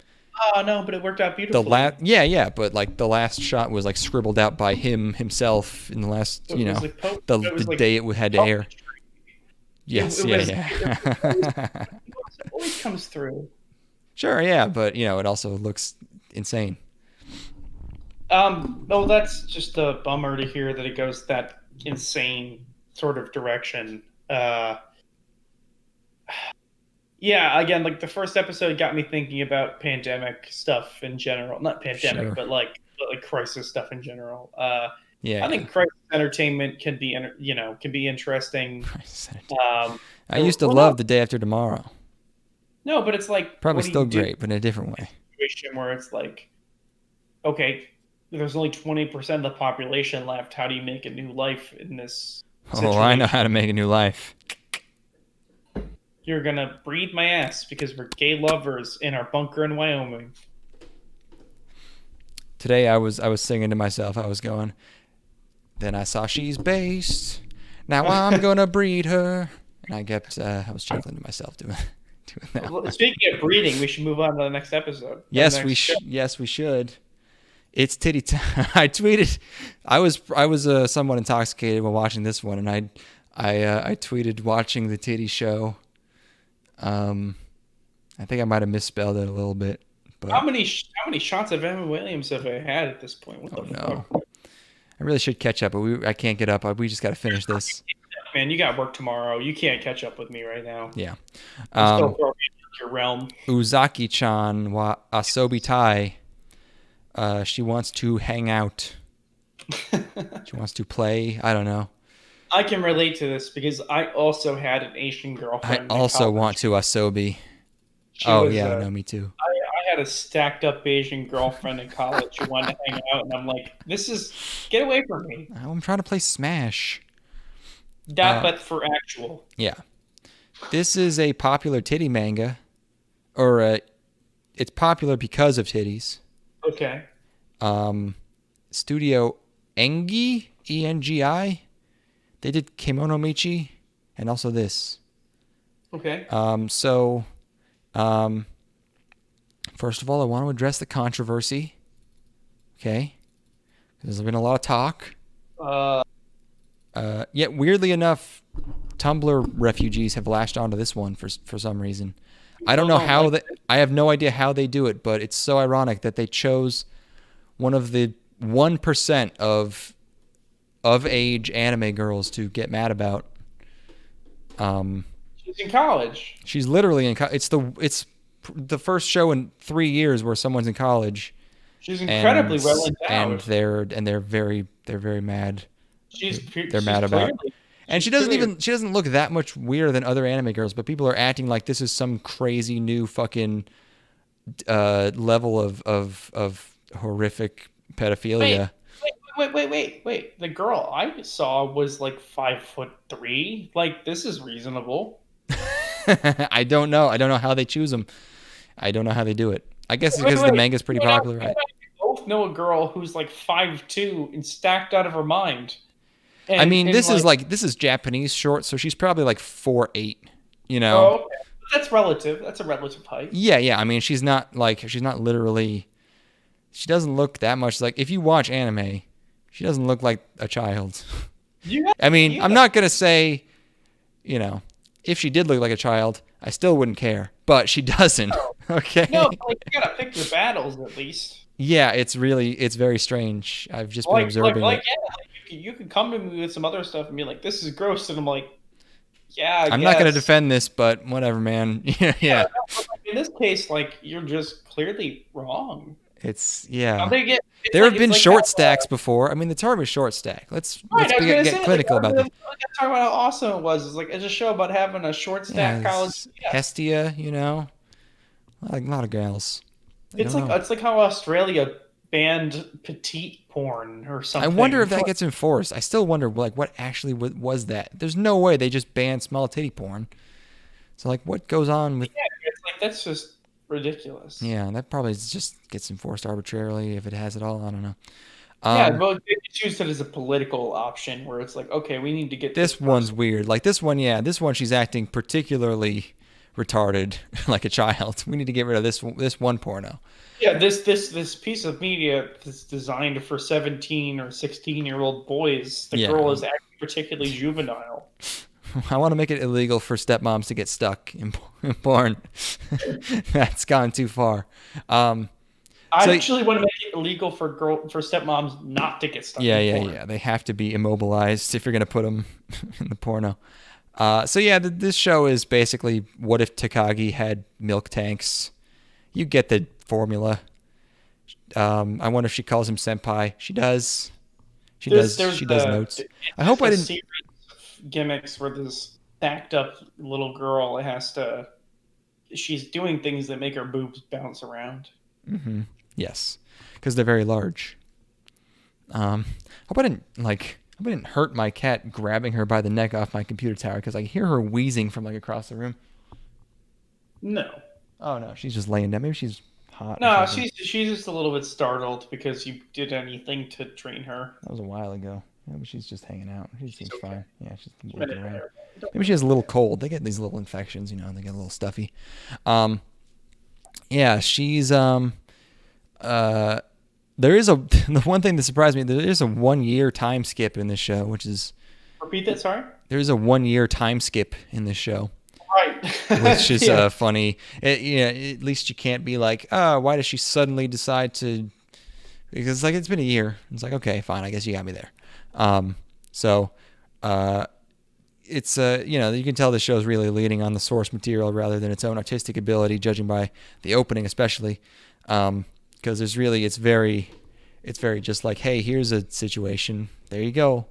Oh no, but it worked out beautifully. But like the last shot was like scribbled out by himself in the last, the day it had to air. Yes, it always comes through. Sure, yeah, but it also looks insane. Well, that's just a bummer to hear that it goes that insane sort of direction. Yeah, again, like the first episode got me thinking about pandemic stuff in general. Not pandemic, sure. but like crisis stuff in general. Yeah, I think crisis entertainment can be, interesting. I used to love The Day After Tomorrow. No, but it's like probably still great, but in a different way. Situation where it's like, okay, there's only 20% of the population left. How do you make a new life in this situation? Oh, I know how to make a new life. You're gonna breed my ass because we're gay lovers in our bunker in Wyoming. Today I was singing to myself. I was going, then I saw she's based. Now I'm gonna breed her. And I kept I was chuckling to myself doing that. Well, speaking of breeding, we should move on to the next episode. Yes, we should. It's titty time. I tweeted. I was somewhat intoxicated while watching this one, and I tweeted watching the titty show. I think I might have misspelled it a little bit. But how many shots of Emma Williams have I had at this point? What the fuck? I really should catch up, but I can't get up. We just got to finish this. Man, you got work tomorrow. You can't catch up with me right now. Yeah. Still your realm. Uzaki-chan wa Asobitai. She wants to hang out. She wants to play. I don't know. I can relate to this because I also had an Asian girlfriend. I also want to asobi. No, me too. I had a stacked up Asian girlfriend in college who wanted to hang out, and I'm like, get away from me. I'm trying to play Smash. But for actual. Yeah. This is a popular titty manga. Or it's popular because of titties. Okay. Studio Engi, E-N-G-I. They did Kemono Michi and also this. Okay. First of all, I want to address the controversy. Okay? There's been a lot of talk. Yet weirdly enough, Tumblr refugees have latched onto this one for some reason. I don't know how I have no idea how they do it, but it's so ironic that they chose one of the 1% of age anime girls to get mad about. She's in college. She's literally in college. It's the first show in 3 years where someone's in college. She's incredibly well endowed, and they're very mad. They're mad clearly, about. And she doesn't look that much weirder than other anime girls, but people are acting like this is some crazy new fucking level of horrific pedophilia. Wait. The girl I saw was like 5'3". Like, this is reasonable. I don't know how they choose them. I don't know how they do it. I guess it's because the manga's pretty popular, right? We both know a girl who's like 5'2" and stacked out of her mind. And, I mean, this is Japanese short, so she's probably like 4'8", you know? Oh, okay. That's relative. That's a relative height. Yeah. I mean, she's not literally... She doesn't look that much like... If you watch anime, she doesn't look like a child. I'm not going to say, you know, if she did look like a child, I still wouldn't care. But she doesn't, okay? No, but you got to pick your battles at least. Yeah, it's very strange. I've just been observing it. You can come to me with some other stuff and be like, this is gross. And I'm like, yeah, I'm not going to defend this, but whatever, man. Yeah. In this case, like, you're just clearly wrong. It's, yeah. There have been short stacks before. I mean, the term is short stack. Let's get clinical about this. Talk about how awesome it was. It's a show about having a short stack college. Hestia, you know, like a lot of gals. It's like how Australia banned petite porn or something. I wonder if that gets enforced. I still wonder, like, what actually was that? There's no way they just banned small titty porn. So, like, what goes on with? Yeah, it's like that's just ridiculous. Yeah, that probably just gets enforced arbitrarily if it has it all. I don't know. Well, they choose it as a political option where it's like, okay, we need to get this one's weird. Like this one, she's acting particularly retarded, like a child. We need to get rid of this one porno. Yeah, this piece of media that's designed for 17 or 16-year-old boys. The girl is acting particularly juvenile. I want to make it illegal for stepmoms to get stuck in porn. That's gone too far. I actually want to make it illegal for stepmoms not to get stuck in porn. Yeah. They have to be immobilized if you're going to put them in the porno. This show is basically what if Takagi had milk tanks. You get the formula. I wonder if she calls him senpai. She does. She does notes. I hope I didn't... gimmicks where this stacked up little girl she's doing things that make her boobs bounce around. Mm-hmm. Yes, because they're very large. Hope I didn't hurt my cat grabbing her by the neck off my computer tower because I hear her wheezing from like across the room. No. Oh no, she's just laying down. Maybe she's hot. No, she's just a little bit startled because you did anything to train her. That was a while ago. Yeah, but she's just hanging out. She seems fine. Yeah, she's looking around. Maybe she has a little cold. They get these little infections, you know. They get a little stuffy. She's there is the one thing that surprised me. There is a 1 year time skip in this show, which is. Repeat that. Sorry. There is a 1 year time skip in this show. Right. Which is funny. At least you can't be like, why does she suddenly decide to? Because like it's been a year. It's like, okay, fine. I guess you got me there. It's you can tell the show's really leaning on the source material rather than its own artistic ability, judging by the opening especially, because it's very just like, hey, here's a situation, there you go,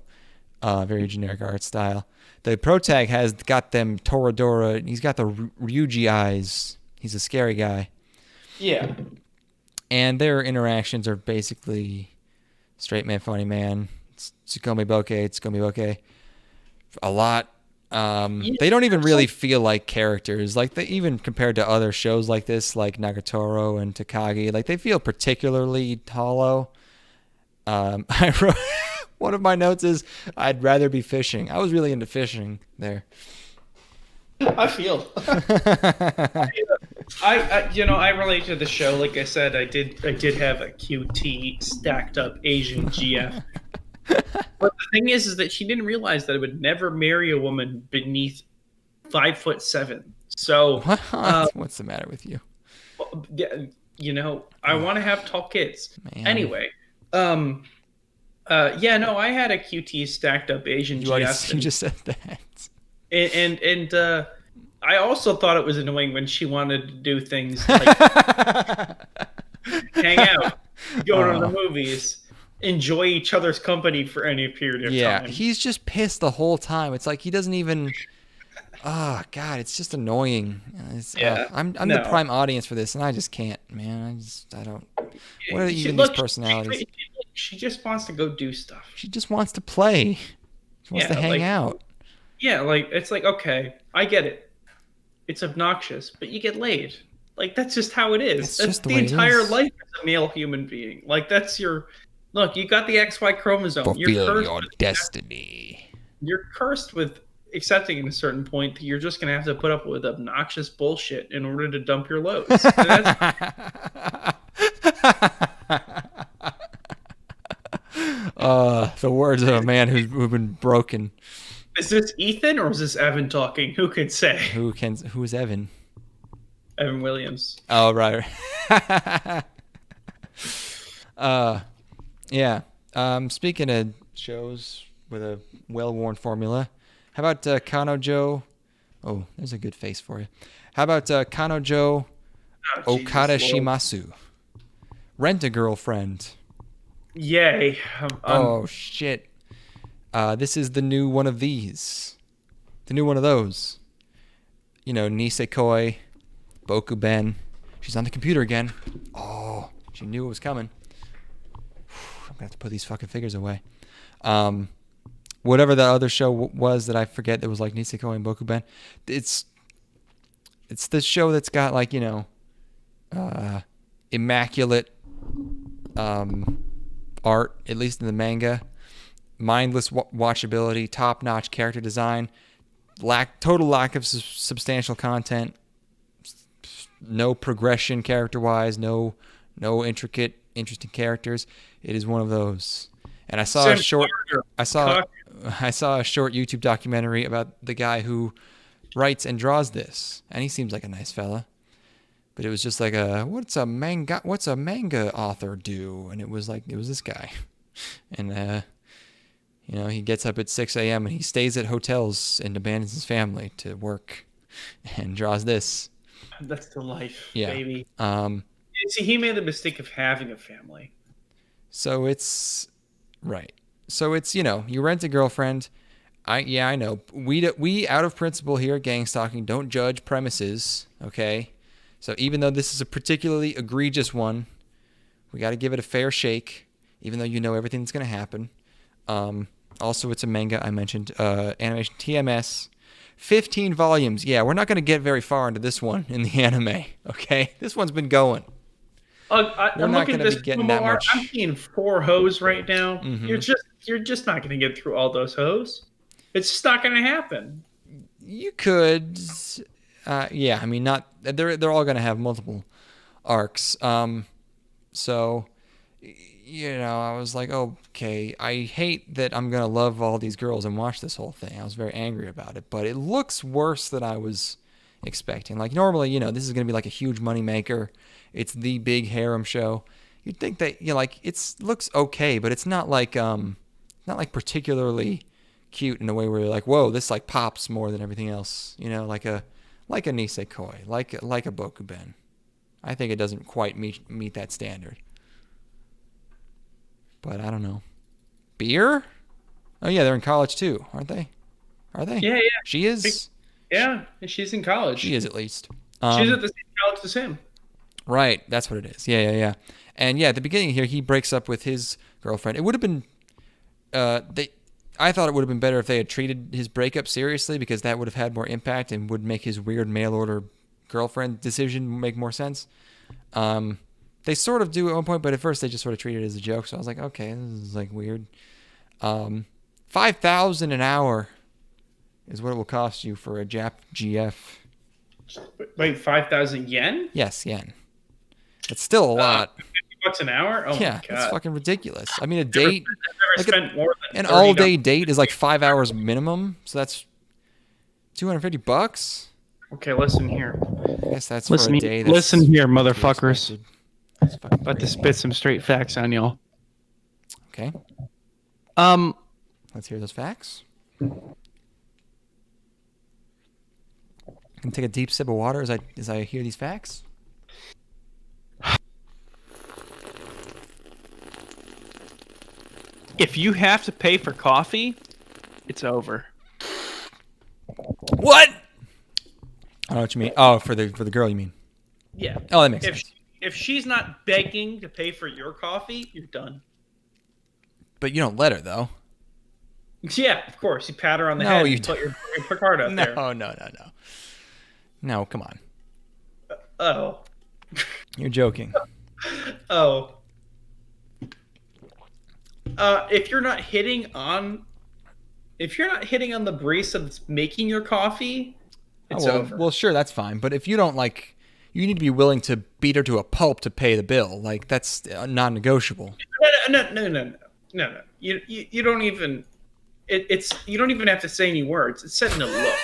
very generic art style. The protag has got them Toradora, he's got the Ryuji eyes, he's a scary guy, and their interactions are basically straight man, funny man. Tsukomi Bokeh a lot. They don't even really feel like characters. Like they even compared to other shows like this, like Nagatoro and Takagi, like they feel particularly hollow. I wrote one of my notes is I'd rather be fishing. I was really into fishing there. I feel. I relate to the show. Like I said, I did have a QT stacked up Asian GF. But the thing is that she didn't realize that it would never marry a woman beneath 5'7". So what's the matter with you? You know, I want to have tall kids. Man. Anyway, I had a QT stacked up Asian GS. You just said that. And I also thought it was annoying when she wanted to do things like hang out, go to the movies, enjoy each other's company for any period of time. Yeah, he's just pissed the whole time. It's like he doesn't even... Oh, God, it's just annoying. I'm the prime audience for this, and I just can't, man. I don't... What are even these personalities? She just wants to go do stuff. She just wants to play. She wants to hang out. Yeah, like, it's like, okay, I get it. It's obnoxious, but you get laid. Like, that's just how it is. That's the entire life as a male human being. Like, that's your... Look, you got the XY chromosome. Fulfill your destiny. You're cursed with accepting at a certain point that you're just going to have to put up with obnoxious bullshit in order to dump your loads. The words of a man who's been broken. Is this Ethan or is this Evan talking? Who could say? Who's Evan? Evan Williams. Oh, right. Yeah. Speaking of shows with a well-worn formula, how about Kanojo? Oh, there's a good face for you. How about Kanojo Okarishimasu? Rent a Girlfriend. Yay. Oh, shit. This is the new one of these. The new one of those. You know, Nisekoi, Bokuben. She's on the computer again. Oh, she knew it was coming. I'm going to have to put these fucking figures away. Whatever that other show was that I forget that was like Nisekoi and Bokuben. It's the show that's got like, you know, immaculate art, at least in the manga. Mindless watchability, top-notch character design, total lack of substantial content, no progression character-wise, no intricate, interesting characters. It is one of those. And I saw a short YouTube documentary about the guy who writes and draws this, and he seems like a nice fella. But it was just like what's a manga author do? And it was this guy, and you know, he gets up at 6 a.m. and he stays at hotels and abandons his family to work and draws this. That's the life, baby. See, he made the mistake of having a family. So it's right. So it's, you know, you rent a girlfriend. I know. We out of principle here at Gang Stalking don't judge premises, okay? So even though this is a particularly egregious one, we got to give it a fair shake, even though you know everything that's going to happen. Also, it's a manga I mentioned. Animation TMS. 15 volumes. Yeah, we're not going to get very far into this one in the anime, okay? This one's been going. I'm looking at this. I'm seeing 4 hoes right now. Mm-hmm. You're just not going to get through all those hoes. It's just not going to happen. You could, yeah. I mean, not. They're all going to have multiple arcs. So, you know, I was like, okay, I hate that I'm going to love all these girls and watch this whole thing. I was very angry about it, but it looks worse than I was expecting. Like, normally, you know, this is going to be like a huge moneymaker. It's the big harem show. You'd think that, you know, like, looks okay, but it's not like particularly cute in a way where you're like, whoa, this like pops more than everything else. You know, like a Nisekoi, like a Bokuben. I think it doesn't quite meet that standard. But I don't know. Beer? Oh yeah, they're in college too, aren't they? Are they? Yeah. She is. Yeah, she's in college. She is, at least. She's at the same college as him. Right, that's what it is. Yeah. And yeah, at the beginning here, he breaks up with his girlfriend. It would have been, I thought it would have been better if they had treated his breakup seriously, because that would have had more impact and would make his weird mail order girlfriend decision make more sense. They sort of do at one point, but at first they just sort of treat it as a joke. So I was like, okay, this is like weird. 5,000 an hour is what it will cost you for a Jap GF. Wait, 5,000 yen? Yes, yen. It's still a lot. $200 an hour? Oh Yeah, my God. that's fucking ridiculous. I mean, a date, I've never spent more than an $30. all-day date is like 5 hours minimum, so that's $250. Okay, listen here. I guess that's Listen, for a day. That's listen here, motherfuckers. expected. That's fucking About to crazy. spit some straight facts on y'all. Okay, Um, let's hear those facts. I can take a deep sip of water as I hear these facts. if you have to pay for coffee, it's over. What? I don't know what you mean. Oh, for the girl, you mean? Yeah. Oh, that makes sense. If she's not begging to pay for your coffee, you're done. But you don't let her though. Yeah, of course. You pat her on the No, head you and put your card out there. No. No, come on. Oh. You're joking. Oh. If you're not hitting on the barista that's making your coffee, it's over. Well, sure, that's fine. But if you don't like, you need to be willing to beat her to a pulp to pay the bill. Like that's non-negotiable. No. You don't even. You don't even have to say any words. It's said in a look.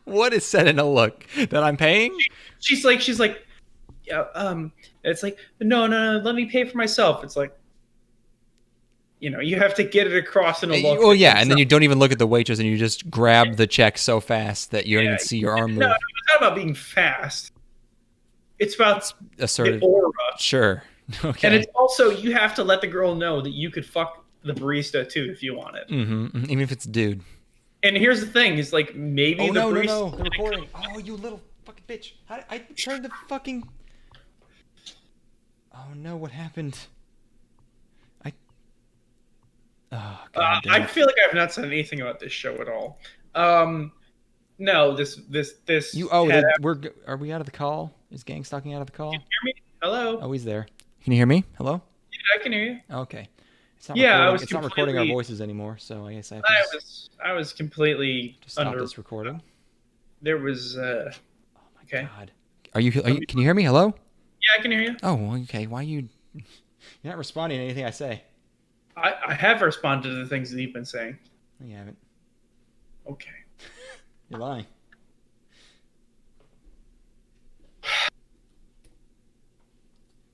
What is said in a look that I'm paying? She's like, yeah. It's like, no. Let me pay for myself. It's like, you have to get it across in a look. Oh yeah, and then you don't even look at the waitress, and you just grab the check so fast that you don't even see your arm move. No, it's not about being fast. It's about assertive. the aura. Sure. Okay. And it's also, you have to let the girl know that you could fuck the barista too if you want it. Mm-hmm. Even if it's a dude. And here's the thing: is like maybe the barista. No, they're recording. Oh, you little fucking bitch! I turned the fucking. Oh no! What happened? Oh, God damn. I feel like I've not said anything about this show at all. No, this. You. Are we out of the call? Is Gang Stalking out of the call? Can you hear me? Hello. Oh, he's there. Can you hear me? Hello. Yeah, I can hear you. Okay. It's not it's not recording our voices anymore, so I guess I have to I was completely stop this recording. There was. Oh my okay. God. Are you? Can you hear me? Hello. Yeah, I can hear you. Oh, well, okay. Why you're not responding to anything I say? I have responded to the things that you've been saying. No, you haven't. Okay. You're lying.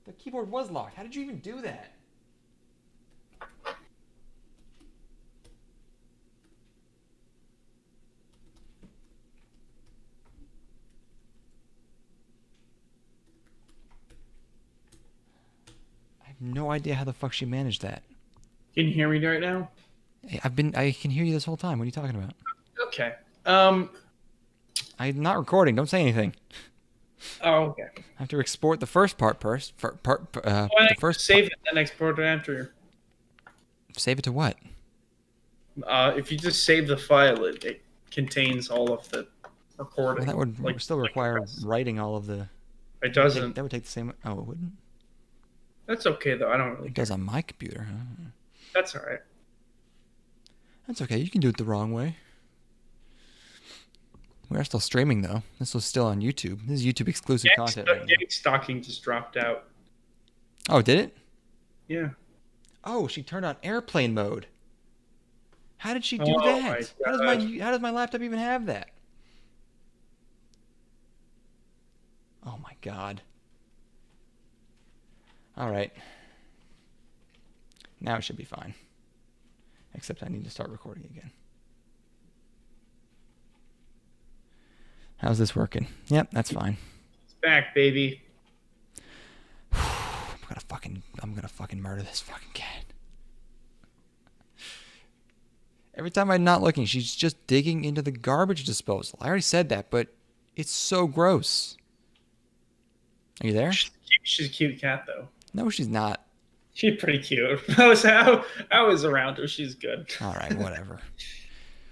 The keyboard was locked. How did you even do that? I have no idea how the fuck she managed that. Can you hear me right now? I can hear you this whole time. What are you talking about? Okay. I'm not recording. Don't say anything. Oh, okay. I have to export the first part first. The first save it and then export it after. Save it to what? If you just save the file, it contains all of the recording. Well, that would still require writing all of the. It doesn't. That would take the same. Oh, it wouldn't. That's okay though. I don't really. It does on my computer, huh? That's all right. That's okay. You can do it the wrong way. We are still streaming though. This was still on YouTube. This is YouTube exclusive content. Right Getting Stalking just dropped out. Oh, did it? Yeah. Oh, she turned on airplane mode. How did she do Oh, that? my How does my laptop even have that? Oh my God. All right. Now it should be fine. Except I need to start recording again. How's this working? Yep, that's fine. It's back, baby. I'm gonna fucking murder this fucking cat. Every time I'm not looking, she's just digging into the garbage disposal. I already said that, but it's so gross. Are you there? She's a cute cat, though. No, she's not. She's pretty cute. I was around her. She's good. All right, whatever.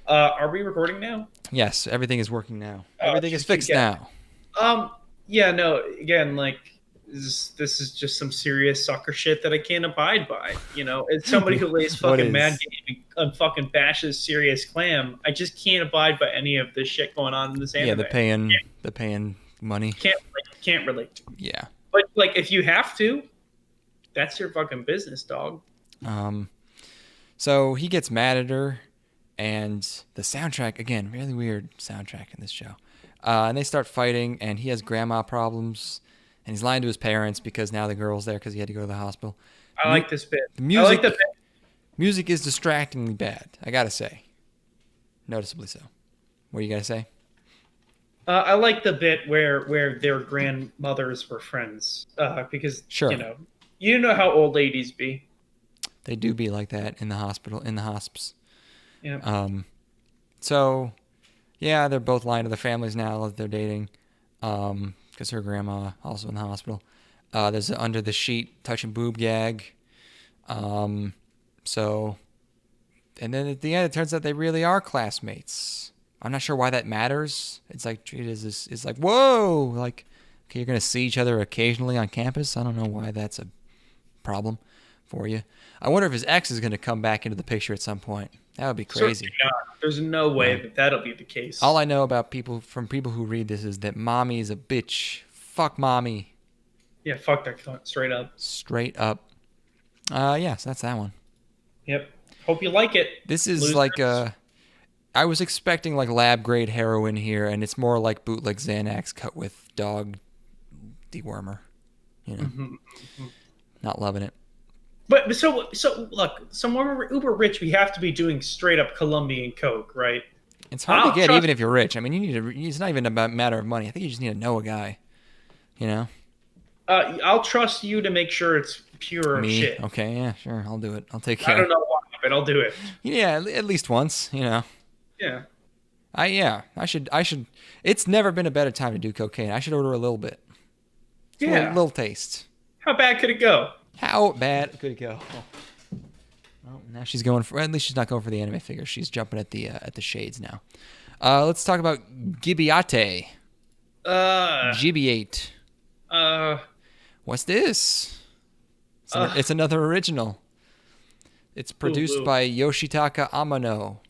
Are we recording now? Yes, everything is working now. Everything is fixed now. Yeah, no, again, like, this is just some serious sucker shit that I can't abide by. It's somebody who lays fucking mad game and fucking bashes Serious Clam. I just can't abide by any of this shit going on in this anime. Yeah, the paying money. Can't relate to. Yeah. But, like, if you have to, that's your fucking business, dog. So he gets mad at her, and the soundtrack, again, really weird soundtrack in this show. And they start fighting, and he has grandma problems, and he's lying to his parents because now the girl's there because he had to go to the hospital. I like this bit. The music, I like the bit. Music is distractingly bad, I gotta say. Noticeably so. What are you gonna say? I like the bit where their grandmothers were friends because sure. you know how old ladies be. They do be like that in the hospital, in the hosps. Yeah. So, yeah, they're both lying to their families now that they're dating, because her grandma also in the hospital. There's an under the sheet touching boob gag. So, and then at the end, it turns out they really are classmates. I'm not sure why that matters. It's like treated as this. It's like, whoa, like, okay, you're gonna see each other occasionally on campus. I don't know why that's a problem for you. I wonder if his ex is gonna come back into the picture at some point. That would be crazy. Certainly not. There's no way that that'll be the case. All I know about people who read this is that mommy is a bitch. Fuck mommy. Yeah, fuck that cunt. Straight up. Straight up. Yeah, so that's that one. Yep. Hope you like it. This is like I was expecting like lab grade heroin here, and it's more like bootleg Xanax cut with dog dewormer. Not loving it. But so look, when we're uber rich, we have to be doing straight up Colombian coke, right? It's hard to get even if you're rich. I mean, you need to. It's not even a matter of money. I think you just need to know a guy. I'll trust you to make sure it's pure shit. Okay, yeah, sure, I'll do it. I'll take care. I don't know why, but I'll do it. Yeah, at least once, Yeah. I should. It's never been a better time to do cocaine. I should order a little bit. A little taste. How bad could it go? How bad could it go? Well, now she's going for. At least she's not going for the anime figure. She's jumping at the shades now. Let's talk about Gibiate. Gibiate. What's this? It's another original. It's produced by Yoshitaka Amano.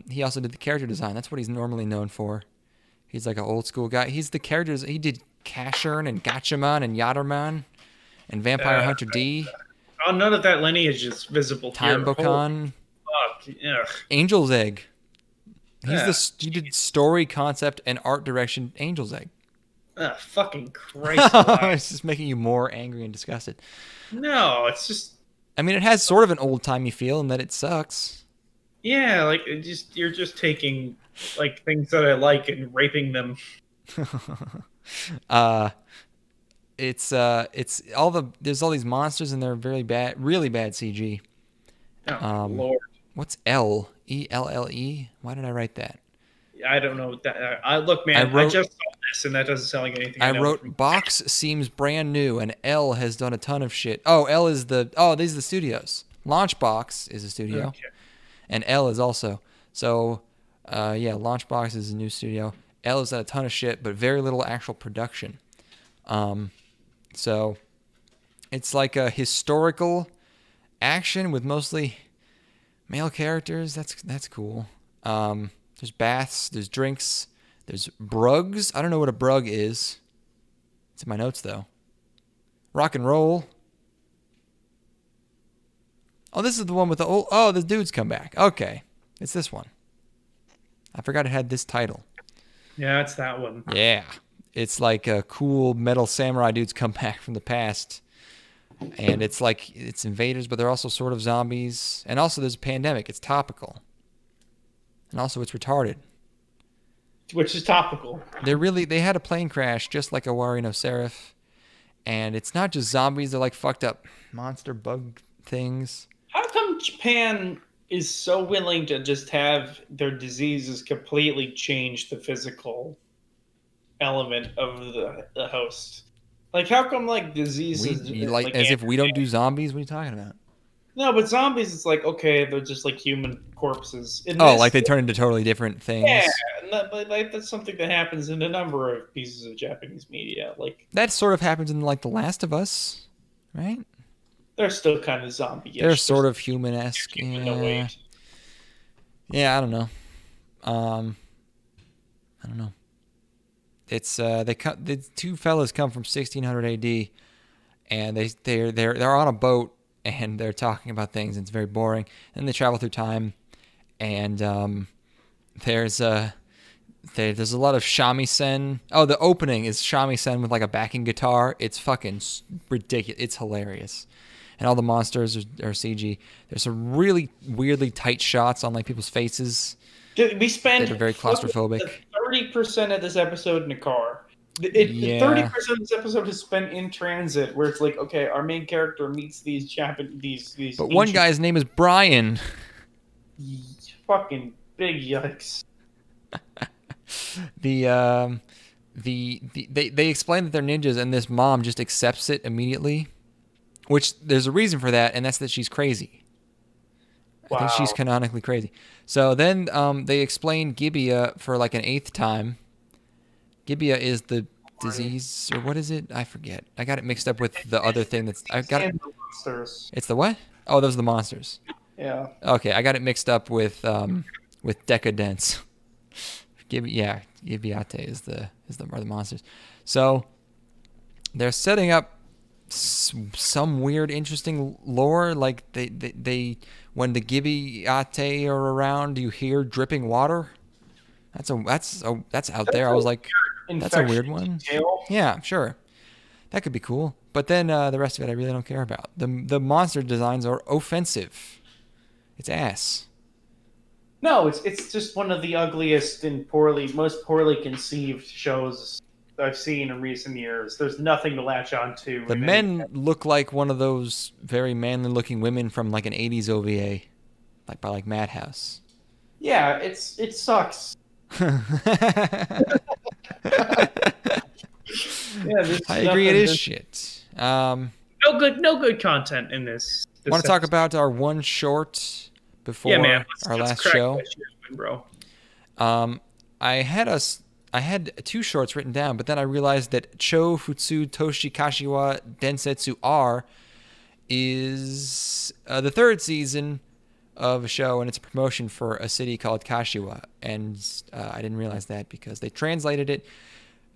He also did the character design. That's what he's normally known for. He's like an old school guy. He's the characters. He did Cashern and Gatchaman and Yatterman and Vampire Hunter D. Oh, none of that lineage is visible Time here. Bokan. Fuck. Angel's Egg. He did story, concept, and art direction. Angel's Egg. Fucking Christ. It's just making you more angry and disgusted. No, it's just. I mean, it has sort of an old timey feel in that it sucks. Yeah, like you're just taking like things that I like and raping them. It's there's all these monsters and they're really bad CG. Oh, Lord. What's L? E-L-L-E? Why did I write that? I don't know. Look, man, I just saw this, and that doesn't sound like anything I wrote, box seems brand new, and L has done a ton of shit. Oh, L is these are the studios. Launchbox is a studio, okay. And L is also. So, Launchbox is a new studio. L has done a ton of shit, but very little actual production. So, it's like a historical action with mostly male characters. That's cool. There's baths, there's drinks, there's brugs. I don't know what a brug is. It's in my notes, though. Rock and roll. Oh, this is the one with the old... Oh, the dudes come back. Okay. It's this one. I forgot it had this title. Yeah, it's that one. Yeah. It's like a cool metal samurai dudes come back from the past. And it's like... It's invaders, but they're also sort of zombies. And also there's a pandemic. It's topical. And also it's retarded. Which is topical. They had a plane crash just like Awari no Seraph. And it's not just zombies, they're like fucked up monster bug things. How come Japan is so willing to just have their diseases completely change the physical element of the host? Like, how come like diseases as if we don't do zombies? What are you talking about? No, but zombies, it's like, okay, they're just like human corpses. Like they turn into totally different things. Yeah, but that's something that happens in a number of pieces of Japanese media. Like that sort of happens in like The Last of Us, right? They're still kind of zombie-ish. They're sort of human-esque. Yeah, I don't know. I don't know. It's the two fellas come from 1600 AD, and they're on a boat and they're talking about things, and it's very boring. And they travel through time, and there's a lot of shamisen. Oh, the opening is shamisen with like a backing guitar. It's fucking ridiculous. It's hilarious. And all the monsters are CG. There's some really weirdly tight shots on like people's faces. Dude, we spent that are very claustrophobic. 30% of this episode in a car. 30% of this episode is spent in transit, where it's like, okay, our main character meets these Japanese these. But one guy's name is Brian. Fucking big yikes. They explain that they're ninjas, and this mom just accepts it immediately, which there's a reason for that, and that's that she's crazy. Wow. I think she's canonically crazy. So then they explain Gibiate for like an 8th time. Gibiate is the disease, or what is it? I forget. I got it mixed up with the other thing that's... I got it. Monsters. It's the what? Oh, those are the monsters. Yeah. Okay, I got it mixed up with Deca-Dence. Gibiate are the monsters. So they're setting up some weird, interesting lore. Like they when the Gibiate are around, you hear dripping water. That's out there. I was like, that's a weird one. Yeah, sure, that could be cool. But then the rest of it, I really don't care about. The monster designs are offensive. It's ass. No, it's just one of the ugliest and most poorly conceived shows I've seen in recent years. There's nothing to latch on to. The men look like one of those very manly-looking women from like an '80s OVA, like by like Madhouse. Yeah, it sucks. I agree. It is shit. No good content in this. Want to talk about our one short before our last show? Bro. I had 2 shorts written down, but then I realized that Cho Futsu Toshi Kashiwa Densetsu R is the 3rd season of a show, and it's a promotion for a city called Kashiwa. And I didn't realize that because they translated it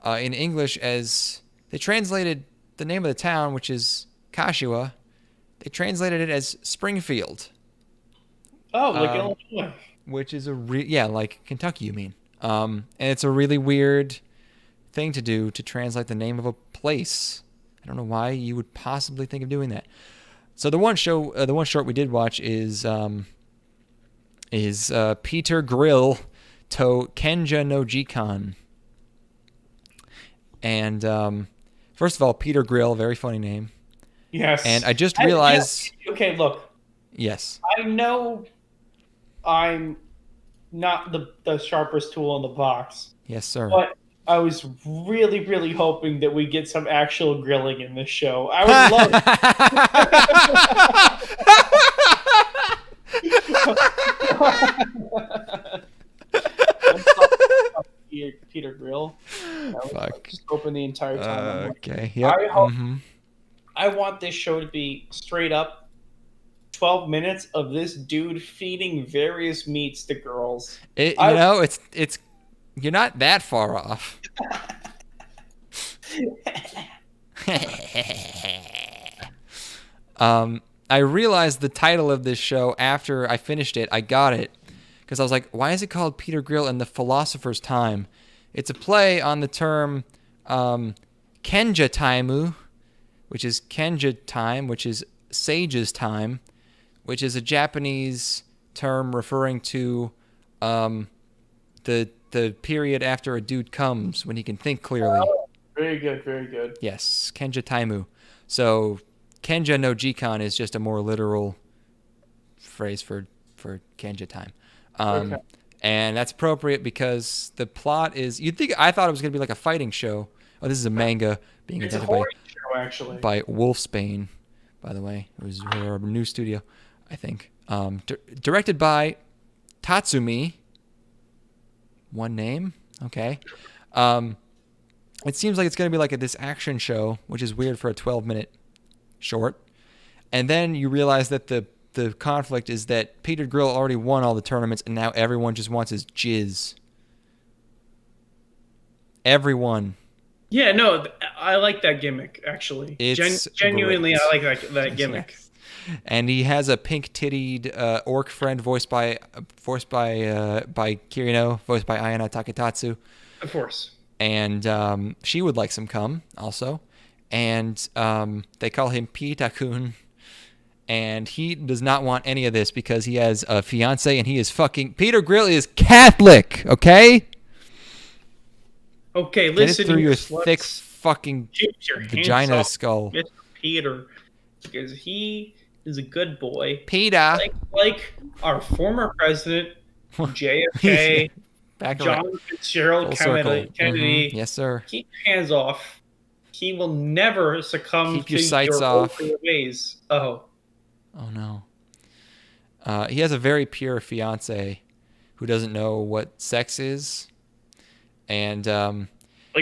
in English as... They translated the name of the town, which is Kashiwa. They translated it as Springfield. Oh, like Illinois. Which is like Kentucky, you mean. And it's a really weird thing to do, to translate the name of a place. I don't know why you would possibly think of doing that. So the one short we did watch is Peter Grill to Kenja no Jikan. And first of all, Peter Grill, very funny name. Yes. And I just realized... Okay, look. Yes. I know I'm not the sharpest tool in the box. Yes, sir. But I was really, really hoping that we get some actual grilling in this show. I would love it. Peter Grill. Fuck. Just open the entire time. Okay. Yep. I want this show to be straight up 12 minutes of this dude feeding various meats to girls. It's you're not that far off. I realized the title of this show after I finished it. I got it because I was like, why is it called Peter Grill and the Philosopher's Time? It's a play on the term Kenja Taimu, which is Kenja time, which is sage's time, which is a Japanese term referring to the period after a dude comes when he can think clearly. Oh, very good, very good. Yes, Kenja Taimu. So Kenja no Jikan is just a more literal phrase for Kenja time. Okay. And that's appropriate because the plot is... I thought it was going to be like a fighting show. Oh, this is a manga being It's a adapted horror show, actually. by Wolfsbane, by the way. It was her new studio, I think. Directed by Tatsumi. One name? Okay. It seems like it's going to be like this action show, which is weird for a 12-minute short. And then you realize that the conflict is that Peter Grill already won all the tournaments, and now everyone just wants his jizz. Everyone. Yeah, no, I like that gimmick actually. It's Genuinely, great. I like that gimmick. Yes. And he has a pink-tittied orc friend voiced by Kirino, voiced by Ayana Taketatsu. Of course. And she would like some cum also. And they call him Pita-kun. And he does not want any of this because he has a fiance and he is fucking... Peter Grill is Catholic, okay? Okay, Get listen it through your sluts. thick fucking vagina off skull. Mr. Peter, because he is a good boy. Peter. Like our former president, JFK, John Fitzgerald Kennedy. Mm-hmm. Yes, sir. Keep your hands off. He will never succumb to your off. ways. Oh no. He has a very pure fiance who doesn't know what sex is. And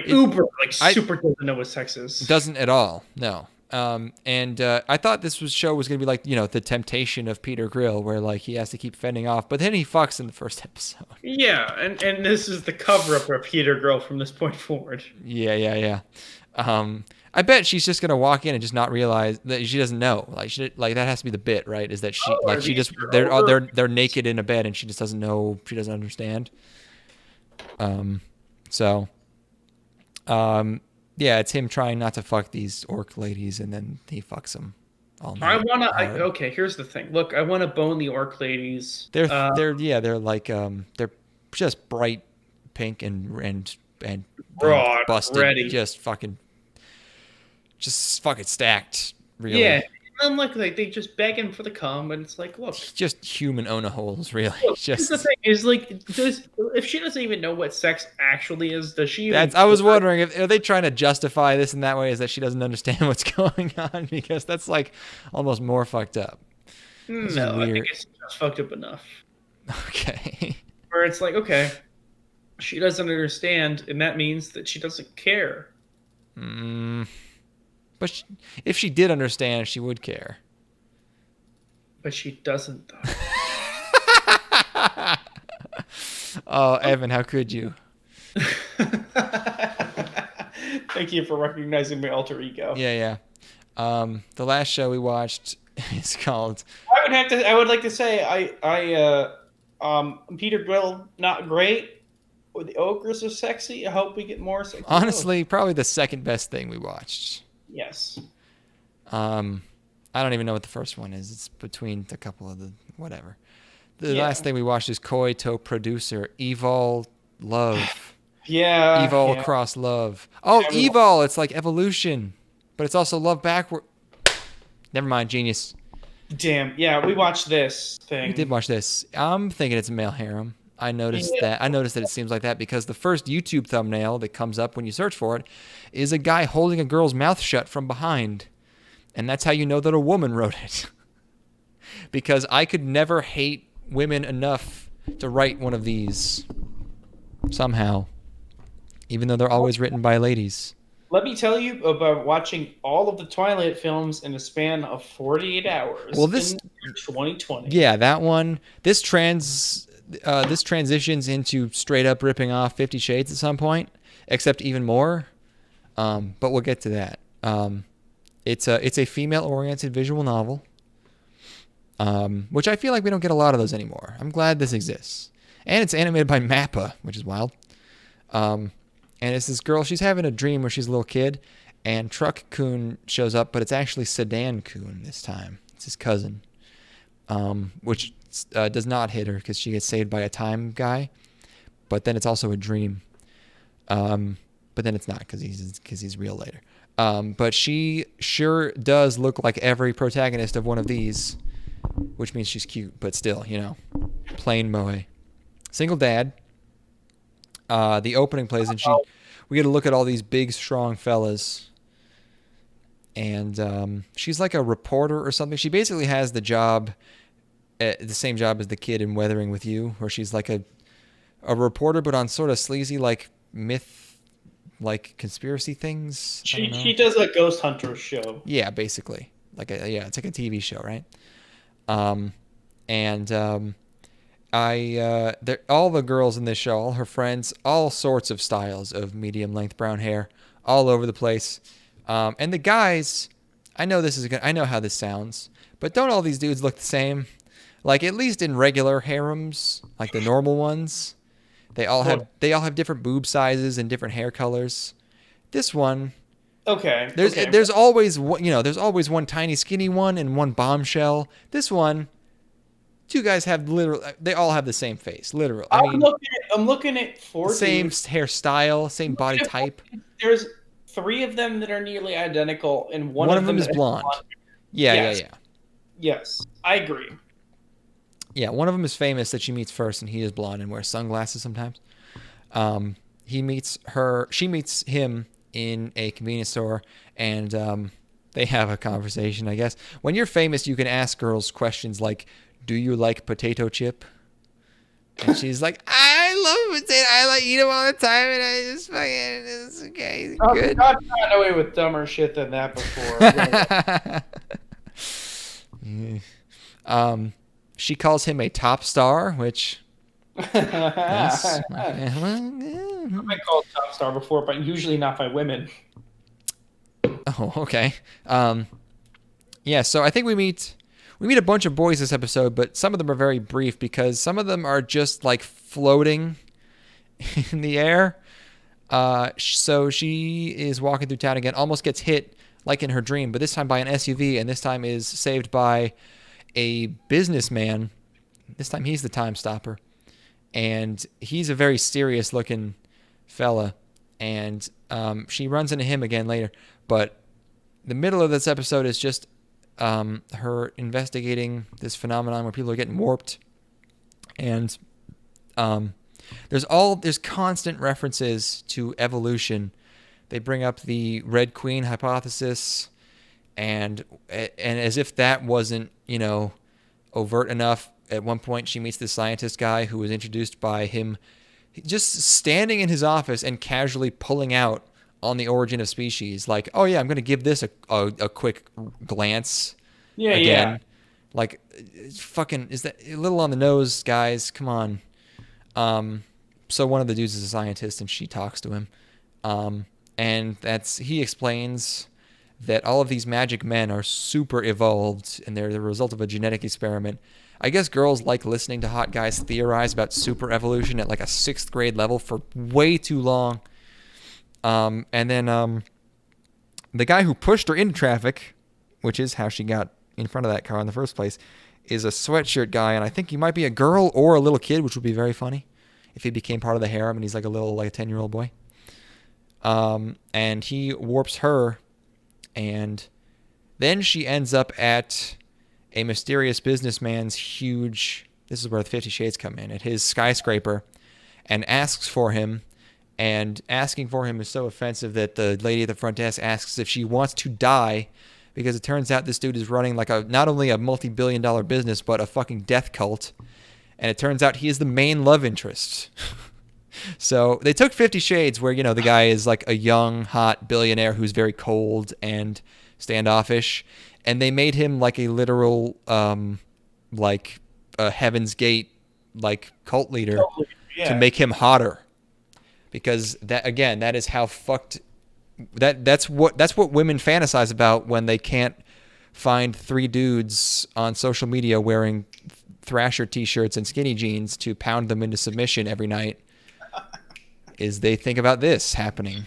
super doesn't know what sex is. Doesn't at all. No. And I thought this show was gonna be like, the temptation of Peter Grill, where like he has to keep fending off, but then he fucks in the first episode. Yeah, and this is the cover up of Peter Grill from this point forward. Yeah. I bet she's just gonna walk in and just not realize that she doesn't know. Like that has to be the bit, right? Is that they're naked in a bed and she just doesn't know. She doesn't understand. Yeah, it's him trying not to fuck these orc ladies, and then he fucks them all night. Okay, here's the thing. Look, I want to bone the orc ladies. They're like they're just bright pink and broad, busted, ready, just fucking stacked. Really. Yeah. And look, they just begging for the cum, and it's like, look, just human holes, really. Look, the thing is, like, if she doesn't even know what sex actually is, does she? I was wondering are they trying to justify this in that way? Is that she doesn't understand what's going on? Because that's like almost more fucked up. No, I think it's just fucked up enough. Okay. Where it's like, okay, she doesn't understand, and that means that she doesn't care. But if she did understand, she would care. But she doesn't, though. Oh, Evan, how could you? Thank you for recognizing my alter ego. Yeah. The last show we watched is called... I would like to say, Peter Grill, not great. The ogres are sexy. I hope we get more sexy. Honestly, probably the second best thing we watched. Yes. I don't even know what the first one is. It's between a couple of the whatever. The last thing we watched is Koito producer EVOL Love. Yeah. EVOL Cross Love. Oh, EVOL. It's like evolution, but it's also love backward. Never mind, genius. Damn. Yeah, we watched this thing. We did watch this. I'm thinking it's a male harem. I noticed that. I noticed that it seems like that because the first YouTube thumbnail that comes up when you search for it is a guy holding a girl's mouth shut from behind. And that's how you know that a woman wrote it. Because I could never hate women enough to write one of these somehow. Even though they're always written by ladies. Let me tell you about watching all of the Twilight films in a span of 48 hours in 2020. Yeah, that one. This transitions into straight up ripping off 50 Shades at some point, except even more. But we'll get to that. It's a female-oriented visual novel, which I feel like we don't get a lot of those anymore. I'm glad this exists. And it's animated by MAPPA, which is wild. And it's this girl, she's having a dream where she's a little kid, and Truck-kun shows up, but it's actually Sedan-kun this time. It's his cousin, which does not hit her because she gets saved by a time guy. But then it's also a dream. But then it's not because he's real later. But she sure does look like every protagonist of one of these, which means she's cute, but still, plain moe. Single dad. The opening plays, and we get to look at all these big, strong fellas. And she's like a reporter or something. She basically has the same job as the kid in Weathering with You, where she's like a reporter, but on sort of sleazy, like myth, like conspiracy things. She does a ghost hunter show. Yeah, basically, it's like a TV show, right? All the girls in this show, all her friends, all sorts of styles of medium length brown hair, all over the place. And the guys, I know how this sounds, but don't all these dudes look the same? Like, at least in regular harems, like the normal ones, they all have different boob sizes and different hair colors. This one, there's always one tiny skinny one and one bombshell. This one, two guys they all have the same face, literally. I'm looking at four same dudes. Hairstyle, same body type. There's 3 of them that are nearly identical, and one of them is blonde. Yeah. Yes, I agree. Yeah, one of them is famous that she meets first, and he is blonde and wears sunglasses sometimes. She meets him in a convenience store, and they have a conversation, I guess. When you're famous, you can ask girls questions like, do you like potato chip? And she's like, I love potato. I eat them all the time, and I just fucking, it's okay. Good. I've gotten away with dumber shit than that before. She calls him a top star, which... Yes. I've been called top star before, but usually not by women. Oh, okay. Yeah, so I think we meet a bunch of boys this episode, but some of them are very brief because some of them are just like floating in the air. So she is walking through town again, almost gets hit like in her dream, but this time by an SUV, and this time is saved by a businessman. This time he's the time stopper, and he's a very serious looking fella, and she runs into him again later, but the middle of this episode is just her investigating this phenomenon where people are getting warped, and there's constant references to evolution. They bring up the Red Queen hypothesis, and as if that wasn't, overt enough, at one point she meets this scientist guy who was introduced by him just standing in his office and casually pulling out on the origin of species, like, oh yeah, I'm going to give this a quick glance. Yeah, again. yeah. Like, fucking, is that a little on the nose, guys? Come on. So one of the dudes is a scientist, and she talks to him. And he explains that all of these magic men are super evolved, and they're the result of a genetic experiment. I guess girls like listening to hot guys theorize about super evolution at like a 6th grade level for way too long. And then the guy who pushed her into traffic, which is how she got in front of that car in the first place, is a sweatshirt guy, and I think he might be a girl or a little kid, which would be very funny if he became part of the harem and he's like a 10-year-old boy. And he warps her, and then she ends up at a mysterious businessman's huge, this is where the 50 Shades come in, at his skyscraper, and asks for him. And asking for him is so offensive that the lady at the front desk asks if she wants to die, because it turns out this dude is running like not only a multi-billion-dollar business, but a fucking death cult. And it turns out he is the main love interest. So they took 50 Shades where, the guy is like a young, hot billionaire who's very cold standoffish, and they made him like a literal, like a Heaven's Gate, like cult leader to make him hotter. Because that is how fucked that's what women fantasize about when they can't find 3 dudes on social media wearing Thrasher t-shirts and skinny jeans to pound them into submission every night. Is they think about this happening.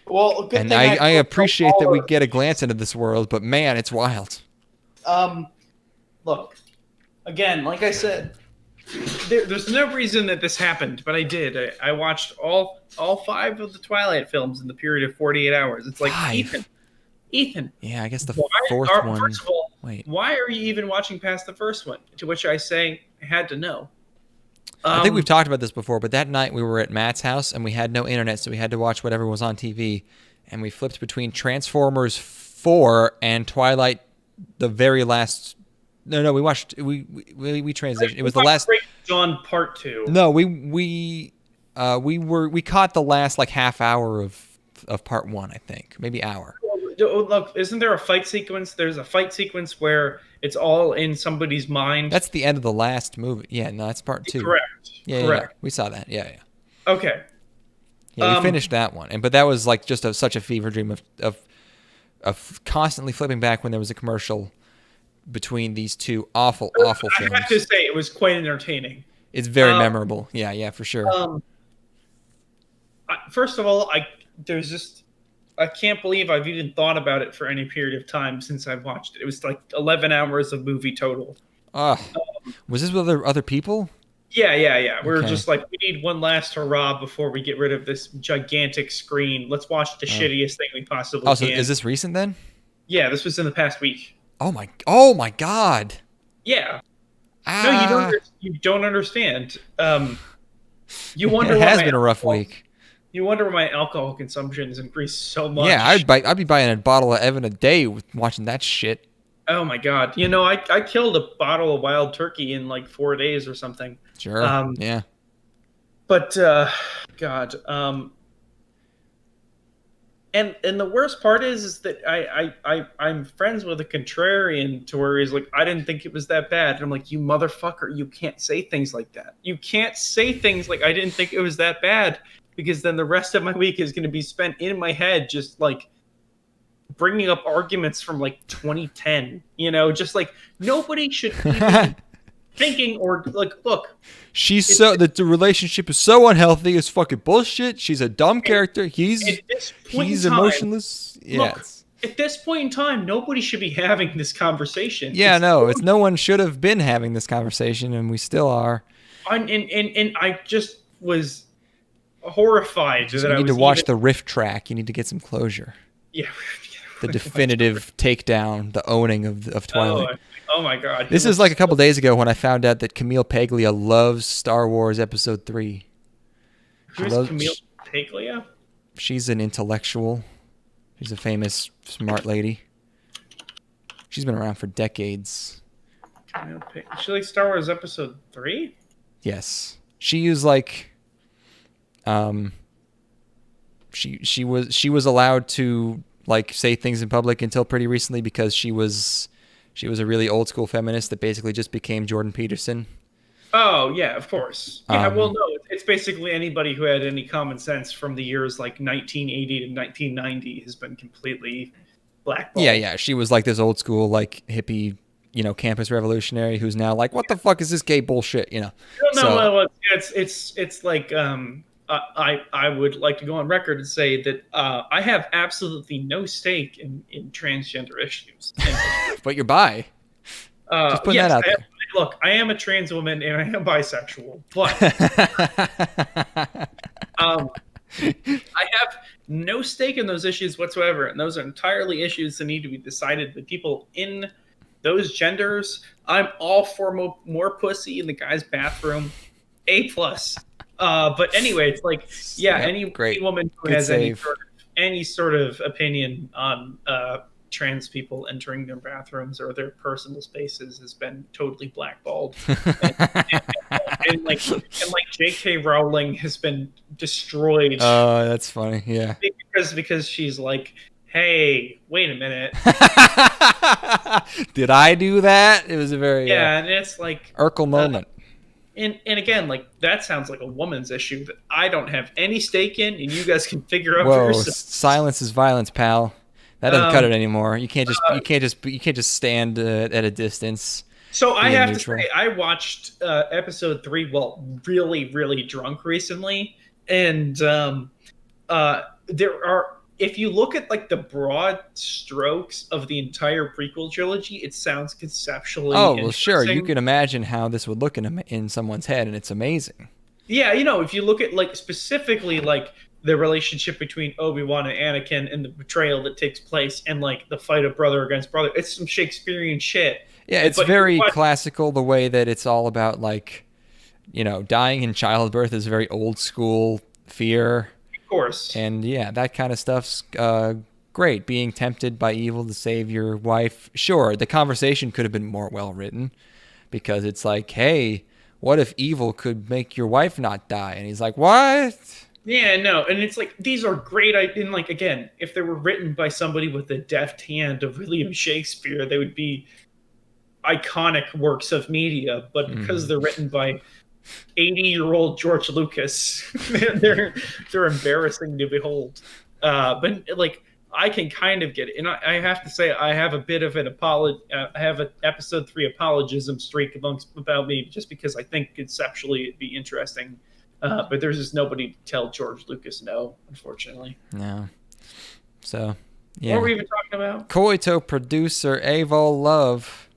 Well, good and thing I appreciate that we get a glance into this world, but man, it's wild. Look, again, like I said, there's no reason that this happened, but I did. I watched all 5 of the Twilight films in the period of 48 hours. It's like, 5. Ethan. Yeah, I guess the 4th one. First of all, wait, why are you even watching past the first one? To which I say, I had to know. I think we've talked about this before, but that night we were at Matt's house and we had no internet, so we had to watch whatever was on TV, and we flipped between Transformers 4 and Twilight, the very last. No, we watched. We transitioned. It was the last. Dawn Part 2. No, we caught the last like half hour of Part 1, I think, maybe hour. Look, isn't there a fight sequence? There's a fight sequence where it's all in somebody's mind. That's the end of the last movie. Yeah, no, that's Part 2. Correct. Yeah, correct. Yeah. We saw that. Yeah. Okay. Yeah, we finished that one, but that was like just such a fever dream of constantly flipping back when there was a commercial between these two awful films. I have to say, it was quite entertaining. It's very memorable. Yeah, for sure. First of all, I can't believe I've even thought about it for any period of time since I've watched it. It was like 11 hours of movie total. Was this with other people? Yeah. We were just like, we need one last hurrah before we get rid of this gigantic screen. Let's watch the shittiest thing we possibly can. So is this recent then? Yeah, this was in the past week. Oh my God. Yeah. No, you don't understand. You wonder. It has been a rough week. You wonder why my alcohol consumption has increased so much. Yeah, I'd be buying a bottle of Evan a day watching that shit. Oh my God. I killed a bottle of wild turkey in like 4 days or something. Sure. Yeah. But God. And the worst part is that I'm friends with a contrarian to where he's like, I didn't think it was that bad. And I'm like, you motherfucker, you can't say things like that. You can't say things like I didn't think it was that bad, because then the rest of my week is going to be spent in my head just like bringing up arguments from like 2010, just like nobody should even thinking or like, look, the relationship is so unhealthy. It's fucking bullshit. She's a dumb character. He's emotionless. Yeah. Look, at this point in time, nobody should be having this conversation. Yeah, no one should have been having this conversation, and we still are. And I just was horrified. You need to watch the riff track. You need to get some closure. Yeah. The definitive takedown, the owning of Twilight. Oh my God. This is like a couple days ago when I found out that Camille Paglia loves Star Wars Episode 3. Who's Camille Paglia? She's an intellectual. She's a famous, smart lady. She's been around for decades. She likes Star Wars Episode 3? Yes. She was like... She was allowed to like say things in public until pretty recently because she was a really old school feminist that basically just became Jordan Peterson. Oh yeah, of course. Yeah, well, no, it's basically anybody who had any common sense from the years like 1980 to 1990 has been completely blackballed. Yeah. She was like this old school like hippie, campus revolutionary who's now like, what the fuck is this gay bullshit? No, it's like I would like to go on record and say that I have absolutely no stake in transgender issues. But you're bi. Just putting that out there. Look, I am a trans woman and I am bisexual, but I have no stake in those issues whatsoever, and those are entirely issues that need to be decided by people in those genders. I'm all for more pussy in the guy's bathroom. A+. But anyway, it's like, any woman who has any sort of opinion on trans people entering their bathrooms or their personal spaces has been totally blackballed. and J.K. Rowling has been destroyed. Oh, that's funny. Yeah, because she's like, hey, wait a minute. Did I do that? It was a very and it's like Urkel moment. And again, like that sounds like a woman's issue that I don't have any stake in, and you guys can figure out for yourself. Silence is violence, pal. That doesn't cut it anymore. You can't just stand at a distance. So I have neutral. To say, I watched episode 3 really, really drunk recently, and there are. If you look at like the broad strokes of the entire prequel trilogy, it sounds conceptually. Oh well, sure. You can imagine how this would look in someone's head, and it's amazing. Yeah, if you look at like specifically like the relationship between Obi-Wan and Anakin and the betrayal that takes place, and like the fight of brother against brother, it's some Shakespearean shit. Yeah, it's very classical. The way that it's all about like, dying in childbirth is very old school fear. Course. And that kind of stuff's great. Being tempted by evil to save your wife. Sure, the conversation could have been more well written because it's like, hey, what if evil could make your wife not die? And he's like, what? Yeah, no, and it's like these are great. And like again, if they were written by somebody with the deft hand of William Shakespeare, they would be iconic works of media. But because they're written by 80-year-old George Lucas. they're embarrassing to behold. But like, I can kind of get it, and I have to say I have a bit of an I have an episode 3 apologism streak about me, just because I think conceptually it'd be interesting. But there's just nobody to tell George Lucas no, unfortunately. No. So, yeah. What were we even talking about? Koito producer EVOL Love.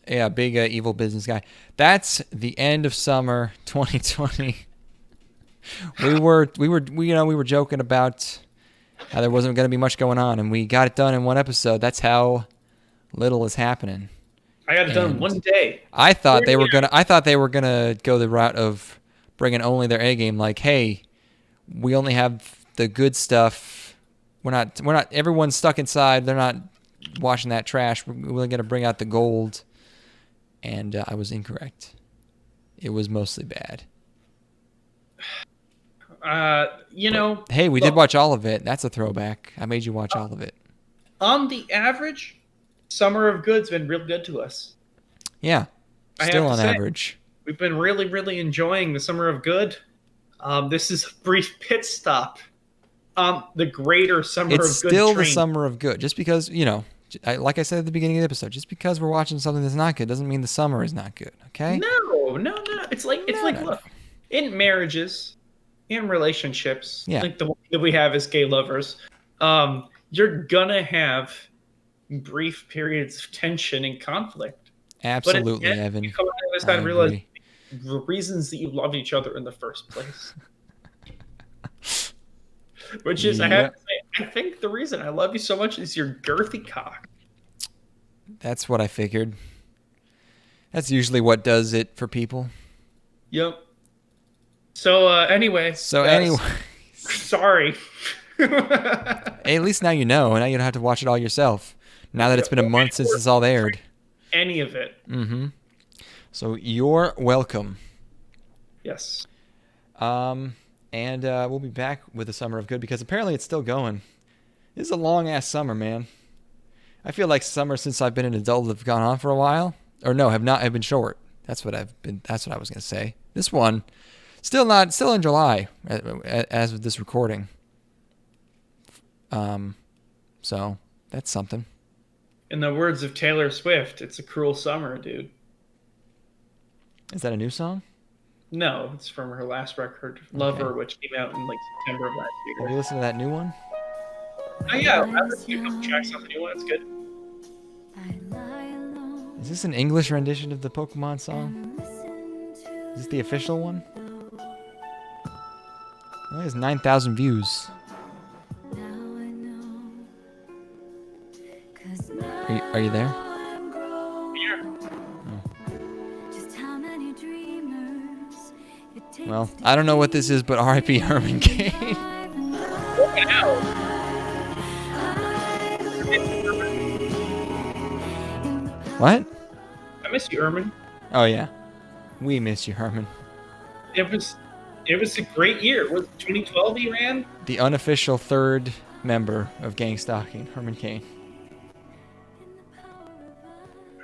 Yeah, big evil business guy. That's the end of summer 2020. We were joking about how there wasn't going to be much going on, and we got it done in one episode. That's how little is happening. I got it done in one day. I thought they were gonna go the route of bringing only their A game. Like, hey, we only have the good stuff. We're not. Everyone's stuck inside. They're not washing that trash. We're gonna bring out the gold. And I was incorrect. It was mostly bad. Hey, we did watch all of it. That's a throwback. I made you watch all of it. On the average, Summer of Good's been real good to us. Yeah, still on average. We've been really, really enjoying the Summer of Good. This is a brief pit stop on the greater Summer of Good. It's still the Summer of Good. Just because, like I said at the beginning of the episode, just because we're watching something that's not good doesn't mean the summer is not good. Okay? No. It's like look, in marriages, in relationships, like the one that we have as gay lovers, you're gonna have brief periods of tension and conflict. Absolutely, but Evan. You come out of this and realize the reasons that you loved each other in the first place. Which is, I have to say, I think the reason I love you so much is your girthy cock. That's what I figured. That's usually what does it for people. Yep. So anyway. Sorry. Hey, at least now you know. Now you don't have to watch it all yourself. Now that it's been a month since it's all aired. Any of it. Mm-hmm. So you're welcome. Yes. And we'll be back with the Summer of Good because apparently it's still going. This is a long-ass summer, man. I feel like summer since I've been an adult have gone on for a while. Or no, have been short. That's what I was going to say. This one, still in July as of this recording. So that's something. In the words of Taylor Swift, it's a cruel summer, dude. Is that a new song? No, it's from her last record, Lover, which came out in September of last year. Have you listened to that new one? Oh yeah, I've listened to a couple tracks on the new one. It's good. Is this an English rendition of the Pokemon song? Is this the official one? It has 9,000 views. Are you there? Yeah. Well, I don't know what this is, but R.I.P. Herman Cain. What? I miss you, Herman. Oh yeah, we miss you, Herman. It was a great year. Was it 2012 he ran? The unofficial third member of gang stalking, Herman Cain.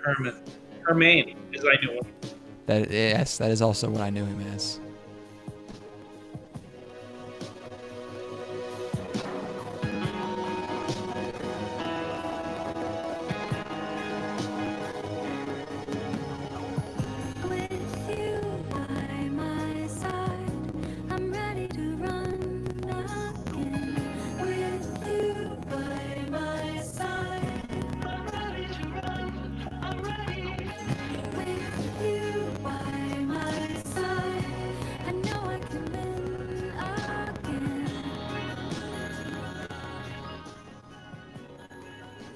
Herman, as I knew him. That is also what I knew him as.